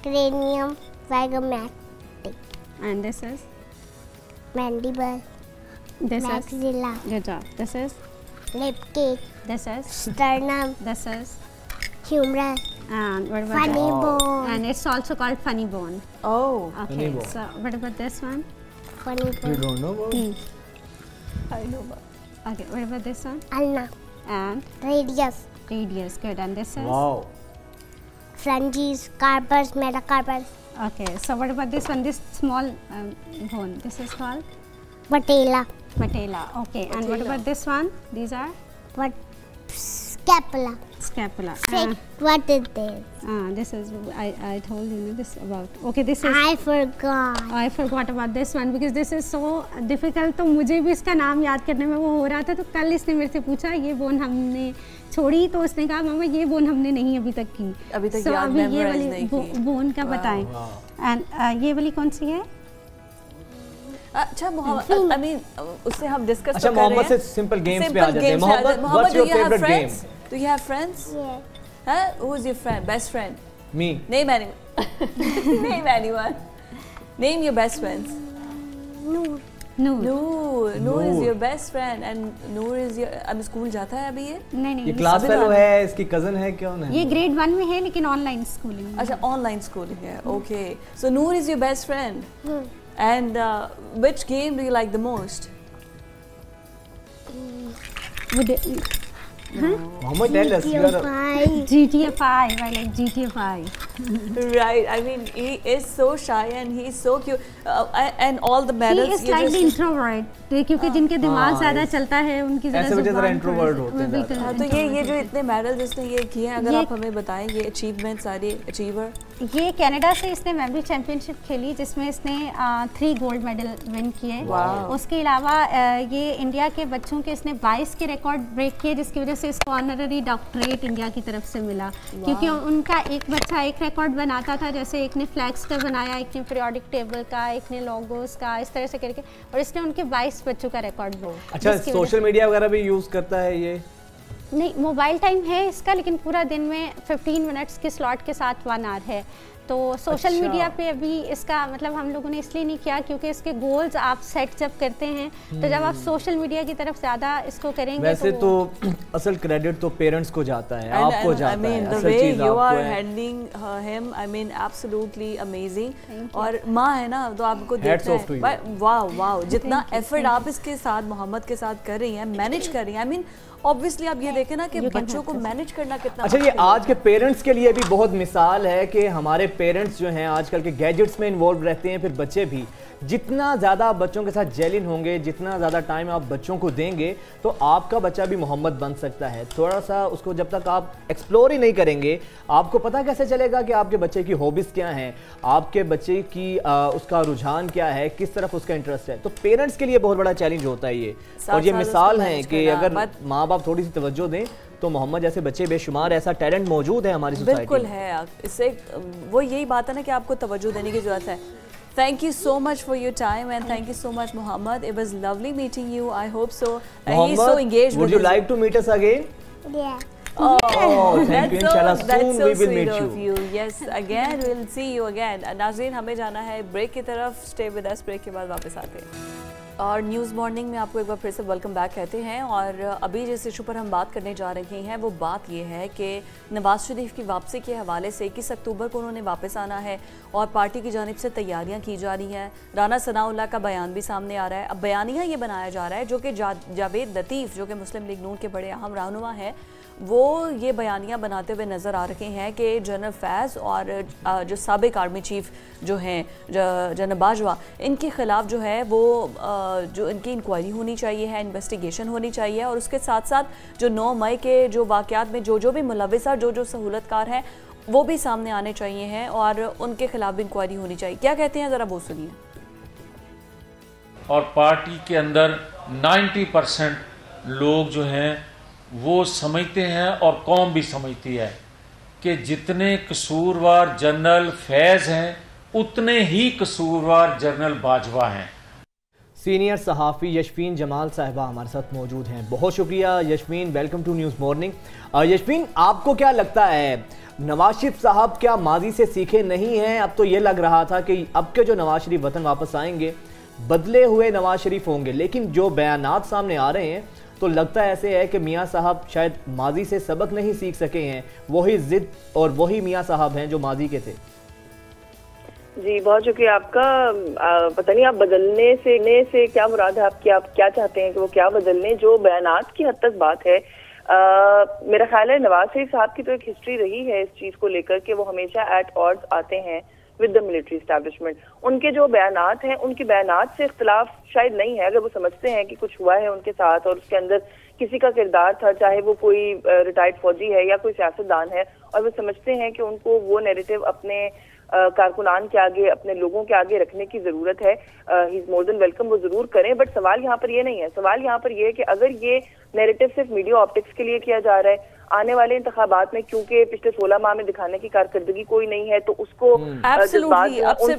Speaker 11: cranium, zygomatic,
Speaker 10: And this is?
Speaker 11: mandible,
Speaker 10: This
Speaker 11: maxilla,
Speaker 10: is? Good job. This is?
Speaker 11: rib cage,
Speaker 10: This is?
Speaker 11: sternum,
Speaker 10: This is?
Speaker 11: humerus,
Speaker 10: And what about
Speaker 11: funny
Speaker 10: that?
Speaker 11: bone,
Speaker 10: And it's also called funny bone.
Speaker 1: Oh,
Speaker 10: Okay,
Speaker 2: Funny bone.
Speaker 10: so what about this one?
Speaker 11: funny
Speaker 2: You
Speaker 11: bone,
Speaker 2: don't know about?
Speaker 1: I know.
Speaker 10: Okay, what about this one?
Speaker 11: ulna,
Speaker 10: And
Speaker 11: radius,
Speaker 10: radius. Good. And this is?
Speaker 2: Wow.
Speaker 11: phalanges, carpus, metacarpus,
Speaker 10: Okay, so what about this one? This small bone. This is called?
Speaker 11: patella,
Speaker 10: Patella. Okay, and what about this one? These are?
Speaker 11: what scapula.
Speaker 10: Scapula.
Speaker 11: What is this?
Speaker 10: This is, I told you this about. Okay, this is.
Speaker 11: I forgot.
Speaker 10: I forgot about this one because this is so difficult. तो मुझे भी इसका नाम याद करने में वो हो रहा था, तो कल इसने मेरे से पूछा ये बोन हमने छोड़ी, तो उसने कहा मामा ये बोन हमने नहीं अभी तक की।
Speaker 1: अभी तक
Speaker 10: so,
Speaker 1: याद
Speaker 10: अभी ये
Speaker 1: memorize
Speaker 10: वाली
Speaker 1: नहीं की।
Speaker 10: बोन का बताएं। एंड ये वाली कौन सी है?
Speaker 1: अच्छा मोहम्मद, I mean उससे हम डिस्कस
Speaker 2: अच्छा, मोहम्मद से सिंपल गेम्स पे आ जाते हैं। Mohammed, what's your favorite game?
Speaker 1: Do you have friends?
Speaker 11: Yeah.
Speaker 1: Huh? Who is your friend? Best friend?
Speaker 2: Me.
Speaker 1: Name anyone. Name anyone. Name your best friends.
Speaker 11: Noor.
Speaker 1: Noor is your best friend and Noor is your. अब school जाता है अभी ये?
Speaker 10: नहीं
Speaker 2: ये class fellow है, इसकी cousin है, कौन है?
Speaker 10: ये ग्रेड 1 में है लेकिन ऑनलाइन स्कूलिंग।
Speaker 1: अच्छा, ऑनलाइन स्कूलिंग है। Okay. So Noor is your best friend. And which game do you like the most?
Speaker 2: Mohammed, tell us.
Speaker 10: GTA 5. I like GTA 5.
Speaker 1: Right. I mean, he is so shy and he is so cute. And all the medals.
Speaker 10: He is slightly introvert. क्योंकि जिनके दिमाग ज़्यादा चलता है उनकी
Speaker 2: ज़रा introvert होते हैं।
Speaker 1: तो ये जो इतने मेडल जिसने ये किए हैं, अगर आप हमें बताएं ये अचीवमेंट सारे अचीवर।
Speaker 10: ये कनाडा से इसने मेमोरी चैंपियनशिप खेली जिसमें इसने 3 गोल्ड मेडल विन किए। उसके अलावा ये इंडिया के बच्चों के इसने 22 के रिकॉर्ड ब्रेक किए, जिसकी वजह से इसको ऑनररी डॉक्टरेट इंडिया की तरफ से मिला। क्योंकि उनका एक बच्चा एक रिकॉर्ड बनाता था, जैसे एक ने फ्लैग्स का बनाया, एक ने पीरियोडिक टेबल का, एक ने लोगोस का, इस तरह से करके, और इसने उनके 22 बच्चों का रिकॉर्ड ब्रेक।
Speaker 2: अच्छा, सोशल मीडिया वगैरह भी यूज करता है ये?
Speaker 10: नहीं, मोबाइल टाइम है इसका, लेकिन पूरा दिन में 15 मिनट्स के स्लॉट के साथ 1 आवर है। तो सोशल मीडिया पे अभी इसका मतलब हम लोगों ने इसलिए नहीं किया क्योंकि इसके गोल्स आप सेट जब करते हैं तो जब आप सोशल मीडिया की तरफ ज़्यादा इसको करेंगे
Speaker 2: वैसे तो असल क्रेडिट तो पेरेंट्स को जाता है, आपको जाता है।
Speaker 1: the way you are handling him, I mean absolutely amazing। और माँ है ना तो आपको देखते हैं, वाह वाह, जितना एफर्ट आप इसके साथ मोहम्मद के साथ कर रही हैं, मैनेज कर रही हैं, आई मीन ऑब्वियसली आप ये देखें ना कि बच्चों को मैनेज करना कितना।
Speaker 2: अच्छा, ये आज के पेरेंट्स के लिए भी बहुत मिसाल है कि हमारे पेरेंट्स जो हैं आजकल के गैजेट्स में इन्वॉल्व रहते हैं, फिर बच्चे भी। जितना ज़्यादा आप बच्चों के साथ जेलिन होंगे, जितना ज़्यादा टाइम आप बच्चों को देंगे, तो आपका बच्चा भी मोहम्मद बन सकता है। थोड़ा सा उसको जब तक आप एक्सप्लोर ही नहीं करेंगे, आपको पता कैसे चलेगा कि आपके बच्चे की हॉबीज़ क्या हैं, आपके बच्चे की उसका रुझान क्या है, किस तरफ उसका इंटरेस्ट है। तो पेरेंट्स के लिए बहुत बड़ा चैलेंज होता है ये। और ये मिसाल है कि अगर माँ बाप थोड़ी सी तवज्जो दें तो मोहम्मद जैसे बच्चे बेशुमार, ऐसा टैलेंट मौजूद है हमारी सोसाइटी में।
Speaker 1: बिल्कुल है, इससे वो यही बात है ना कि आपको तवज्जो देने की जरूरत है। Thank you so much for your time and thank you so much, Mohammed. It was lovely meeting you. I hope so.
Speaker 2: Mohammed,
Speaker 1: he's so engaged.
Speaker 2: Would you like to meet us again?
Speaker 11: Yeah.
Speaker 1: Oh,
Speaker 2: thank you. Inshallah, soon we will meet
Speaker 1: you. Yes, again we'll see you again. नाज़रीन, हमें जाना है break की तरफ। Stay with us. Break के बाद वापस आते हैं। और न्यूज़ मॉर्निंग में आपको एक बार फिर से वेलकम बैक कहते हैं। और अभी जिस इशू पर हम बात करने जा रहे हैं वो बात ये है कि नवाज शरीफ की वापसी के हवाले से 21 अक्टूबर को उन्होंने वापस आना है और पार्टी की जानिब से तैयारियां की जा रही हैं। राना सनाउल्लाह का बयान भी सामने आ रहा है। अब बयानिया ये बनाया जा रहा है जो कि जावेद लतीफ़ जो कि मुस्लिम लीग नून के बड़े अहम रहनुमा हैं, वो ये बयानियाँ बनाते हुए नज़र आ रहे हैं कि जनरल फैज़ और जो साबिक आर्मी चीफ जो हैं जनरल बाजवा, इनके ख़िलाफ़ जो है वो जो इनकी इंक्वायरी होनी चाहिए है, इन्वेस्टिगेशन होनी चाहिए। और उसके साथ साथ जो 9 मई के जो वाक़यात में जो भी मुलविस और जो सहूलतकार हैं वो भी सामने आने चाहिए हैं और उनके ख़िलाफ़ भी इंक्वायरी होनी चाहिए। क्या कहते हैं ज़रा वो सुनिए।
Speaker 12: और पार्टी के अंदर 90% लोग जो हैं वो समझते हैं और कौम भी समझती है कि जितने कसूरवार जनरल फैज़ हैं उतने ही कसूरवार जनरल बाजवा हैं।
Speaker 2: सीनियर सहाफ़ी यशफीन जमाल साहिबा हमारे साथ मौजूद हैं। बहुत शुक्रिया Yashfeen, welcome to news morning. Yashfeen, आपको क्या लगता है नवाज शरीफ साहब क्या माजी से सीखे नहीं हैं? अब तो ये लग रहा था कि अब के जो नवाज शरीफ वतन वापस आएंगे बदले हुए नवाज शरीफ होंगे, लेकिन जो बयानात सामने आ रहे हैं तो लगता ऐसे है कि मियाँ साहब शायद माजी से सबक नहीं सीख सके हैं, वही जिद और वही मियाँ साहब हैं जो माजी के थे।
Speaker 13: जी बहुत शुक्रिया आपका। पता नहीं आप बदलने से क्या मुराद है आपकी, आप क्या चाहते हैं कि वो क्या बदलने? जो बयानात की हद तक बात है, मेरा ख्याल है नवाज शरीफ साहब की तो एक हिस्ट्री रही है इस चीज को लेकर कि वो हमेशा एट ऑड्स आते हैं विद द मिलिट्री एस्टैब्लिशमेंट। उनके जो बयानात हैं उनके बयानात से इख्तिलाफ शायद नहीं है। अगर वो समझते हैं कि कुछ हुआ है उनके साथ और उसके अंदर किसी का किरदार था, चाहे वो कोई रिटायर्ड फौजी है या कोई सियासतदान है, और वो समझते हैं कि उनको वो नैरेटिव अपने कारकुनान के आगे, अपने लोगों के आगे रखने की जरूरत है, he is more than welcome, वो जरूर करें। बट सवाल यहाँ पर ये नहीं है। सवाल यहाँ पर ये है कि अगर ये नैरेटिव सिर्फ मीडिया ऑप्टिक्स के लिए किया जा रहा है, आने वाले इंतखाबात में क्योंकि पिछले 16 माह में दिखाने की कारकर्दगी कोई नहीं है, तो उसको उनको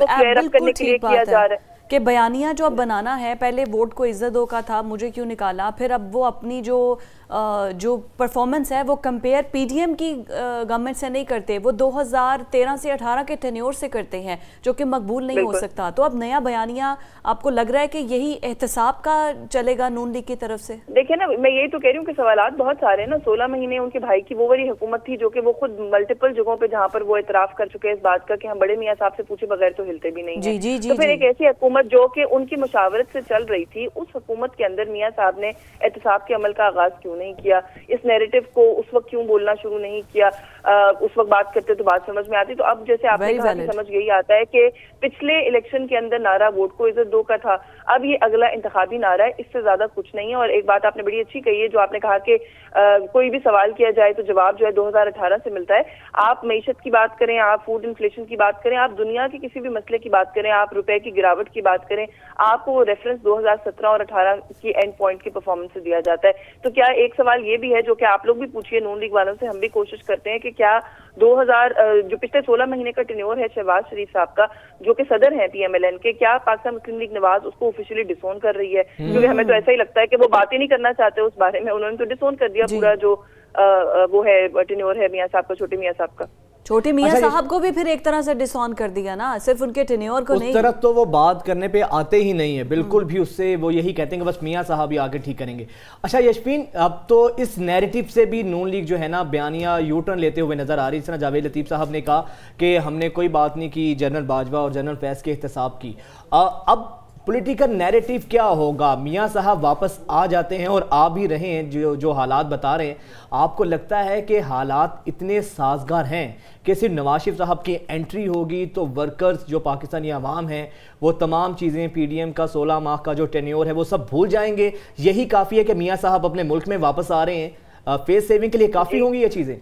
Speaker 13: क्लियर अप करने के लिए किया जा रहा है
Speaker 1: कि बयानिया जो अब बनाना है, पहले वोट को इज्जत दो का था, मुझे क्यों निकाला, फिर अब वो अपनी जो परफॉर्मेंस है वो कंपेयर पीडीएम की गवर्नमेंट से नहीं करते, वो 2013 से 18 के टेन्योर से करते हैं जो कि मकबूल नहीं हो सकता। तो अब नया बयानिया आपको लग रहा है कि यही एहतसाब का चलेगा नून लीग की तरफ से?
Speaker 13: देखिए ना, मैं यही तो कह रही हूँ कि सवालात बहुत सारे हैं ना। 16 महीने उनके भाई की वो वाली हुकूमत थी जो कि वो खुद मल्टीपल जगहों पे जहाँ पर वो इतराफ कर चुके हैं इस बात का कि हम बड़े मियाँ साहब से पूछे बगैर तो हिलते भी नहीं है। तो फिर एक ऐसी हुकूमत जो कि उनकी मुशावरत से चल रही थी, उस हुकूमत के अंदर मियाँ साहब ने एहतसाब के अमल का आगाज क्यों नहीं किया? इस नैरेटिव को उस वक्त क्यों बोलना शुरू नहीं किया? उस वक्त बात करते तो बात समझ में आती। तो अब जैसे आपने कहा कि समझ यही आता है कि पिछले इलेक्शन के अंदर नारा वोट को इज्जत दो का था, अब ये अगला इंतखाबी नारा है, इससे ज्यादा कुछ नहीं है। और एक बात आपने बड़ी अच्छी कही है जो आपने कहा कि कोई भी सवाल किया जाए तो जवाब जो है 2018 से मिलता है। आप मईशत की बात करें, आप फूड इन्फ्लेशन की बात करें, आप दुनिया के किसी भी मसले की बात करें, आप रुपए की गिरावट की बात करें, आपको वो रेफरेंस 2017 और 18 की एंड पॉइंट की परफॉर्मेंस से दिया जाता है। तो क्या एक सवाल ये भी है जो कि आप लोग भी पूछिए नून लीग वालों से, हम भी कोशिश करते हैं कि क्या 2000 जो पिछले 16 महीने का टेन्योर है शहबाज शरीफ साहब का, जो कि सदर हैं पीएमएलएन के, क्या पाकिस्तान मुस्लिम लीग नवाज उसको ऑफिशियली डिसोन कर रही है? क्योंकि हमें तो ऐसा ही लगता है कि वो बात ही नहीं करना चाहते उस बारे में। उन्होंने तो डिसोन कर दिया पूरा जो वो है टेन्योर है मियाँ साहब का, छोटे मियाँ साहब का।
Speaker 1: छोटे मियाँ साहब को भी फिर एक तरह से डिसऑन कर दिया ना, सिर्फ उनके टेन्योर को नहीं।
Speaker 2: उस तरफ तो वो बात करने पे आते ही नहीं है बिल्कुल भी, उससे वो यही कहते हैं कि बस मियाँ साहब ही आके ठीक करेंगे। अच्छा यशफीन, अब तो इस नैरेटिव से भी नून लीग जो है ना बयानिया यू टर्न लेते हुए नजर आ रही है। जिस तरह जावेद लतीफ़ साहब ने कहा कि हमने कोई बात नहीं की जनरल बाजवा और जनरल फैज़ के एहतसाब की। अब पॉलिटिकल नैरेटिव क्या होगा? मियाँ साहब वापस आ जाते हैं और आ भी रहे हैं, जो हालात बता रहे हैं, आपको लगता है कि हालात इतने साजगार हैं कि सिर्फ नवाज शरीफ साहब की एंट्री होगी तो वर्कर्स जो पाकिस्तानी अवाम हैं वो तमाम चीज़ें, पीडीएम का 16 माह का जो टेन्योर है वो सब भूल जाएंगे, यही काफ़ी है कि मियाँ साहब अपने मुल्क में वापस आ रहे हैं, फेस सेविंग के लिए काफ़ी होंगी ये चीज़ें?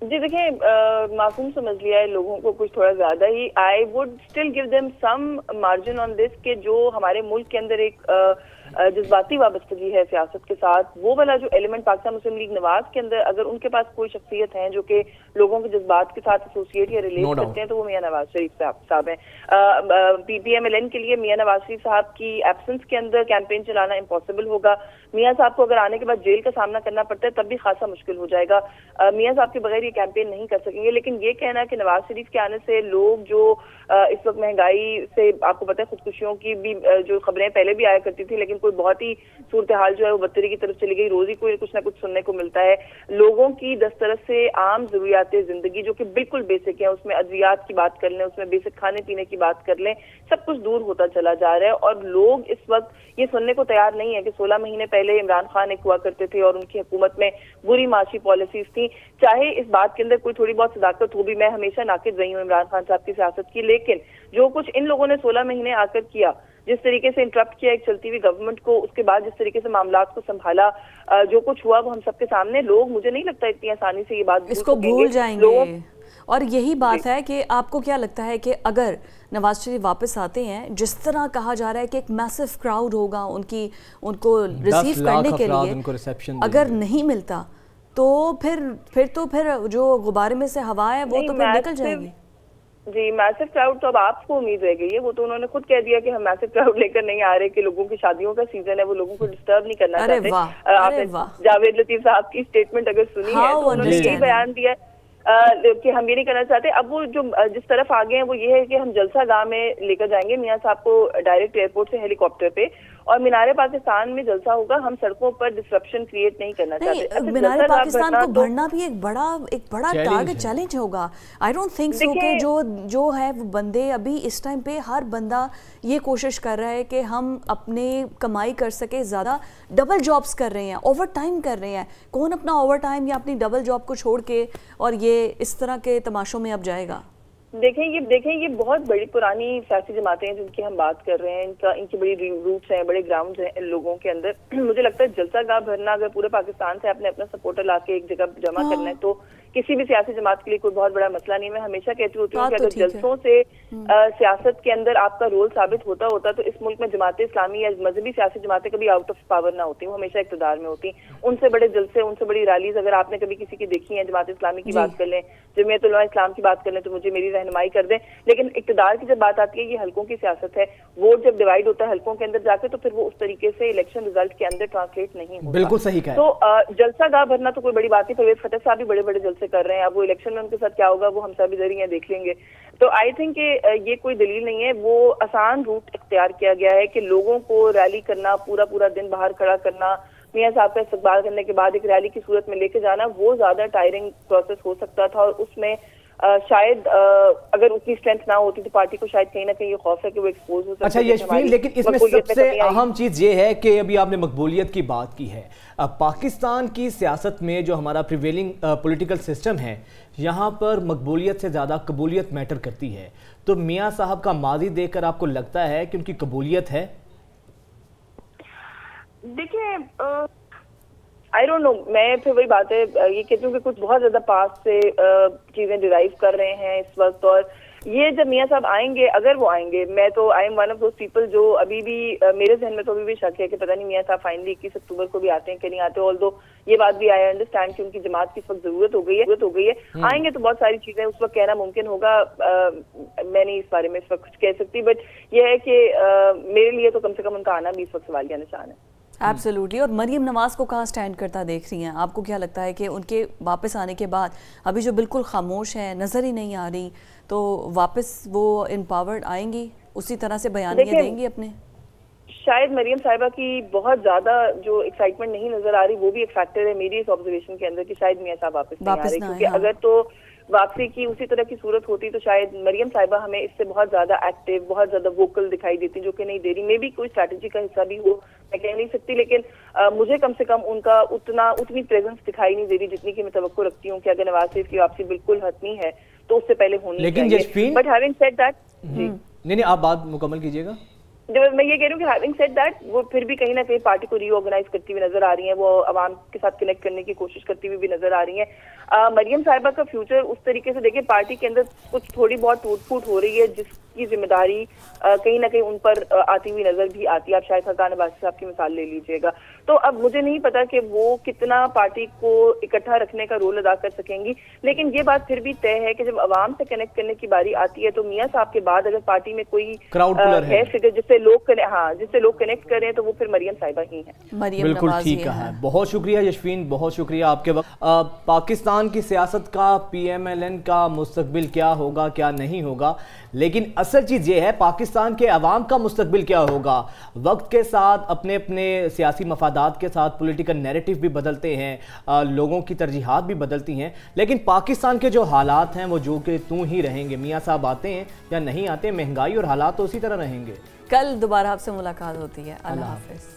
Speaker 13: जी देखिए, मासूम समझ लिया है लोगों को कुछ थोड़ा ज्यादा ही। I would still give them some margin on this कि जो हमारे मुल्क के अंदर एक जज्बाती वाबस्तगी है सियासत के साथ, वो वाला जो एलिमेंट पाकिस्तान मुस्लिम लीग नवाज के अंदर, अगर उनके पास कोई शख्सियत है जो कि लोगों के जज्बात के साथ एसोसिएट या रिलेट करते हैं तो वो मियाँ नवाज शरीफ साहब हैं। PPMLN के लिए मियाँ नवाज शरीफ साहब की एब्सेंस के अंदर कैंपेन चलाना इम्पॉसिबल होगा। मियाँ साहब को अगर आने के बाद जेल का सामना करना पड़ता है तब भी खासा मुश्किल हो जाएगा। मियाँ साहब के बगैर ये कैंपेन नहीं कर सकेंगे। लेकिन ये कहना कि नवाज शरीफ के आने से लोग जो इस वक्त महंगाई से, आपको पता है खुदकुशियों की भी जो खबरें पहले भी आया करती थी, लेकिन कोई बहुत ही सूरत हाल जो है वो बदतरी की तरफ चली गई। रोज ही कोई कुछ ना कुछ सुनने को मिलता है। लोगों की दस्तरस से आम जरूरियात जिंदगी जो कि बिल्कुल बेसिक है, उसमें अद्वियात की बात कर लें, उसमें बेसिक खाने पीने की बात कर लें, सब कुछ दूर होता चला जा रहा है। और लोग इस वक्त ये सुनने को तैयार नहीं है कि 16 महीने पहले इमरान खान एक हुआ करते थे और उनकी हुकूमत में बुरी माशी पॉलिसीज थी। चाहे इस बात के अंदर कोई थोड़ी बहुत सदाकत हो भी, मैं हमेशा नाकिद रही हूँ इमरान खान साहब की सियासत की, लेकिन जो कुछ इन लोगों ने 16 महीने आकर किया, जिस तरीके से इंटरप्ट किया एक चलती हुई गवर्नमेंट को, उसके बाद जिस तरीके से मामलात को संभाला, जो कुछ हुआ वो हम सबके सामने, लोग मुझे नहीं लगता इतनी आसानी से ये बात
Speaker 1: इसको भूल जाएंगे। और यही बात है कि आपको क्या लगता है कि अगर नवाज शरीफ वापस आते हैं, जिस तरह कहा जा रहा है कि एक मैसिव क्राउड होगा उनको रिसीव करने के लिए, अगर नहीं मिलता तो फिर जो गुब्बारे में से हवा है वो तो फिर निकल जाएगी।
Speaker 13: जी, मैसिव क्राउड तो अब आपको उम्मीद रह गई है। वो तो उन्होंने खुद कह दिया कि हम मैसिव क्राउड लेकर नहीं आ रहे, कि लोगों की शादियों का सीजन है, वो लोगों को डिस्टर्ब नहीं करना चाहते। आपने जावेद लतीफ साहब की स्टेटमेंट अगर सुनी है तो उन्होंने यही बयान दिया कि हम ये नहीं करना चाहते। अब वो जो जिस तरफ आ गए हैं वो ये है कि हम जलसा गाह में लेकर जाएंगे मियाँ साहब को डायरेक्ट एयरपोर्ट से हेलीकॉप्टर पे, और मीनारे पाकिस्तान में जलसा होगा। हम सड़कों पर डिस्ट्रप्शन क्रिएट नहीं करना चाहते।
Speaker 1: मीनारे पाकिस्तान को बढ़ना भी एक बड़ा टारगेट चैलेंज होगा। आई डोंट थिंक सो कि जो है वो बंदे अभी इस टाइम पे हर बंदा ये कोशिश कर रहा है कि हम अपने कमाई कर सके, ज्यादा डबल जॉब्स कर रहे हैं, ओवर टाइम कर रहे हैं। कौन अपना ओवर टाइम या अपनी डबल जॉब को छोड़ के और ये इस तरह के तमाशों में अब जाएगा?
Speaker 13: देखें ये बहुत बड़ी पुरानी सियासी जमातें हैं जिनकी हम बात कर रहे हैं। इनकी बड़ी रूट्स हैं, बड़े ग्राउंड्स हैं इन लोगों के अंदर। मुझे लगता है जलसा गाह भरना, अगर पूरे पाकिस्तान से आपने अपना सपोर्टर लाके एक जगह जमा करना है तो किसी भी सियासी जमात के लिए कोई बहुत बड़ा मसला नहीं। मैं हमेशा कहती होती हूँ कि अगर जलसों से सियासत के अंदर आपका रोल साबित होता तो इस मुल्क में जमात इस्लामी या मजहबी सियासी जमातें कभी आउट ऑफ पावर ना होती, वो हमेशा इक़्तिदार में होती। उनसे बड़े जलसे, उनसे बड़ी रैलीज अगर आपने कभी किसी की देखी है, जमात इस्लामी की बात कर लें, जमीयत उलमा इस्लाम की बात कर लें, तो मुझे मेरी रहनुमाई कर दें। लेकिन इक़्तिदार की जब बात आती है, ये हल्कों की सियासत है। वोट जब डिवाइड होता है हल्कों के अंदर जाके, तो फिर वो उस तरीके से इलेक्शन रिजल्ट के अंदर ट्रांसलेट नहीं होता।
Speaker 2: बिल्कुल सही कहा।
Speaker 13: तो जलसा गाह भरना तो कोई बड़ी बात नहीं। परवेज खटक साहब भी बड़े बड़े जलसे कर रहे हैं। अब वो इलेक्शन में उनके साथ क्या होगा वो हम सब इधर ही देख लेंगे। तो आई थिंक ये कोई दलील नहीं है। वो आसान रूट इख्तियार किया गया है कि लोगों को रैली करना, पूरा दिन बाहर खड़ा करना, मियाँ साहब का इस्तकबाल करने के बाद एक रैली की सूरत में लेके जाना, वो ज्यादा टायरिंग प्रोसेस हो सकता था। और उसमें शायद अगर उतनी स्ट्रेंथ ना होती तो पार्टी को शायद कहीं ना कहीं ये खौफ है कि वो एक्सपोज हो सकता है।
Speaker 2: अच्छा यशफीन, लेकिन इसमें सबसे अहम चीज ये है कि अभी आपने मकबूलियत की बात की है। पाकिस्तान की सियासत में जो हमारा प्रिवेलिंग पॉलिटिकल सिस्टम है, यहाँ पर मकबूलियत से ज़्यादा कबूलियत मैटर करती है। तो मियाँ साहब का माजी देखकर आपको लगता है कि उनकी कबूलियत है?
Speaker 13: देखिए, आई डोंट नो, मैं फिर वही बात है ये कहती हूँ कि कुछ बहुत ज्यादा पास से चीजें डिराइव कर रहे हैं इस वक्त। और ये जब मियाँ साहब आएंगे, अगर वो आएंगे, मैं तो I am one of those people जो अभी भी मेरे जहन में तो अभी भी शक है कि पता नहीं मियाँ साहब फाइनली 21 अक्टूबर को भी आते हैं कि नहीं आते। ऑल्दो ये बात भी आई अंडरस्टैंड कि उनकी जमात की इस वक्त जरूरत हो गई है। आएंगे तो बहुत सारी चीजें उस वक्त कहना मुमकिन होगा। मैं नहीं इस बारे में इस वक्त कुछ कह सकती, बट यह है कि मेरे लिए तो कम से कम उनका आना भी इस वक्त सवालिया निशान है।
Speaker 1: एब्सोल्युटली। और मरियम नवाज को कहाँ स्टैंड करता देख रही हैं? आपको क्या लगता है कि उनके वापस आने के बाद अभी जो बिल्कुल खामोश है, नज़र ही नहीं आ रही, तो वापस वो एम्पावर्ड आएंगी, उसी तरह से बयानियां देंगी अपने?
Speaker 13: शायद मरियम साहिबा की बहुत ज्यादा जो एक्साइटमेंट नहीं नजर आ रही, वो भी एक फैक्टर है मेरी इस ऑब्जर्वेशन के अंदर कि शायद मियां साहब वापस नहीं आ रहे, क्योंकि अगर तो वापसी की उसी तरह की सूरत होती तो शायद मरियम साहिबा हमें इससे बहुत ज्यादा एक्टिव, बहुत ज्यादा वोकल दिखाई देती, जो कि नहीं दे रही। मे भी कोई स्ट्रैटेजी का हिस्सा भी हो, मैं कह नहीं सकती, लेकिन मुझे कम से कम उनका उतनी प्रेजेंस दिखाई नहीं दे रही जितनी कि मैं तवक्को रखती हूँ कि अगर नवाज शरीफ की वापसी बिल्कुल हतमी है तो उससे पहले होनी चाहिए। बट हैविंग सेड दैट,
Speaker 2: नहीं आप बात मुकम्मल कीजिएगा।
Speaker 13: जब मैं ये कह रही हूँ कि हैविंग सेड दैट, वो फिर भी कहीं ना कहीं पार्टी को रीऑर्गेनाइज करती हुई नजर आ रही है, वो अवाम के साथ कनेक्ट करने की कोशिश करती हुई भी नजर आ रही है। मरियम साहिबा का फ्यूचर उस तरीके से देखिए, पार्टी के अंदर कुछ थोड़ी बहुत टूट फूट हो रही है जिसकी जिम्मेदारी कहीं ना कहीं उन पर आती हुई नजर भी आती है। आप शायद हकान अब्बासी साहब की मिसाल ले लीजिएगा। तो अब मुझे नहीं पता कि वो कितना पार्टी को इकट्ठा रखने का रोल अदा कर सकेंगी, लेकिन ये बात फिर भी तय है कि जब अवाम से कनेक्ट करने की बारी आती है तो मियां साहब के बाद अगर पार्टी में कोई है फिगर जिससे लोग कनेक्ट करें तो वो फिर मरियम साहिबा ही है।
Speaker 2: बिल्कुल ठीक कहा। बहुत शुक्रिया यशवीन, बहुत शुक्रिया आपके वक्त। पाकिस्तान की सियासत का, PMLN का मुस्तकबिल क्या होगा क्या नहीं होगा, लेकिन असल चीज़ ये है पाकिस्तान के अवाम का मुस्तकबिल क्या होगा। वक्त के साथ अपने अपने सियासी मफादात के साथ पॉलिटिकल नैरेटिव भी बदलते हैं, लोगों की तरजीहात भी बदलती हैं, लेकिन पाकिस्तान के जो हालात हैं वो जो कि तू ही रहेंगे। मियाँ साहब आते हैं या नहीं आते, महंगाई और हालात तो उसी तरह रहेंगे।
Speaker 1: कल दोबारा आपसे मुलाकात होती है। अल्लाह हाफ़िज़।